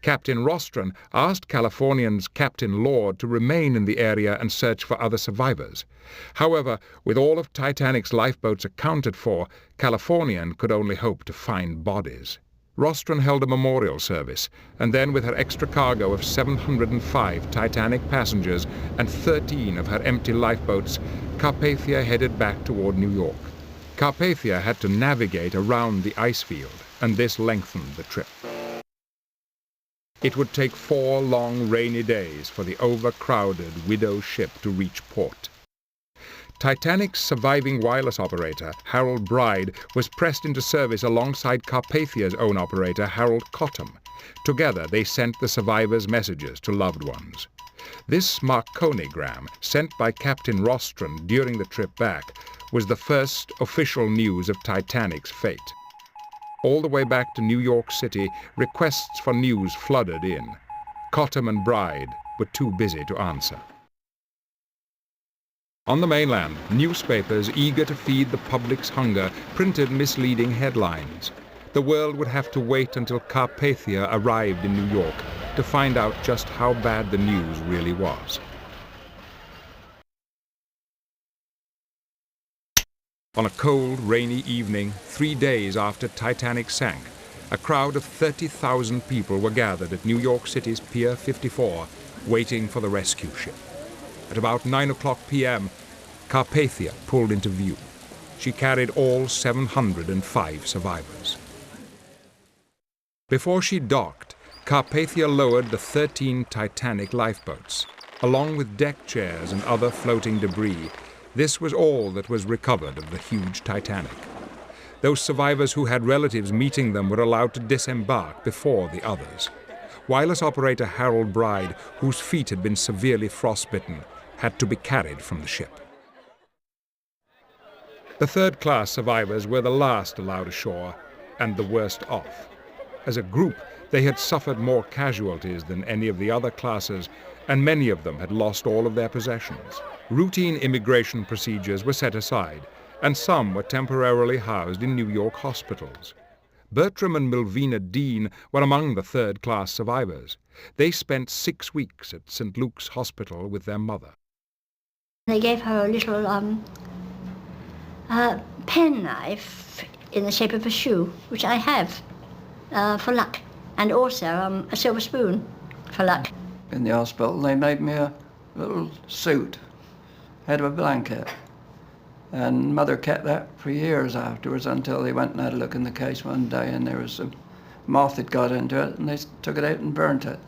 Captain Rostron asked Californian's Captain Lord to remain in the area and search for other survivors. However, with all of Titanic's lifeboats accounted for, Californian could only hope to find bodies. Rostron held a memorial service, and then with her extra cargo of 705 Titanic passengers and 13 of her empty lifeboats, Carpathia headed back toward New York. Carpathia had to navigate around the ice field, and this lengthened the trip. It would take 4 long rainy days for the overcrowded widow ship to reach port. Titanic's surviving wireless operator, Harold Bride, was pressed into service alongside Carpathia's own operator, Harold Cottam. Together, they sent the survivors' messages to loved ones. This Marconigram, sent by Captain Rostron during the trip back, was the first official news of Titanic's fate. All the way back to New York City, requests for news flooded in. Cottam and Bride were too busy to answer. On the mainland, newspapers eager to feed the public's hunger printed misleading headlines. The world would have to wait until Carpathia arrived in New York to find out just how bad the news really was. On a cold, rainy evening, 3 days after Titanic sank, a crowd of 30,000 people were gathered at New York City's Pier 54, waiting for the rescue ship. At about 9 p.m., Carpathia pulled into view. She carried all 705 survivors. Before she docked, Carpathia lowered the 13 Titanic lifeboats, along with deck chairs and other floating debris. This was all that was recovered of the huge Titanic. Those survivors who had relatives meeting them were allowed to disembark before the others. Wireless operator Harold Bride, whose feet had been severely frostbitten, had to be carried from the ship. The third-class survivors were the last allowed ashore and the worst off. As a group, they had suffered more casualties than any of the other classes, and many of them had lost all of their possessions. Routine immigration procedures were set aside, and some were temporarily housed in New York hospitals. Bertram and Milvina Dean were among the third-class survivors. They spent 6 weeks at St. Luke's Hospital with their mother. They gave her a little penknife in the shape of a shoe, which I have for luck, and also a silver spoon for luck. In the hospital, they made me a little suit, head of a blanket, and Mother kept that for years afterwards until they went and had a look in the case one day, and there was some moth that got into it, and they took it out and burnt it.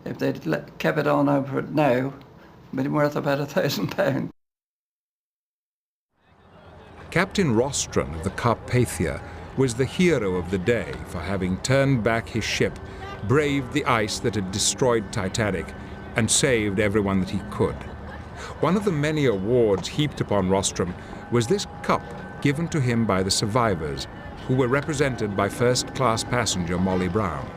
If they'd kept it on over it now, it'd been worth about £1,000. Captain Rostron of the Carpathia was the hero of the day for having turned back his ship, braved the ice that had destroyed Titanic, and saved everyone that he could. One of the many awards heaped upon Rostron was this cup given to him by the survivors, who were represented by first-class passenger Molly Brown.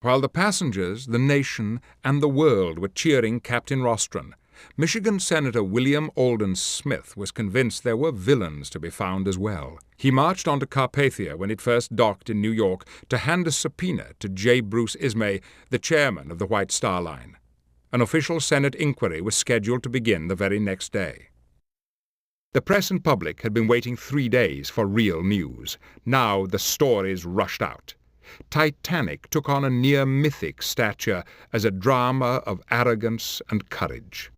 While the passengers, the nation, and the world were cheering Captain Rostron, Michigan Senator William Alden Smith was convinced there were villains to be found as well. He marched onto Carpathia when it first docked in New York to hand a subpoena to J. Bruce Ismay, the chairman of the White Star Line. An official Senate inquiry was scheduled to begin the very next day. The press and public had been waiting 3 days for real news. Now the stories rushed out. Titanic took on a near mythic stature as a drama of arrogance and courage.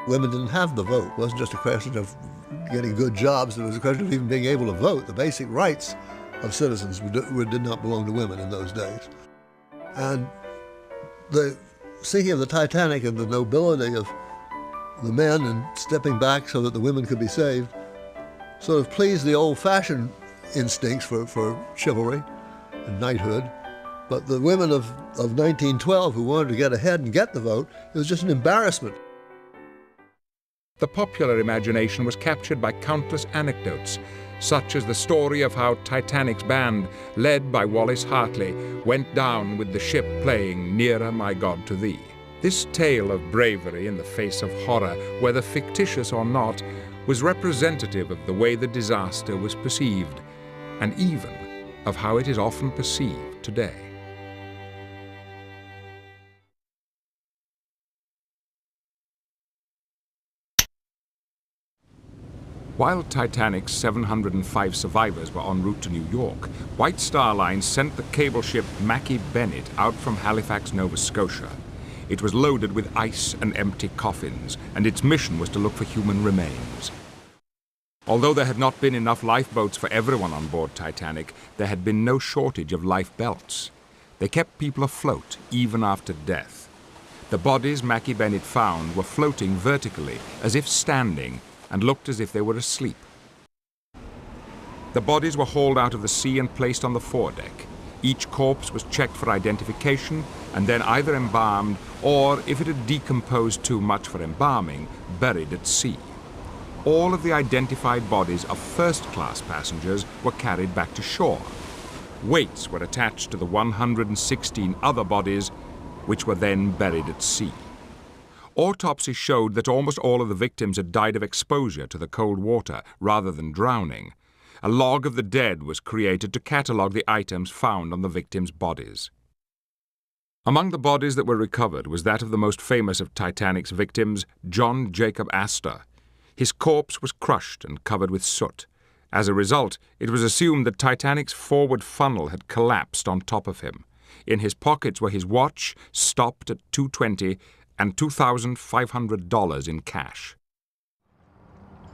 Women didn't have the vote. It wasn't just a question of getting good jobs. It was a question of even being able to vote. The basic rights of citizens did not belong to women in those days. And the sinking of the Titanic and the nobility of the men and stepping back so that the women could be saved sort of pleased the old-fashioned instincts for chivalry and knighthood. But the women of 1912 who wanted to get ahead and get the vote, it was just an embarrassment. The popular imagination was captured by countless anecdotes, such as the story of how Titanic's band, led by Wallace Hartley, went down with the ship playing Nearer, My God, to Thee. This tale of bravery in the face of horror, whether fictitious or not, was representative of the way the disaster was perceived, and even of how it is often perceived today. While Titanic's 705 survivors were en route to New York, White Star Line sent the cable ship Mackie Bennett out from Halifax, Nova Scotia. It was loaded with ice and empty coffins, and its mission was to look for human remains. Although there had not been enough lifeboats for everyone on board Titanic, there had been no shortage of life belts. They kept people afloat, even after death. The bodies Mackie Bennett found were floating vertically, as if standing, and looked as if they were asleep. The bodies were hauled out of the sea and placed on the foredeck. Each corpse was checked for identification and then either embalmed or, if it had decomposed too much for embalming, buried at sea. all of the identified bodies of first-class passengers were carried back to shore. Weights were attached to the 116 other bodies, which were then buried at sea. Autopsies showed that almost all of the victims had died of exposure to the cold water rather than drowning. A log of the dead was created to catalogue the items found on the victims' bodies. Among the bodies that were recovered was that of the most famous of Titanic's victims, John Jacob Astor. His corpse was crushed and covered with soot. As a result, it was assumed that Titanic's forward funnel had collapsed on top of him. In his pockets were his watch, stopped at $2.20, and $2,500 in cash.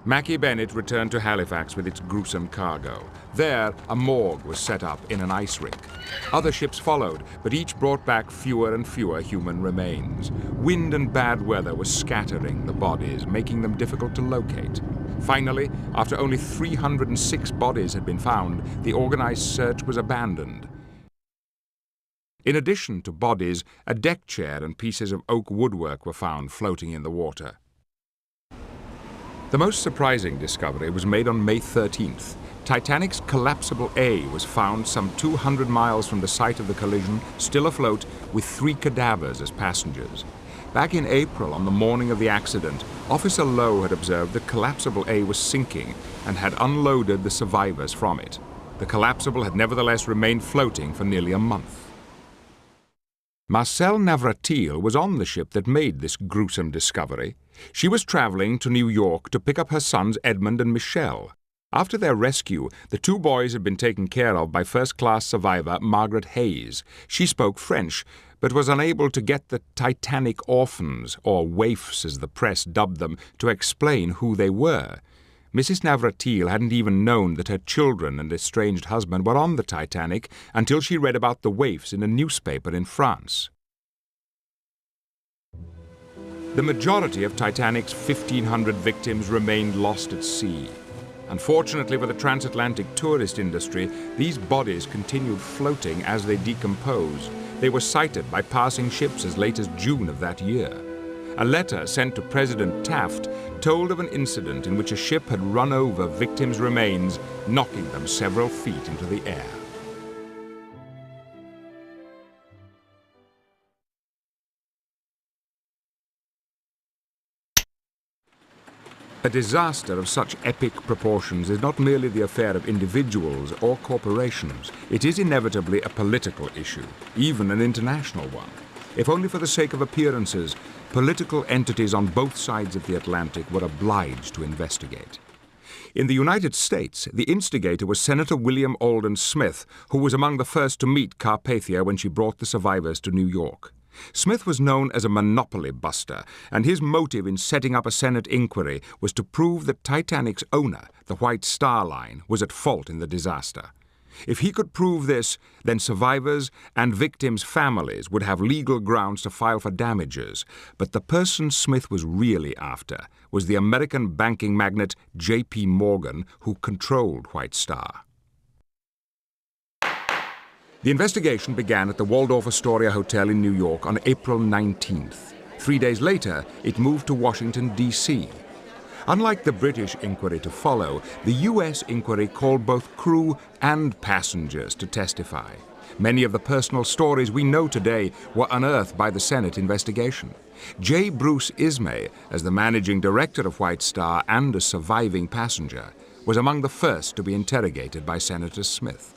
Mackie Bennett returned to Halifax with its gruesome cargo. There, a morgue was set up in an ice rink. Other ships followed, but each brought back fewer and fewer human remains. Wind and bad weather was scattering the bodies, making them difficult to locate. Finally, after only 306 bodies had been found, the organized search was abandoned. In addition to bodies, a deck chair and pieces of oak woodwork were found floating in the water. The most surprising discovery was made on May 13th. Titanic's collapsible A was found some 200 miles from the site of the collision, still afloat, with 3 cadavers as passengers. Back in April, on the morning of the accident, Officer Lowe had observed that collapsible A was sinking and had unloaded the survivors from it. The collapsible had nevertheless remained floating for nearly a month. Marcelle Navratil was on the ship that made this gruesome discovery. She was traveling to New York to pick up her sons Edmund and Michel. After their rescue, the 2 boys had been taken care of by first-class survivor Margaret Hayes. She spoke French, but was unable to get the Titanic orphans, or waifs as the press dubbed them, to explain who they were. Mrs. Navratil hadn't even known that her children and estranged husband were on the Titanic until she read about the waifs in a newspaper in France. The majority of Titanic's 1,500 victims remained lost at sea. Unfortunately for the transatlantic tourist industry, these bodies continued floating as they decomposed. They were sighted by passing ships as late as June of that year. A letter sent to President Taft told of an incident in which a ship had run over victims' remains, knocking them several feet into the air. A disaster of such epic proportions is not merely the affair of individuals or corporations. It is inevitably a political issue, even an international one. If only for the sake of appearances, political entities on both sides of the Atlantic were obliged to investigate. In the United States, the instigator was Senator William Alden Smith, who was among the first to meet Carpathia when she brought the survivors to New York. Smith was known as a monopoly buster, and his motive in setting up a Senate inquiry was to prove that Titanic's owner, the White Star Line, was at fault in the disaster. If he could prove this, then survivors and victims' families would have legal grounds to file for damages. But the person Smith was really after was the American banking magnate J.P. Morgan, who controlled White Star. The investigation began at the Waldorf Astoria Hotel in New York on April 19th. 3 days later, it moved to Washington, D.C. Unlike the British inquiry to follow, the U.S. inquiry called both crew and passengers to testify. Many of the personal stories we know today were unearthed by the Senate investigation. J. Bruce Ismay, as the managing director of White Star and a surviving passenger, was among the first to be interrogated by Senator Smith.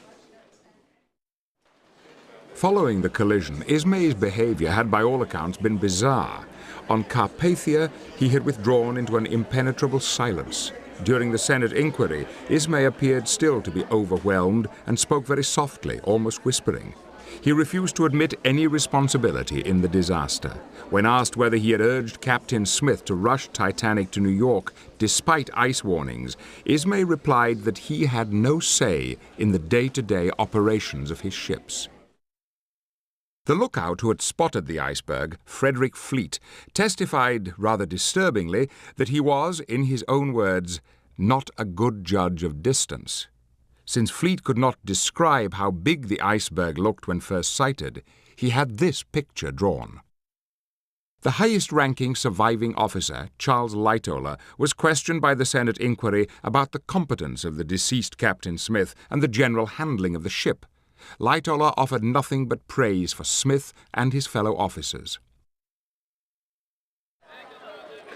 Following the collision, Ismay's behavior had by all accounts been bizarre. On Carpathia, he had withdrawn into an impenetrable silence. During the Senate inquiry, Ismay appeared still to be overwhelmed and spoke very softly, almost whispering. He refused to admit any responsibility in the disaster. When asked whether he had urged Captain Smith to rush Titanic to New York despite ice warnings, Ismay replied that he had no say in the day-to-day operations of his ships. The lookout who had spotted the iceberg, Frederick Fleet, testified rather disturbingly that he was, in his own words, not a good judge of distance. Since Fleet could not describe how big the iceberg looked when first sighted, he had this picture drawn. The highest-ranking surviving officer, Charles Lightoller, was questioned by the Senate inquiry about the competence of the deceased Captain Smith and the general handling of the ship. Lightoller offered nothing but praise for Smith and his fellow officers.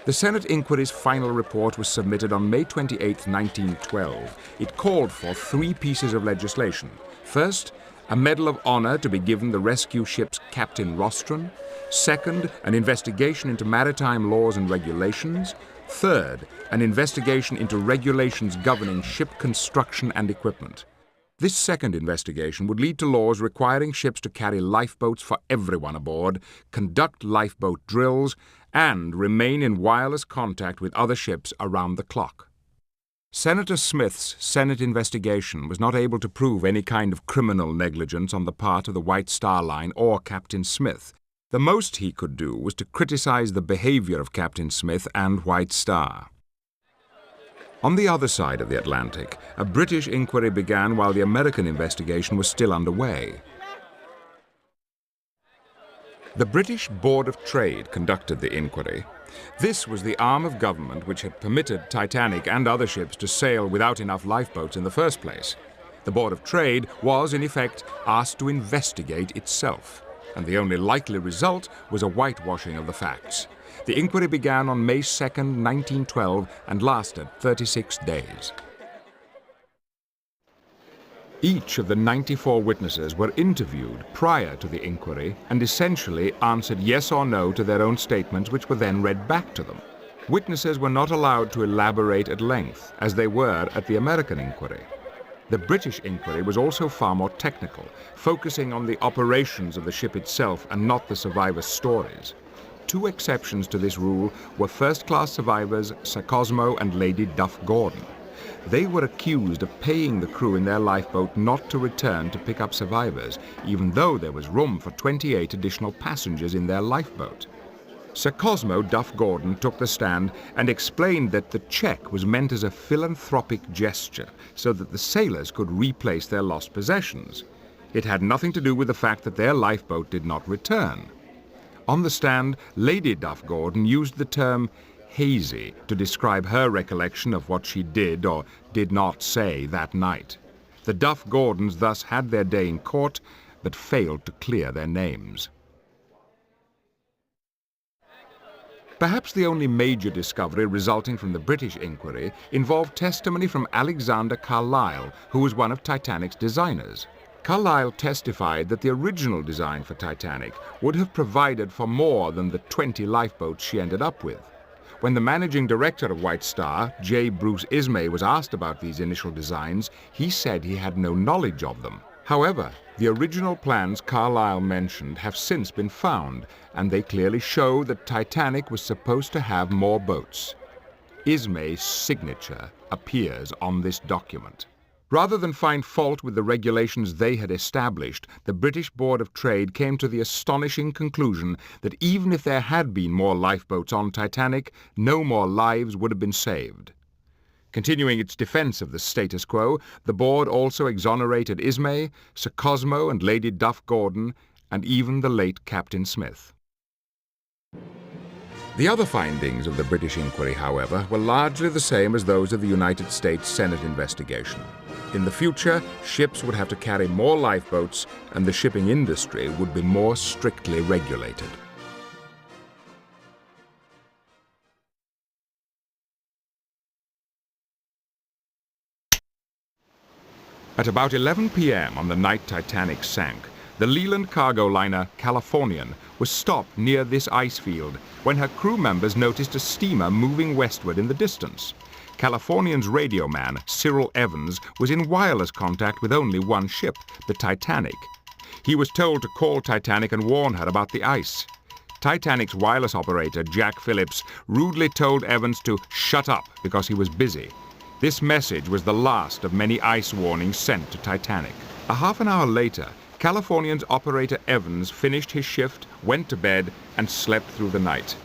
The Senate inquiry's final report was submitted on May 28, 1912. It called for 3 pieces of legislation. First, a Medal of Honor to be given the rescue ship's Captain Rostron. Second, an investigation into maritime laws and regulations. Third, an investigation into regulations governing ship construction and equipment. This second investigation would lead to laws requiring ships to carry lifeboats for everyone aboard, conduct lifeboat drills, and remain in wireless contact with other ships around the clock. Senator Smith's Senate investigation was not able to prove any kind of criminal negligence on the part of the White Star Line or Captain Smith. The most he could do was to criticize the behavior of Captain Smith and White Star. On the other side of the Atlantic, a British inquiry began while the American investigation was still underway. The British Board of Trade conducted the inquiry. This was the arm of government which had permitted Titanic and other ships to sail without enough lifeboats in the first place. The Board of Trade was, in effect, asked to investigate itself, and the only likely result was a whitewashing of the facts. The inquiry began on May 2, 1912, and lasted 36 days. Each of the 94 witnesses were interviewed prior to the inquiry and essentially answered yes or no to their own statements, which were then read back to them. Witnesses were not allowed to elaborate at length, as they were at the American inquiry. The British inquiry was also far more technical, focusing on the operations of the ship itself and not the survivors' stories. 2 exceptions to this rule were first-class survivors Sir Cosmo and Lady Duff Gordon. They were accused of paying the crew in their lifeboat not to return to pick up survivors, even though there was room for 28 additional passengers in their lifeboat. Sir Cosmo Duff Gordon took the stand and explained that the check was meant as a philanthropic gesture so that the sailors could replace their lost possessions. It had nothing to do with the fact that their lifeboat did not return. On the stand, Lady Duff Gordon used the term hazy to describe her recollection of what she did or did not say that night. The Duff Gordons thus had their day in court, but failed to clear their names. Perhaps the only major discovery resulting from the British inquiry involved testimony from Alexander Carlisle, who was one of Titanic's designers. Carlisle testified that the original design for Titanic would have provided for more than the 20 lifeboats she ended up with. When the managing director of White Star, J. Bruce Ismay, was asked about these initial designs, he said he had no knowledge of them. However, the original plans Carlisle mentioned have since been found, and they clearly show that Titanic was supposed to have more boats. Ismay's signature appears on this document. Rather than find fault with the regulations they had established, the British Board of Trade came to the astonishing conclusion that even if there had been more lifeboats on Titanic, no more lives would have been saved. Continuing its defense of the status quo, the board also exonerated Ismay, Sir Cosmo and Lady Duff Gordon, and even the late Captain Smith. The other findings of the British inquiry, however, were largely the same as those of the United States Senate investigation. In the future, ships would have to carry more lifeboats, and the shipping industry would be more strictly regulated. At about 11 p.m. on the night Titanic sank, the Leland cargo liner Californian was stopped near this ice field when her crew members noticed a steamer moving westward in the distance. Californian's radio man, Cyril Evans, was in wireless contact with only one ship, the Titanic. He was told to call Titanic and warn her about the ice. Titanic's wireless operator, Jack Phillips, rudely told Evans to shut up because he was busy. This message was the last of many ice warnings sent to Titanic. A half an hour later, Californian's operator Evans finished his shift, went to bed, and slept through the night.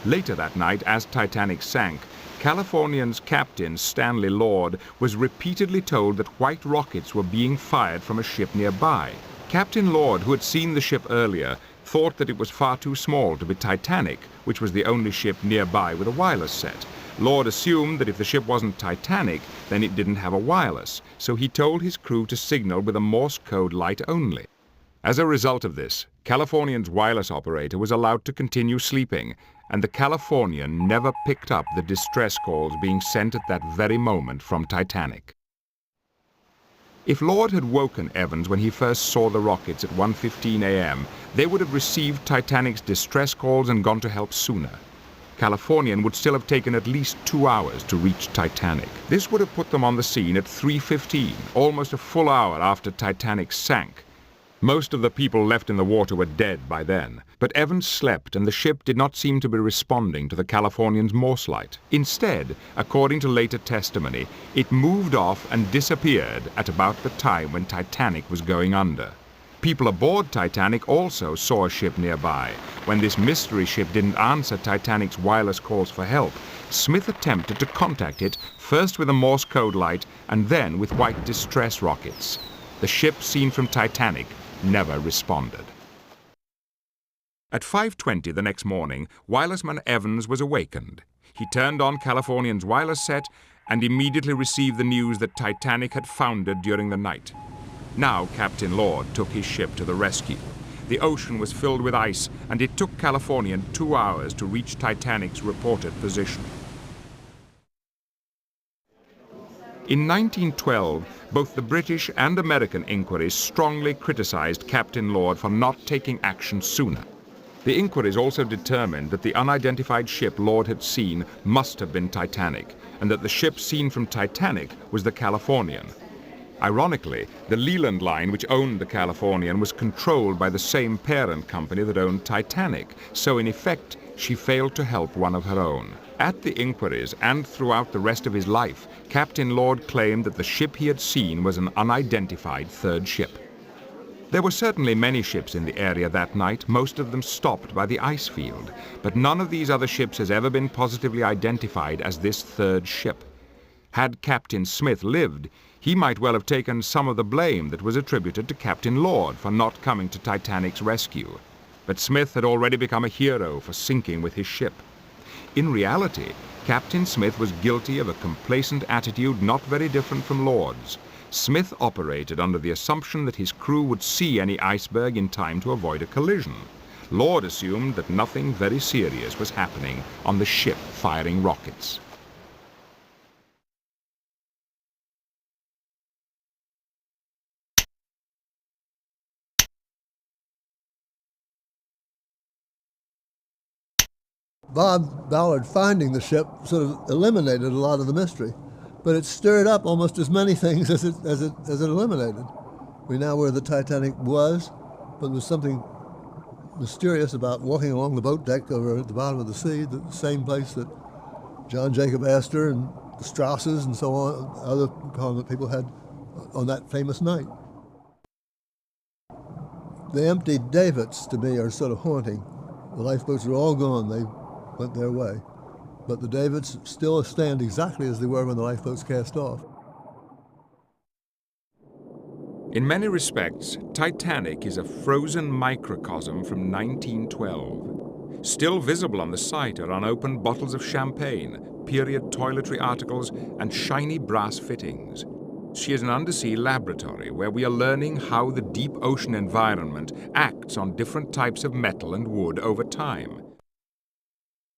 Later that night, as Titanic sank, Californian's captain, Stanley Lord, was repeatedly told that white rockets were being fired from a ship nearby. Captain Lord, who had seen the ship earlier, thought that it was far too small to be Titanic, which was the only ship nearby with a wireless set. Lord assumed that if the ship wasn't Titanic, then it didn't have a wireless, so he told his crew to signal with a Morse code light only. As a result of this, Californian's wireless operator was allowed to continue sleeping, and the Californian never picked up the distress calls being sent at that very moment from Titanic. If Lord had woken Evans when he first saw the rockets at 1:15 a.m., they would have received Titanic's distress calls and gone to help sooner. Californian would still have taken at least 2 hours to reach Titanic. This would have put them on the scene at 3:15, almost a full hour after Titanic sank. Most of the people left in the water were dead by then, but Evans slept and the ship did not seem to be responding to the Californian's Morse light. Instead, according to later testimony, it moved off and disappeared at about the time when Titanic was going under. People aboard Titanic also saw a ship nearby. When this mystery ship didn't answer Titanic's wireless calls for help, Smith attempted to contact it, first with a Morse code light and then with white distress rockets. The ship seen from Titanic never responded. At 5:20 the next morning, wirelessman Evans was awakened. He turned on Californian's wireless set and immediately received the news that Titanic had foundered during the night. Now Captain Lord took his ship to the rescue. The ocean was filled with ice, and it took Californian 2 hours to reach Titanic's reported position. In 1912, both the British and American inquiries strongly criticized Captain Lord for not taking action sooner. The inquiries also determined that the unidentified ship Lord had seen must have been Titanic, and that the ship seen from Titanic was the Californian. Ironically, the Leland Line, which owned the Californian, was controlled by the same parent company that owned Titanic, so in effect, she failed to help one of her own. At the inquiries and throughout the rest of his life, Captain Lord claimed that the ship he had seen was an unidentified third ship. There were certainly many ships in the area that night, most of them stopped by the ice field, but none of these other ships has ever been positively identified as this third ship. Had Captain Smith lived, he might well have taken some of the blame that was attributed to Captain Lord for not coming to Titanic's rescue. But Smith had already become a hero for sinking with his ship. In reality, Captain Smith was guilty of a complacent attitude not very different from Lord's. Smith operated under the assumption that his crew would see any iceberg in time to avoid a collision. Lord assumed that nothing very serious was happening on the ship firing rockets. Bob Ballard finding the ship sort of eliminated a lot of the mystery, but it stirred up almost as many things as it eliminated. We know where the Titanic was, but there was something mysterious about walking along the boat deck over at the bottom of the sea, the same place that John Jacob Astor and the Strausses and so on, other prominent people had on that famous night. The empty davits, to me, are sort of haunting. The lifeboats are all gone. They went their way. But the davits still stand exactly as they were when the lifeboats cast off. In many respects, Titanic is a frozen microcosm from 1912. Still visible on the site are unopened bottles of champagne, period toiletry articles, and shiny brass fittings. She is an undersea laboratory where we are learning how the deep ocean environment acts on different types of metal and wood over time.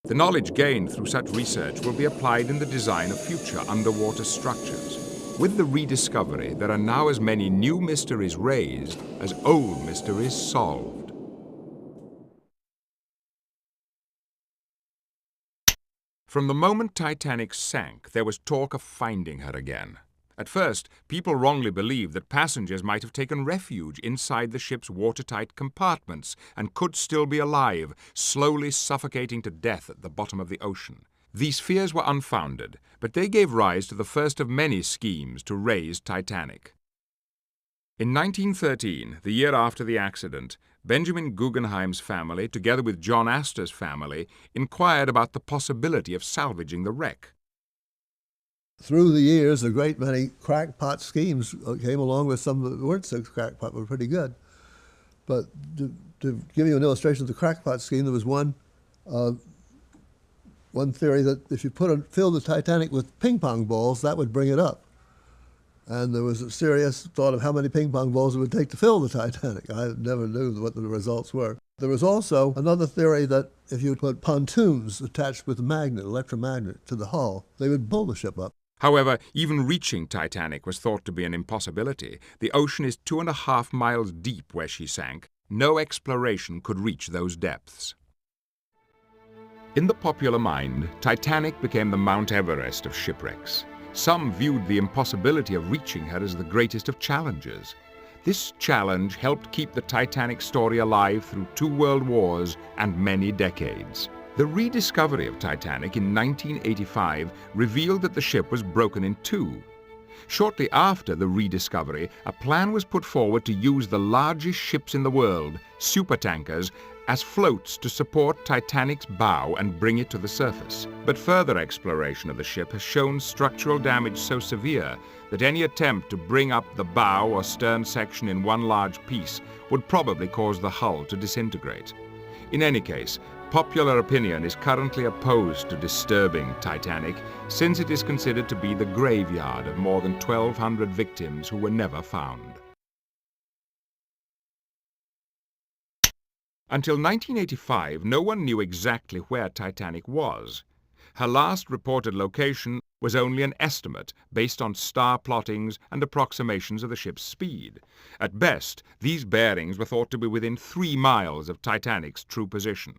The knowledge gained through such research will be applied in the design of future underwater structures. With the rediscovery, there are now as many new mysteries raised as old mysteries solved. From the moment Titanic sank, there was talk of finding her again. At first, people wrongly believed that passengers might have taken refuge inside the ship's watertight compartments and could still be alive, slowly suffocating to death at the bottom of the ocean. These fears were unfounded, but they gave rise to the first of many schemes to raise Titanic. In 1913, the year after the accident, Benjamin Guggenheim's family, together with John Astor's family, inquired about the possibility of salvaging the wreck. Through the years, a great many crackpot schemes came along with some that weren't so crackpot, were pretty good. But to give you an illustration of the crackpot scheme, there was one theory that if you fill the Titanic with ping pong balls, that would bring it up. And there was a serious thought of how many ping pong balls it would take to fill the Titanic. I never knew what the results were. There was also another theory that if you put pontoons attached with a magnet, electromagnet, to the hull, they would pull the ship up. However, even reaching Titanic was thought to be an impossibility. The ocean is 2.5 miles deep where she sank. No exploration could reach those depths. In the popular mind, Titanic became the Mount Everest of shipwrecks. Some viewed the impossibility of reaching her as the greatest of challenges. This challenge helped keep the Titanic story alive through 2 world wars and many decades. The rediscovery of Titanic in 1985 revealed that the ship was broken in 2. Shortly after the rediscovery, a plan was put forward to use the largest ships in the world, supertankers, as floats to support Titanic's bow and bring it to the surface. But further exploration of the ship has shown structural damage so severe that any attempt to bring up the bow or stern section in one large piece would probably cause the hull to disintegrate. In any case, popular opinion is currently opposed to disturbing Titanic, since it is considered to be the graveyard of more than 1,200 victims who were never found. Until 1985, no one knew exactly where Titanic was. Her last reported location was only an estimate based on star plottings and approximations of the ship's speed. At best, these bearings were thought to be within 3 miles of Titanic's true position.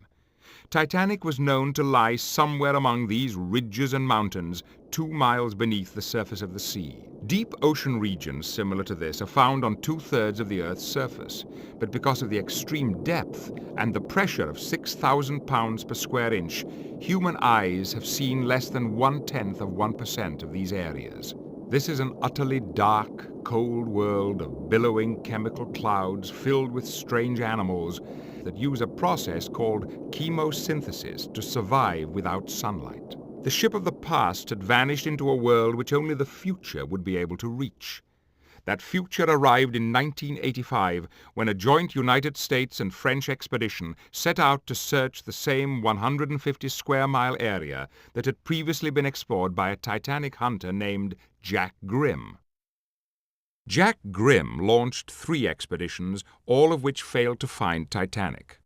Titanic was known to lie somewhere among these ridges and mountains 2 miles beneath the surface of the sea. Deep ocean regions similar to this are found on 2/3 of the Earth's surface, but because of the extreme depth and the pressure of 6,000 pounds per square inch, human eyes have seen less than 1/10 of 1% of these areas. This is an utterly dark, cold world of billowing chemical clouds filled with strange animals that use a process called chemosynthesis to survive without sunlight. The ship of the past had vanished into a world which only the future would be able to reach. That future arrived in 1985 when a joint United States and French expedition set out to search the same 150 square mile area that had previously been explored by a Titanic hunter named Jack Grimm. Jack Grimm launched 3 expeditions, all of which failed to find Titanic.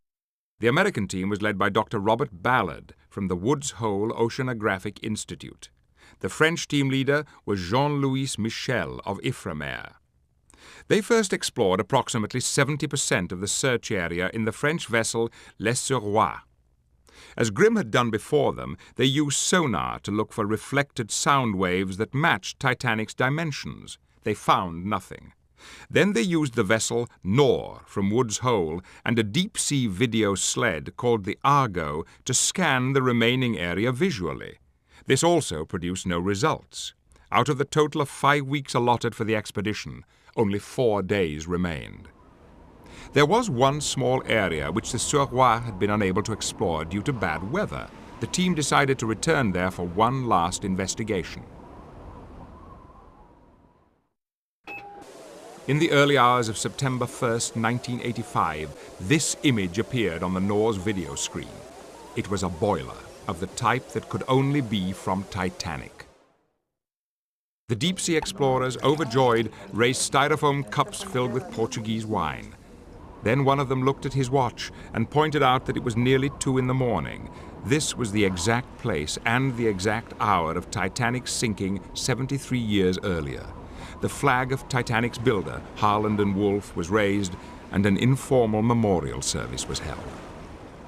The American team was led by Dr. Robert Ballard from the Woods Hole Oceanographic Institute. The French team leader was Jean-Louis Michel of Ifremer. They first explored approximately 70% of the search area in the French vessel Le Suroît. As Grimm had done before them, they used sonar to look for reflected sound waves that matched Titanic's dimensions. They found nothing. Then they used the vessel Nor from Woods Hole and a deep-sea video sled called the Argo to scan the remaining area visually. This also produced no results. Out of the total of 5 weeks allotted for the expedition, only 4 days remained. There was one small area which the Suroît had been unable to explore due to bad weather. The team decided to return there for one last investigation. In the early hours of September 1st, 1985, this image appeared on the Nor's video screen. It was a boiler of the type that could only be from Titanic. The deep-sea explorers, overjoyed, raised styrofoam cups filled with Portuguese wine. Then one of them looked at his watch and pointed out that it was nearly 2 in the morning. This was the exact place and the exact hour of Titanic's sinking 73 years earlier. The flag of Titanic's builder, Harland and Wolff, was raised, and an informal memorial service was held.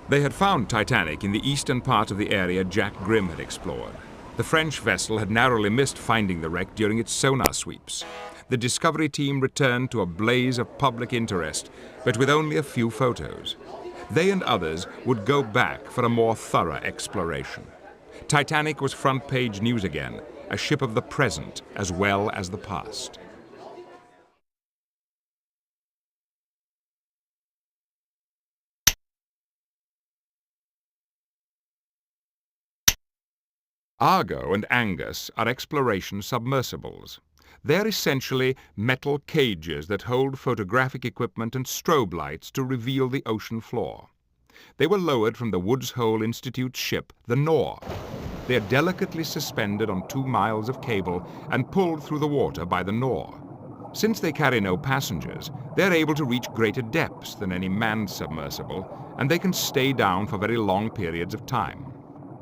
They had found Titanic in the eastern part of the area Jack Grimm had explored. The French vessel had narrowly missed finding the wreck during its sonar sweeps. The discovery team returned to a blaze of public interest, but with only a few photos. They and others would go back for a more thorough exploration. Titanic was front-page news again, a ship of the present as well as the past. Argo and Angus are exploration submersibles. They're essentially metal cages that hold photographic equipment and strobe lights to reveal the ocean floor. They were lowered from the Woods Hole Institute ship, the Nore. They are delicately suspended on 2 miles of cable and pulled through the water by the Nore. Since they carry no passengers, they're able to reach greater depths than any manned submersible, and they can stay down for very long periods of time.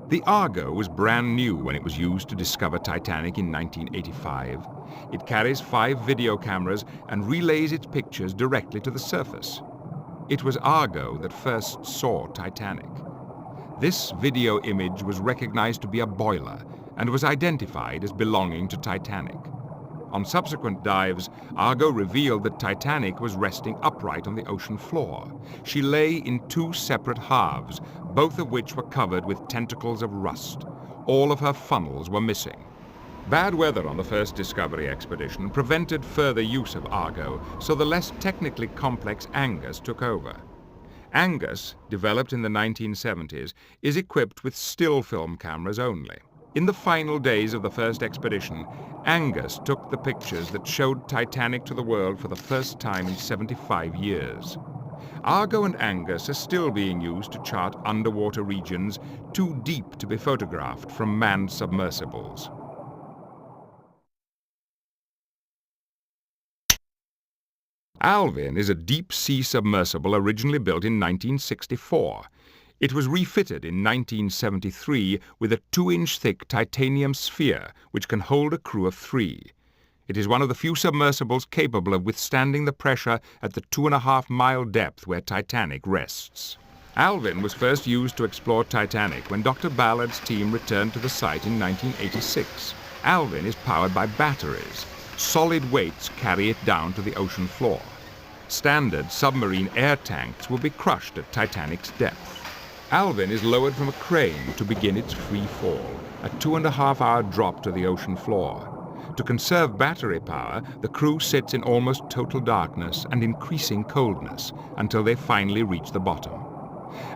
The Argo was brand new when it was used to discover Titanic in 1985. It carries 5 video cameras and relays its pictures directly to the surface. It was Argo that first saw Titanic. This video image was recognized to be a boiler and was identified as belonging to Titanic. On subsequent dives, Argo revealed that Titanic was resting upright on the ocean floor. She lay in 2 separate halves, both of which were covered with tentacles of rust. All of her funnels were missing. Bad weather on the first discovery expedition prevented further use of Argo, so the less technically complex Angus took over. Angus, developed in the 1970s, is equipped with still film cameras only. In the final days of the first expedition, Angus took the pictures that showed Titanic to the world for the first time in 75 years. Argo and Angus are still being used to chart underwater regions too deep to be photographed from manned submersibles. Alvin is a deep-sea submersible originally built in 1964. It was refitted in 1973 with a 2-inch thick titanium sphere which can hold a crew of 3. It is one of the few submersibles capable of withstanding the pressure at the 2.5-mile depth where Titanic rests. Alvin was first used to explore Titanic when Dr. Ballard's team returned to the site in 1986. Alvin is powered by batteries. Solid weights carry it down to the ocean floor. Standard submarine air tanks will be crushed at Titanic's depth. Alvin is lowered from a crane to begin its free fall, a 2.5-hour drop to the ocean floor. To conserve battery power, the crew sits in almost total darkness and increasing coldness until they finally reach the bottom.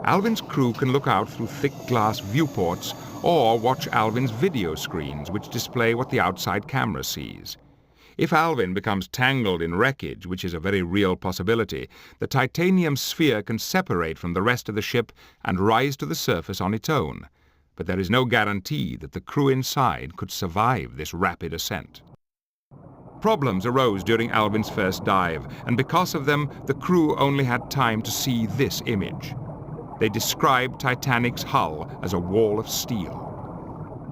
Alvin's crew can look out through thick glass viewports or watch Alvin's video screens, which display what the outside camera sees. If Alvin becomes tangled in wreckage, which is a very real possibility, the titanium sphere can separate from the rest of the ship and rise to the surface on its own. But there is no guarantee that the crew inside could survive this rapid ascent. Problems arose during Alvin's first dive, and because of them, the crew only had time to see this image. They described Titanic's hull as a wall of steel.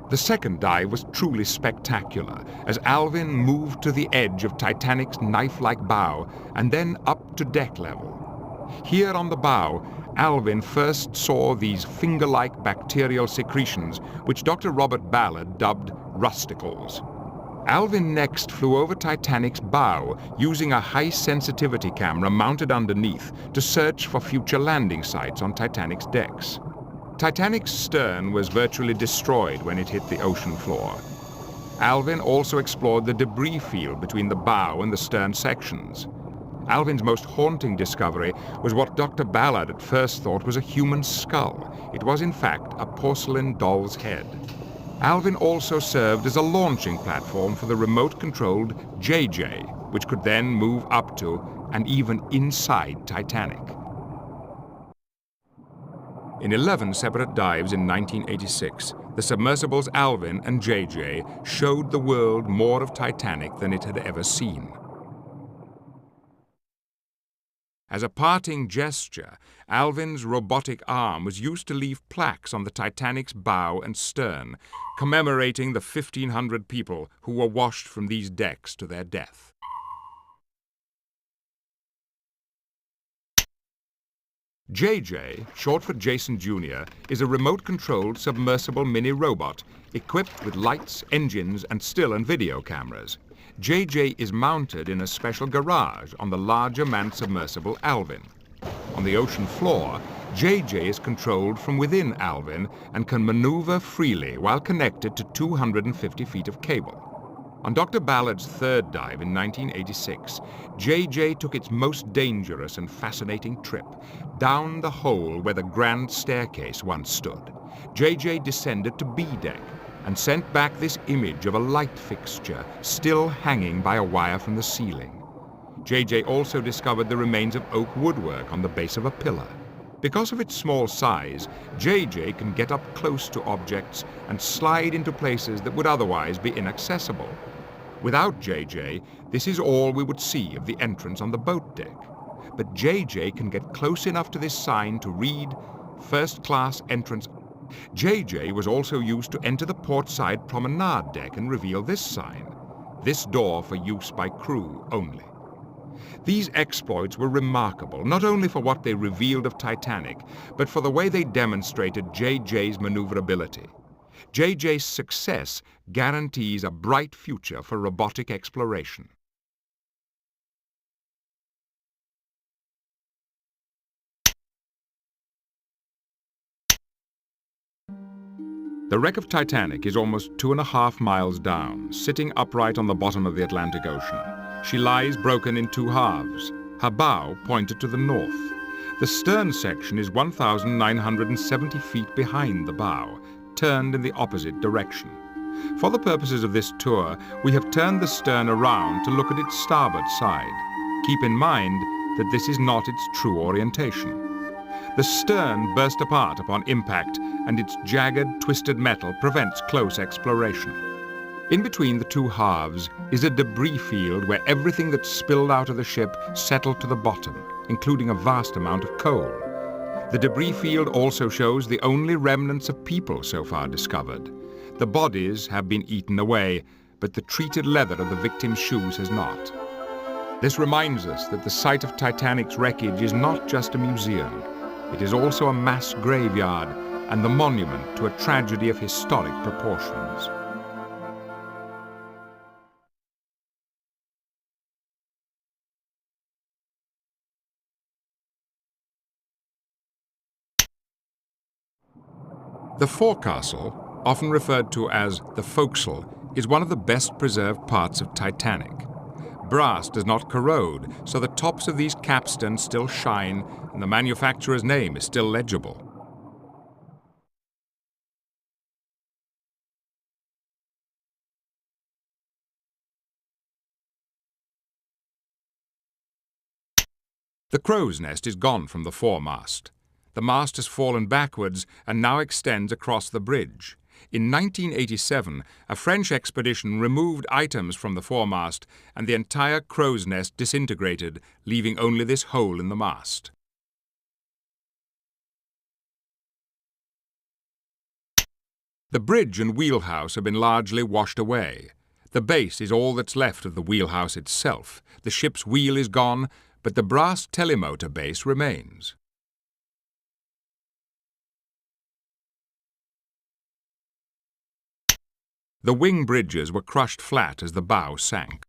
The second dive was truly spectacular, as Alvin moved to the edge of Titanic's knife-like bow and then up to deck level. Here on the bow, Alvin first saw these finger-like bacterial secretions, which Dr. Robert Ballard dubbed rusticles. Alvin next flew over Titanic's bow using a high-sensitivity camera mounted underneath to search for future landing sites on Titanic's decks. Titanic's stern was virtually destroyed when it hit the ocean floor. Alvin also explored the debris field between the bow and the stern sections. Alvin's most haunting discovery was what Dr. Ballard at first thought was a human skull. It was in fact a porcelain doll's head. Alvin also served as a launching platform for the remote-controlled JJ, which could then move up to and even inside Titanic. In 11 separate dives in 1986, the submersibles Alvin and JJ showed the world more of Titanic than it had ever seen. As a parting gesture, Alvin's robotic arm was used to leave plaques on the Titanic's bow and stern, commemorating the 1,500 people who were washed from these decks to their death. JJ, short for Jason Jr., is a remote-controlled submersible mini-robot equipped with lights, engines, and still and video cameras. JJ is mounted in a special garage on the larger manned submersible Alvin. On the ocean floor, JJ is controlled from within Alvin and can maneuver freely while connected to 250 feet of cable. On Dr. Ballard's third dive in 1986, JJ took its most dangerous and fascinating trip down the hole where the grand staircase once stood. JJ descended to B deck, and sent back this image of a light fixture still hanging by a wire from the ceiling. J.J. also discovered the remains of oak woodwork on the base of a pillar. Because of its small size, J.J. can get up close to objects and slide into places that would otherwise be inaccessible. Without J.J., this is all we would see of the entrance on the boat deck. But J.J. can get close enough to this sign to read First Class Entrance. J.J. was also used to enter the portside promenade deck and reveal this sign, this door for use by crew only. These exploits were remarkable, not only for what they revealed of Titanic, but for the way they demonstrated J.J.'s maneuverability. J.J.'s success guarantees a bright future for robotic exploration. The wreck of Titanic is almost 2.5 miles down, sitting upright on the bottom of the Atlantic Ocean. She lies broken in two halves, her bow pointed to the north. The stern section is 1,970 feet behind the bow, turned in the opposite direction. For the purposes of this tour, we have turned the stern around to look at its starboard side. Keep in mind that this is not its true orientation. The stern burst apart upon impact, and its jagged, twisted metal prevents close exploration. In between the two halves is a debris field where everything that spilled out of the ship settled to the bottom, including a vast amount of coal. The debris field also shows the only remnants of people so far discovered. The bodies have been eaten away, but the treated leather of the victims' shoes has not. This reminds us that the site of Titanic's wreckage is not just a museum. It is also a mass graveyard and the monument to a tragedy of historic proportions. The forecastle, often referred to as the forecastle, is one of the best preserved parts of Titanic. Brass does not corrode, so the tops of these capstans still shine and the manufacturer's name is still legible. The crow's nest is gone from the foremast. The mast has fallen backwards and now extends across the bridge. In 1987, a French expedition removed items from the foremast and the entire crow's nest disintegrated, leaving only this hole in the mast. The bridge and wheelhouse have been largely washed away. The base is all that's left of the wheelhouse itself. The ship's wheel is gone, but the brass telemotor base remains. The wing bridges were crushed flat as the bow sank.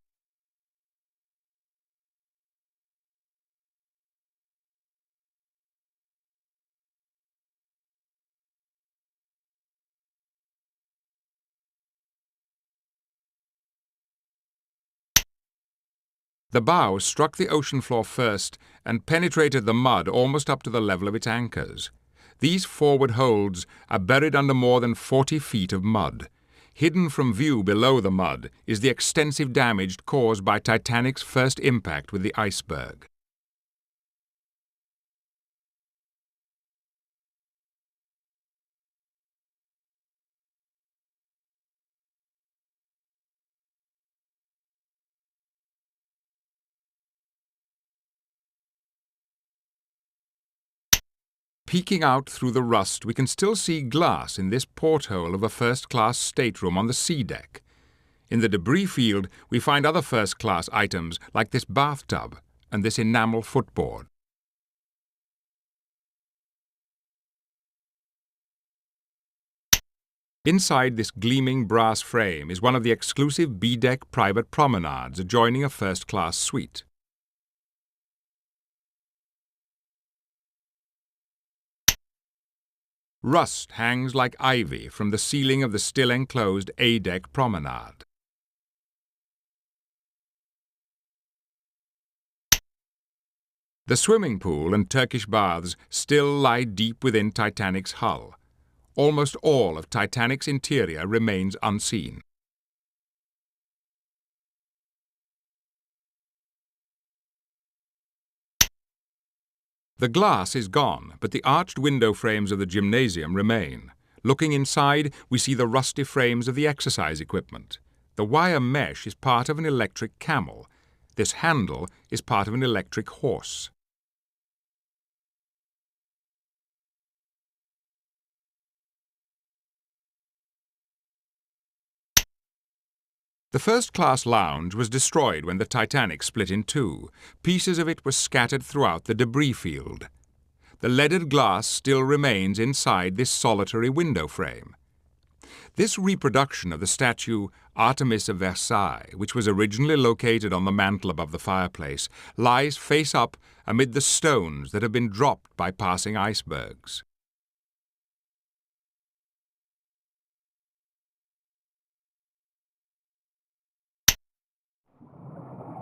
The bow struck the ocean floor first and penetrated the mud almost up to the level of its anchors. These forward holds are buried under more than 40 feet of mud. Hidden from view below the mud is the extensive damage caused by Titanic's first impact with the iceberg. Peeking out through the rust, we can still see glass in this porthole of a first-class stateroom on the sea deck. In the debris field, we find other first-class items like this bathtub and this enamel footboard. Inside this gleaming brass frame is one of the exclusive B-deck private promenades adjoining a first-class suite. Rust hangs like ivy from the ceiling of the still-enclosed A-deck promenade. The swimming pool and Turkish baths still lie deep within Titanic's hull. almost all of Titanic's interior remains unseen. The glass is gone, but the arched window frames of the gymnasium remain. Looking inside, we see the rusty frames of the exercise equipment. The wire mesh is part of an electric camel. This handle is part of an electric horse. The first-class lounge was destroyed when the Titanic split in two. Pieces of it were scattered throughout the debris field. The leaded glass still remains inside this solitary window frame. This reproduction of the statue Artemis of Versailles, which was originally located on the mantel above the fireplace, lies face up amid the stones that have been dropped by passing icebergs.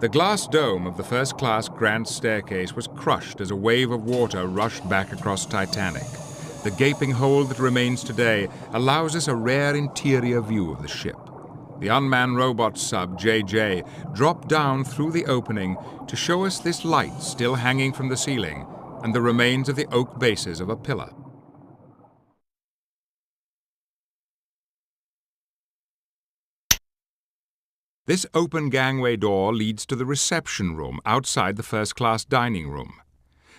The glass dome of the first-class grand staircase was crushed as a wave of water rushed back across Titanic. The gaping hole that remains today allows us a rare interior view of the ship. The unmanned robot sub JJ dropped down through the opening to show us this light still hanging from the ceiling and the remains of the oak bases of a pillar. This open gangway door leads to the reception room outside the first-class dining room.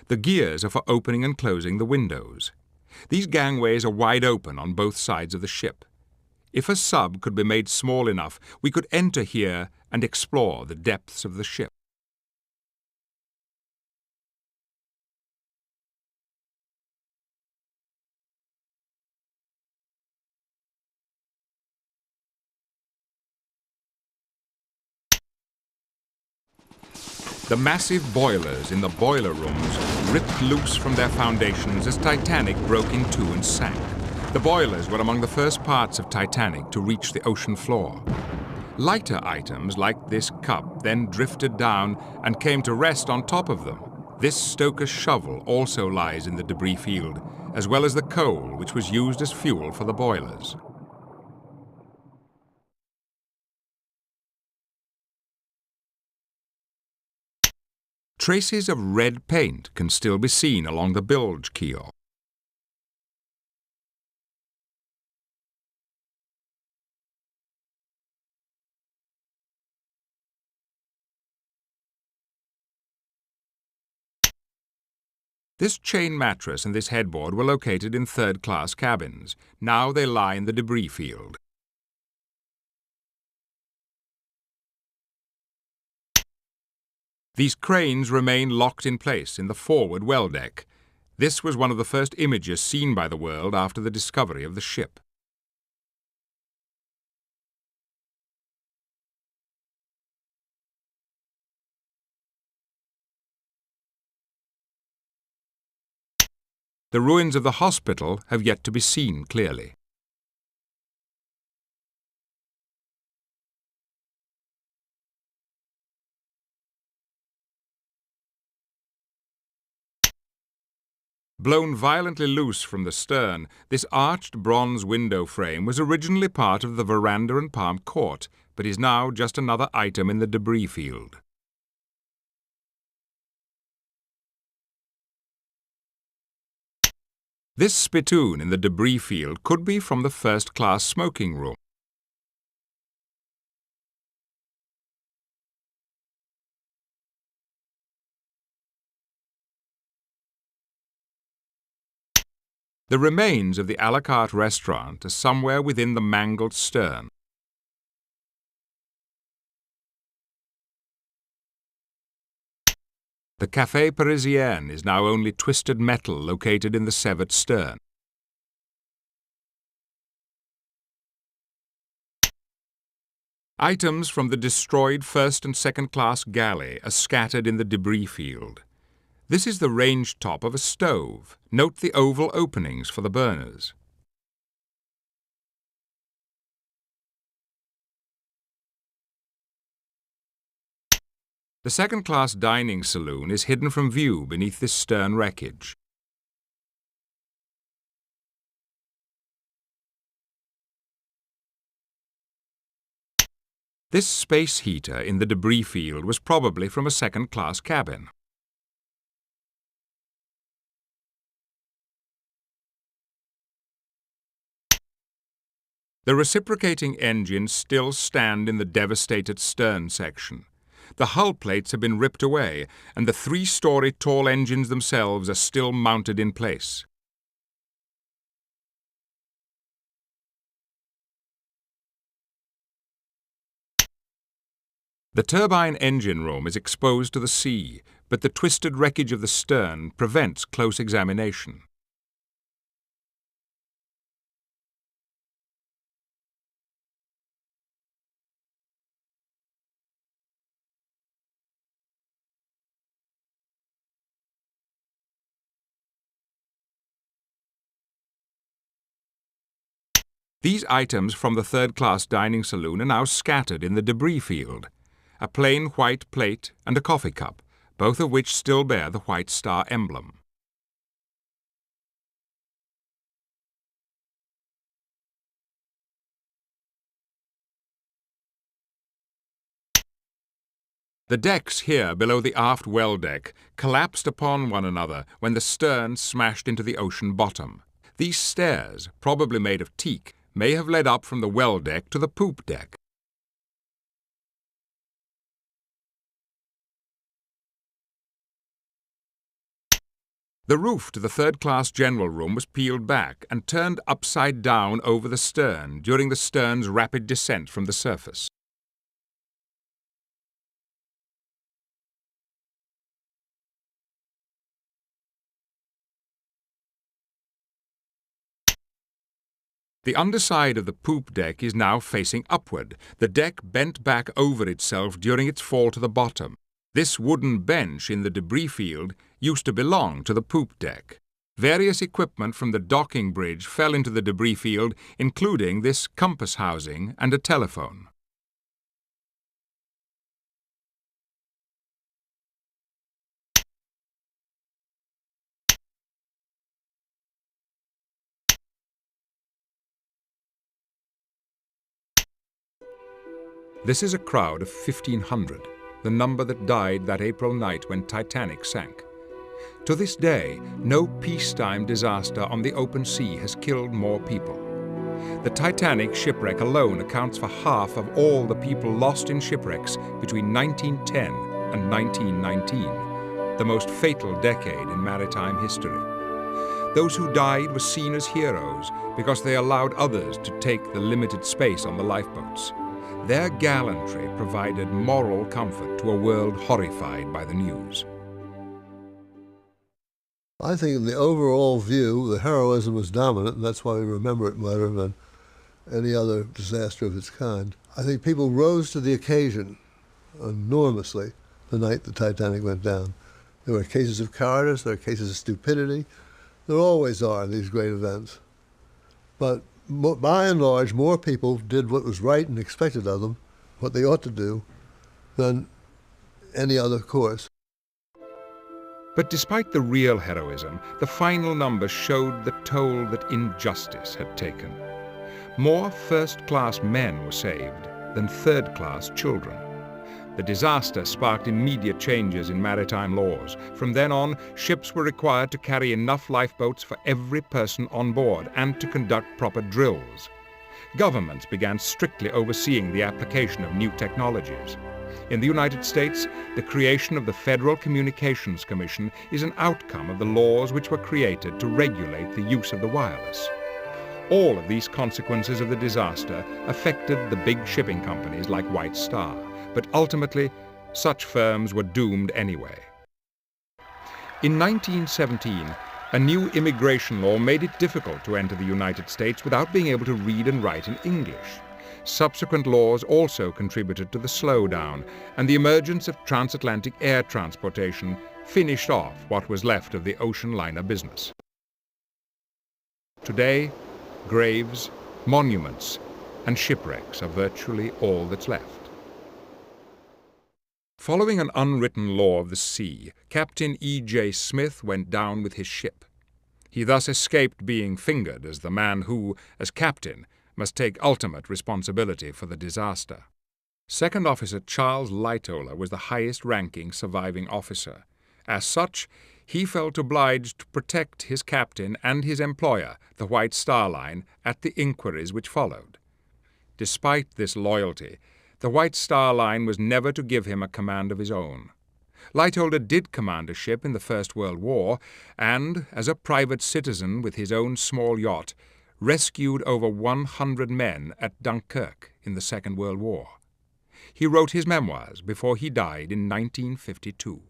The gears are for opening and closing the windows. These gangways are wide open on both sides of the ship. If a sub could be made small enough, we could enter here and explore the depths of the ship. The massive boilers in the boiler rooms ripped loose from their foundations as Titanic broke in two and sank. The boilers were among the first parts of Titanic to reach the ocean floor. Lighter items like this cup then drifted down and came to rest on top of them. This stoker's shovel also lies in the debris field, as well as the coal which was used as fuel for the boilers. Traces of red paint can still be seen along the bilge keel. This chain mattress and this headboard were located in third-class cabins. Now they lie in the debris field. These cranes remain locked in place in the forward well deck. This was one of the first images seen by the world after the discovery of the ship. The ruins of the hospital have yet to be seen clearly. Blown violently loose from the stern, this arched bronze window frame was originally part of the veranda and palm court, but is now just another item in the debris field. This spittoon in the debris field could be from the first-class smoking room. The remains of the a la carte restaurant are somewhere within the mangled stern. The Café Parisien is now only twisted metal located in the severed stern. Items from the destroyed first and second class galley are scattered in the debris field. This is the range top of a stove. Note the oval openings for the burners. The second-class dining saloon is hidden from view beneath this stern wreckage. This space heater in the debris field was probably from a second-class cabin. The reciprocating engines still stand in the devastated stern section. The hull plates have been ripped away, and the 3-story tall engines themselves are still mounted in place. The turbine engine room is exposed to the sea, but the twisted wreckage of the stern prevents close examination. These items from the third-class dining saloon are now scattered in the debris field. A plain white plate and a coffee cup, both of which still bear the White Star emblem. The decks here below the aft well deck collapsed upon one another when the stern smashed into the ocean bottom. These stairs, probably made of teak, may have led up from the well deck to the poop deck. The roof to the third-class general room was peeled back and turned upside down over the stern during the stern's rapid descent from the surface. The underside of the poop deck is now facing upward, the deck bent back over itself during its fall to the bottom. This wooden bench in the debris field used to belong to the poop deck. Various equipment from the docking bridge fell into the debris field, including this compass housing and a telephone. This is a crowd of 1,500, the number that died that April night when Titanic sank. To this day, no peacetime disaster on the open sea has killed more people. The Titanic shipwreck alone accounts for half of all the people lost in shipwrecks between 1910 and 1919, the most fatal decade in maritime history. Those who died were seen as heroes because they allowed others to take the limited space on the lifeboats. Their gallantry provided moral comfort to a world horrified by the news. I think in the overall view, the heroism was dominant, and that's why we remember it better than any other disaster of its kind. I think people rose to the occasion enormously the night the Titanic went down. There were cases of cowardice, there were cases of stupidity. There always are in these great events. But by and large, more people did what was right and expected of them, what they ought to do, than any other course. But despite the real heroism, the final numbers showed the toll that injustice had taken. More first-class men were saved than third-class children. The disaster sparked immediate changes in maritime laws. From then on, ships were required to carry enough lifeboats for every person on board and to conduct proper drills. Governments began strictly overseeing the application of new technologies. In the United States, the creation of the Federal Communications Commission is an outcome of the laws which were created to regulate the use of the wireless. All of these consequences of the disaster affected the big shipping companies like White Star, but ultimately, such firms were doomed anyway. In 1917, a new immigration law made it difficult to enter the United States without being able to read and write in English. Subsequent laws also contributed to the slowdown, and the emergence of transatlantic air transportation finished off what was left of the ocean liner business. Today, graves, monuments, and shipwrecks are virtually all that's left. Following an unwritten law of the sea, Captain E.J. Smith went down with his ship. He thus escaped being fingered as the man who, as captain, must take ultimate responsibility for the disaster. Second Officer Charles Lightoller was the highest-ranking surviving officer. As such, he felt obliged to protect his captain and his employer, the White Star Line, at the inquiries which followed. Despite this loyalty, the White Star Line was never to give him a command of his own. Lightoller did command a ship in the First World War and, as a private citizen with his own small yacht, rescued over 100 men at Dunkirk in the Second World War. He wrote his memoirs before he died in 1952.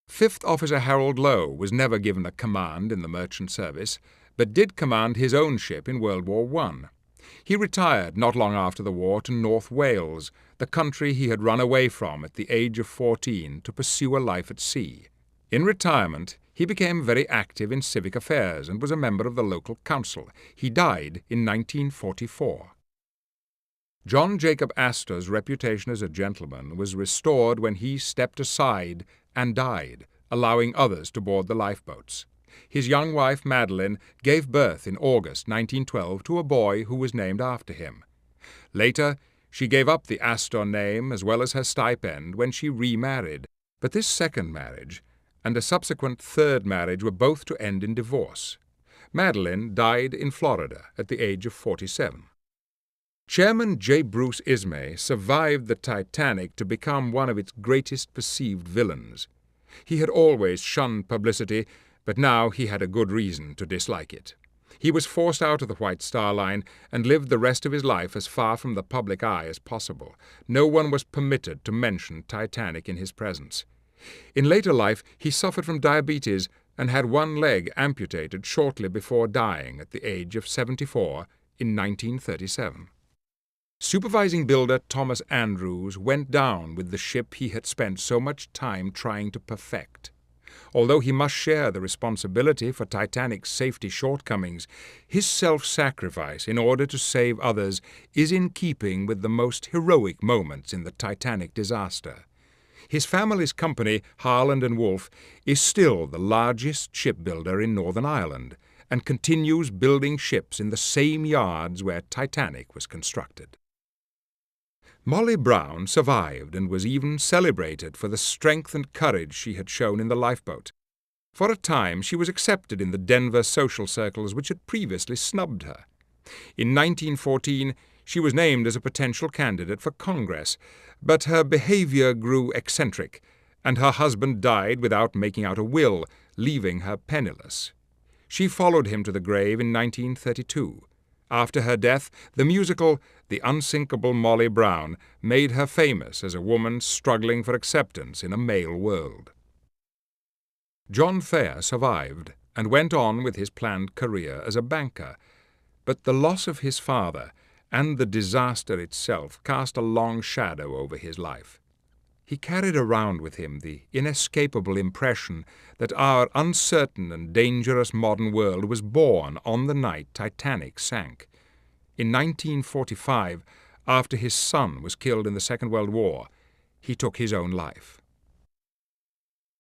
Fifth Officer Harold Lowe was never given a command in the merchant service, but did command his own ship in World War I. He retired not long after the war to North Wales, the country he had run away from at the age of 14 to pursue a life at sea. In retirement, he became very active in civic affairs and was a member of the local council. He died in 1944. John Jacob Astor's reputation as a gentleman was restored when he stepped aside and died, allowing others to board the lifeboats. His young wife, Madeline, gave birth in August 1912 to a boy who was named after him. Later, she gave up the Astor name as well as her stipend when she remarried, but this second marriage and a subsequent third marriage were both to end in divorce. Madeline died in Florida at the age of 47. Chairman J. Bruce Ismay survived the Titanic to become one of its greatest perceived villains. He had always shunned publicity, but now he had a good reason to dislike it. He was forced out of the White Star Line and lived the rest of his life as far from the public eye as possible. No one was permitted to mention Titanic in his presence. In later life, he suffered from diabetes and had one leg amputated shortly before dying at the age of 74 in 1937. Supervising builder Thomas Andrews went down with the ship he had spent so much time trying to perfect. Although he must share the responsibility for Titanic's safety shortcomings, his self-sacrifice in order to save others is in keeping with the most heroic moments in the Titanic disaster. His family's company, Harland and Wolff, is still the largest shipbuilder in Northern Ireland and continues building ships in the same yards where Titanic was constructed. Molly Brown survived and was even celebrated for the strength and courage she had shown in the lifeboat. For a time, she was accepted in the Denver social circles which had previously snubbed her. In 1914, she was named as a potential candidate for Congress, but her behavior grew eccentric, and her husband died without making out a will, leaving her penniless. She followed him to the grave in 1932. After her death, the musical The Unsinkable Molly Brown made her famous as a woman struggling for acceptance in a male world. John Fair survived and went on with his planned career as a banker, but the loss of his father and the disaster itself cast a long shadow over his life. He carried around with him the inescapable impression that our uncertain and dangerous modern world was born on the night Titanic sank. In 1945, after his son was killed in the Second World War, he took his own life.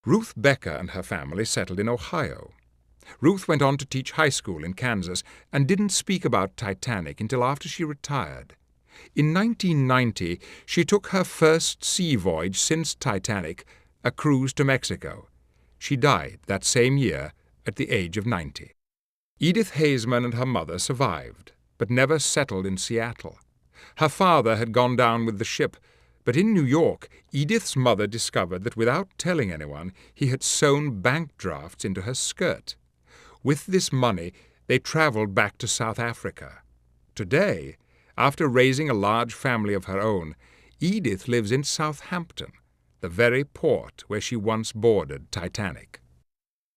Ruth Becker and her family settled in Ohio. Ruth went on to teach high school in Kansas and didn't speak about Titanic until after she retired. In 1990, she took her first sea voyage since Titanic, a cruise to Mexico. She died that same year at the age of 90. Edith Haseman and her mother survived, but never settled in Seattle. Her father had gone down with the ship, but in New York, Edith's mother discovered that without telling anyone, he had sewn bank drafts into her skirt. With this money, they traveled back to South Africa. Today, after raising a large family of her own, Edith lives in Southampton, the very port where she once boarded Titanic.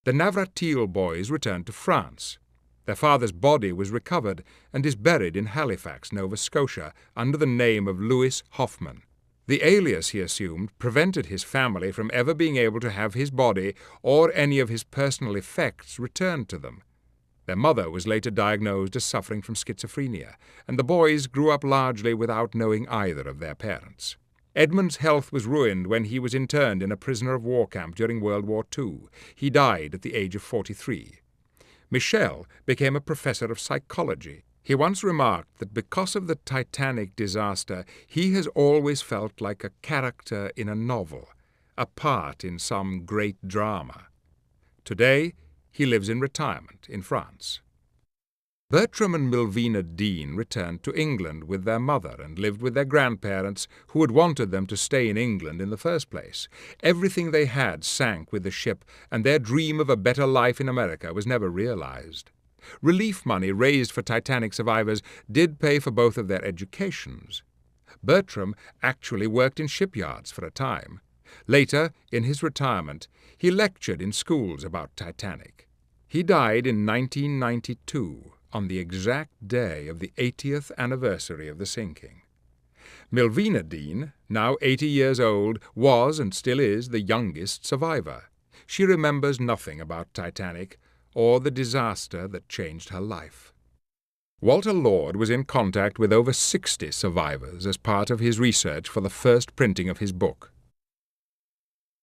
The Navratil boys returned to France. Their father's body was recovered and is buried in Halifax, Nova Scotia, under the name of Louis Hoffman. The alias he assumed prevented his family from ever being able to have his body or any of his personal effects returned to them. Their mother was later diagnosed as suffering from schizophrenia, and the boys grew up largely without knowing either of their parents. Edmund's health was ruined when he was interned in a prisoner of war camp during World War II. He died at the age of 43. Michel became a professor of psychology. He once remarked that because of the Titanic disaster, he has always felt like a character in a novel, a part in some great drama. Today, he lives in retirement in France. Bertram and Milvina Dean returned to England with their mother and lived with their grandparents, who had wanted them to stay in England in the first place. Everything they had sank with the ship, and their dream of a better life in America was never realized. Relief money raised for Titanic survivors did pay for both of their educations. Bertram actually worked in shipyards for a time. Later, in his retirement, he lectured in schools about Titanic. He died in 1992, on the exact day of the 80th anniversary of the sinking. Milvina Dean, now 80 years old, was and still is the youngest survivor. She remembers nothing about Titanic or the disaster that changed her life. Walter Lord was in contact with over 60 survivors as part of his research for the first printing of his book.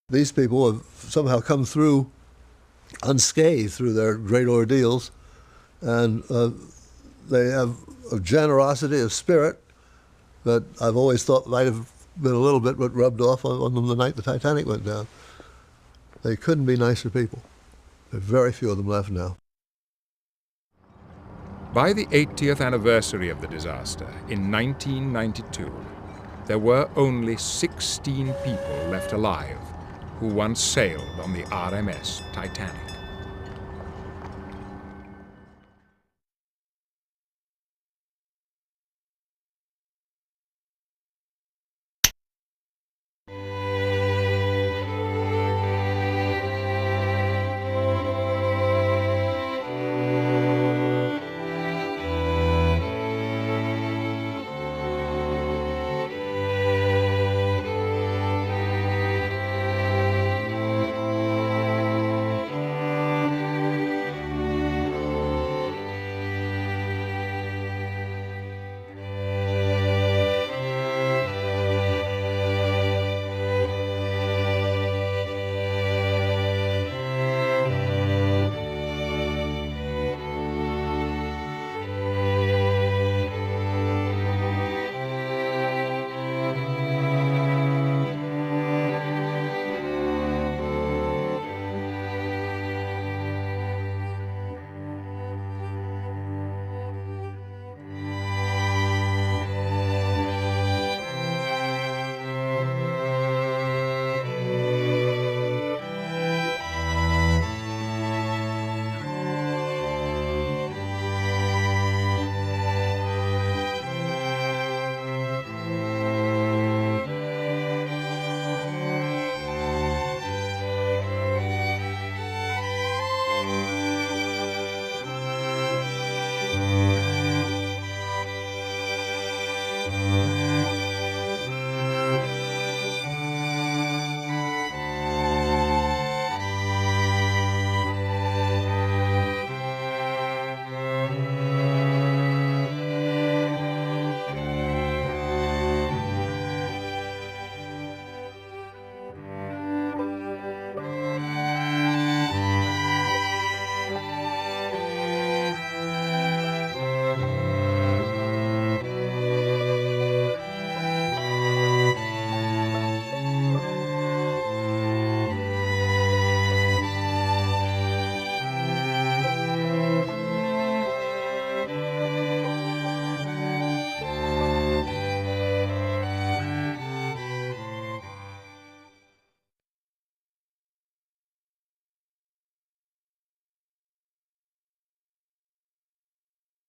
These people have somehow come through unscathed through their great ordeals, and they have a generosity of spirit that I've always thought might have been a little bit what rubbed off on them the night the Titanic went down. They couldn't be nicer people. There are very few of them left now. By the 80th anniversary of the disaster in 1992, there were only 16 people left alive who once sailed on the RMS Titanic.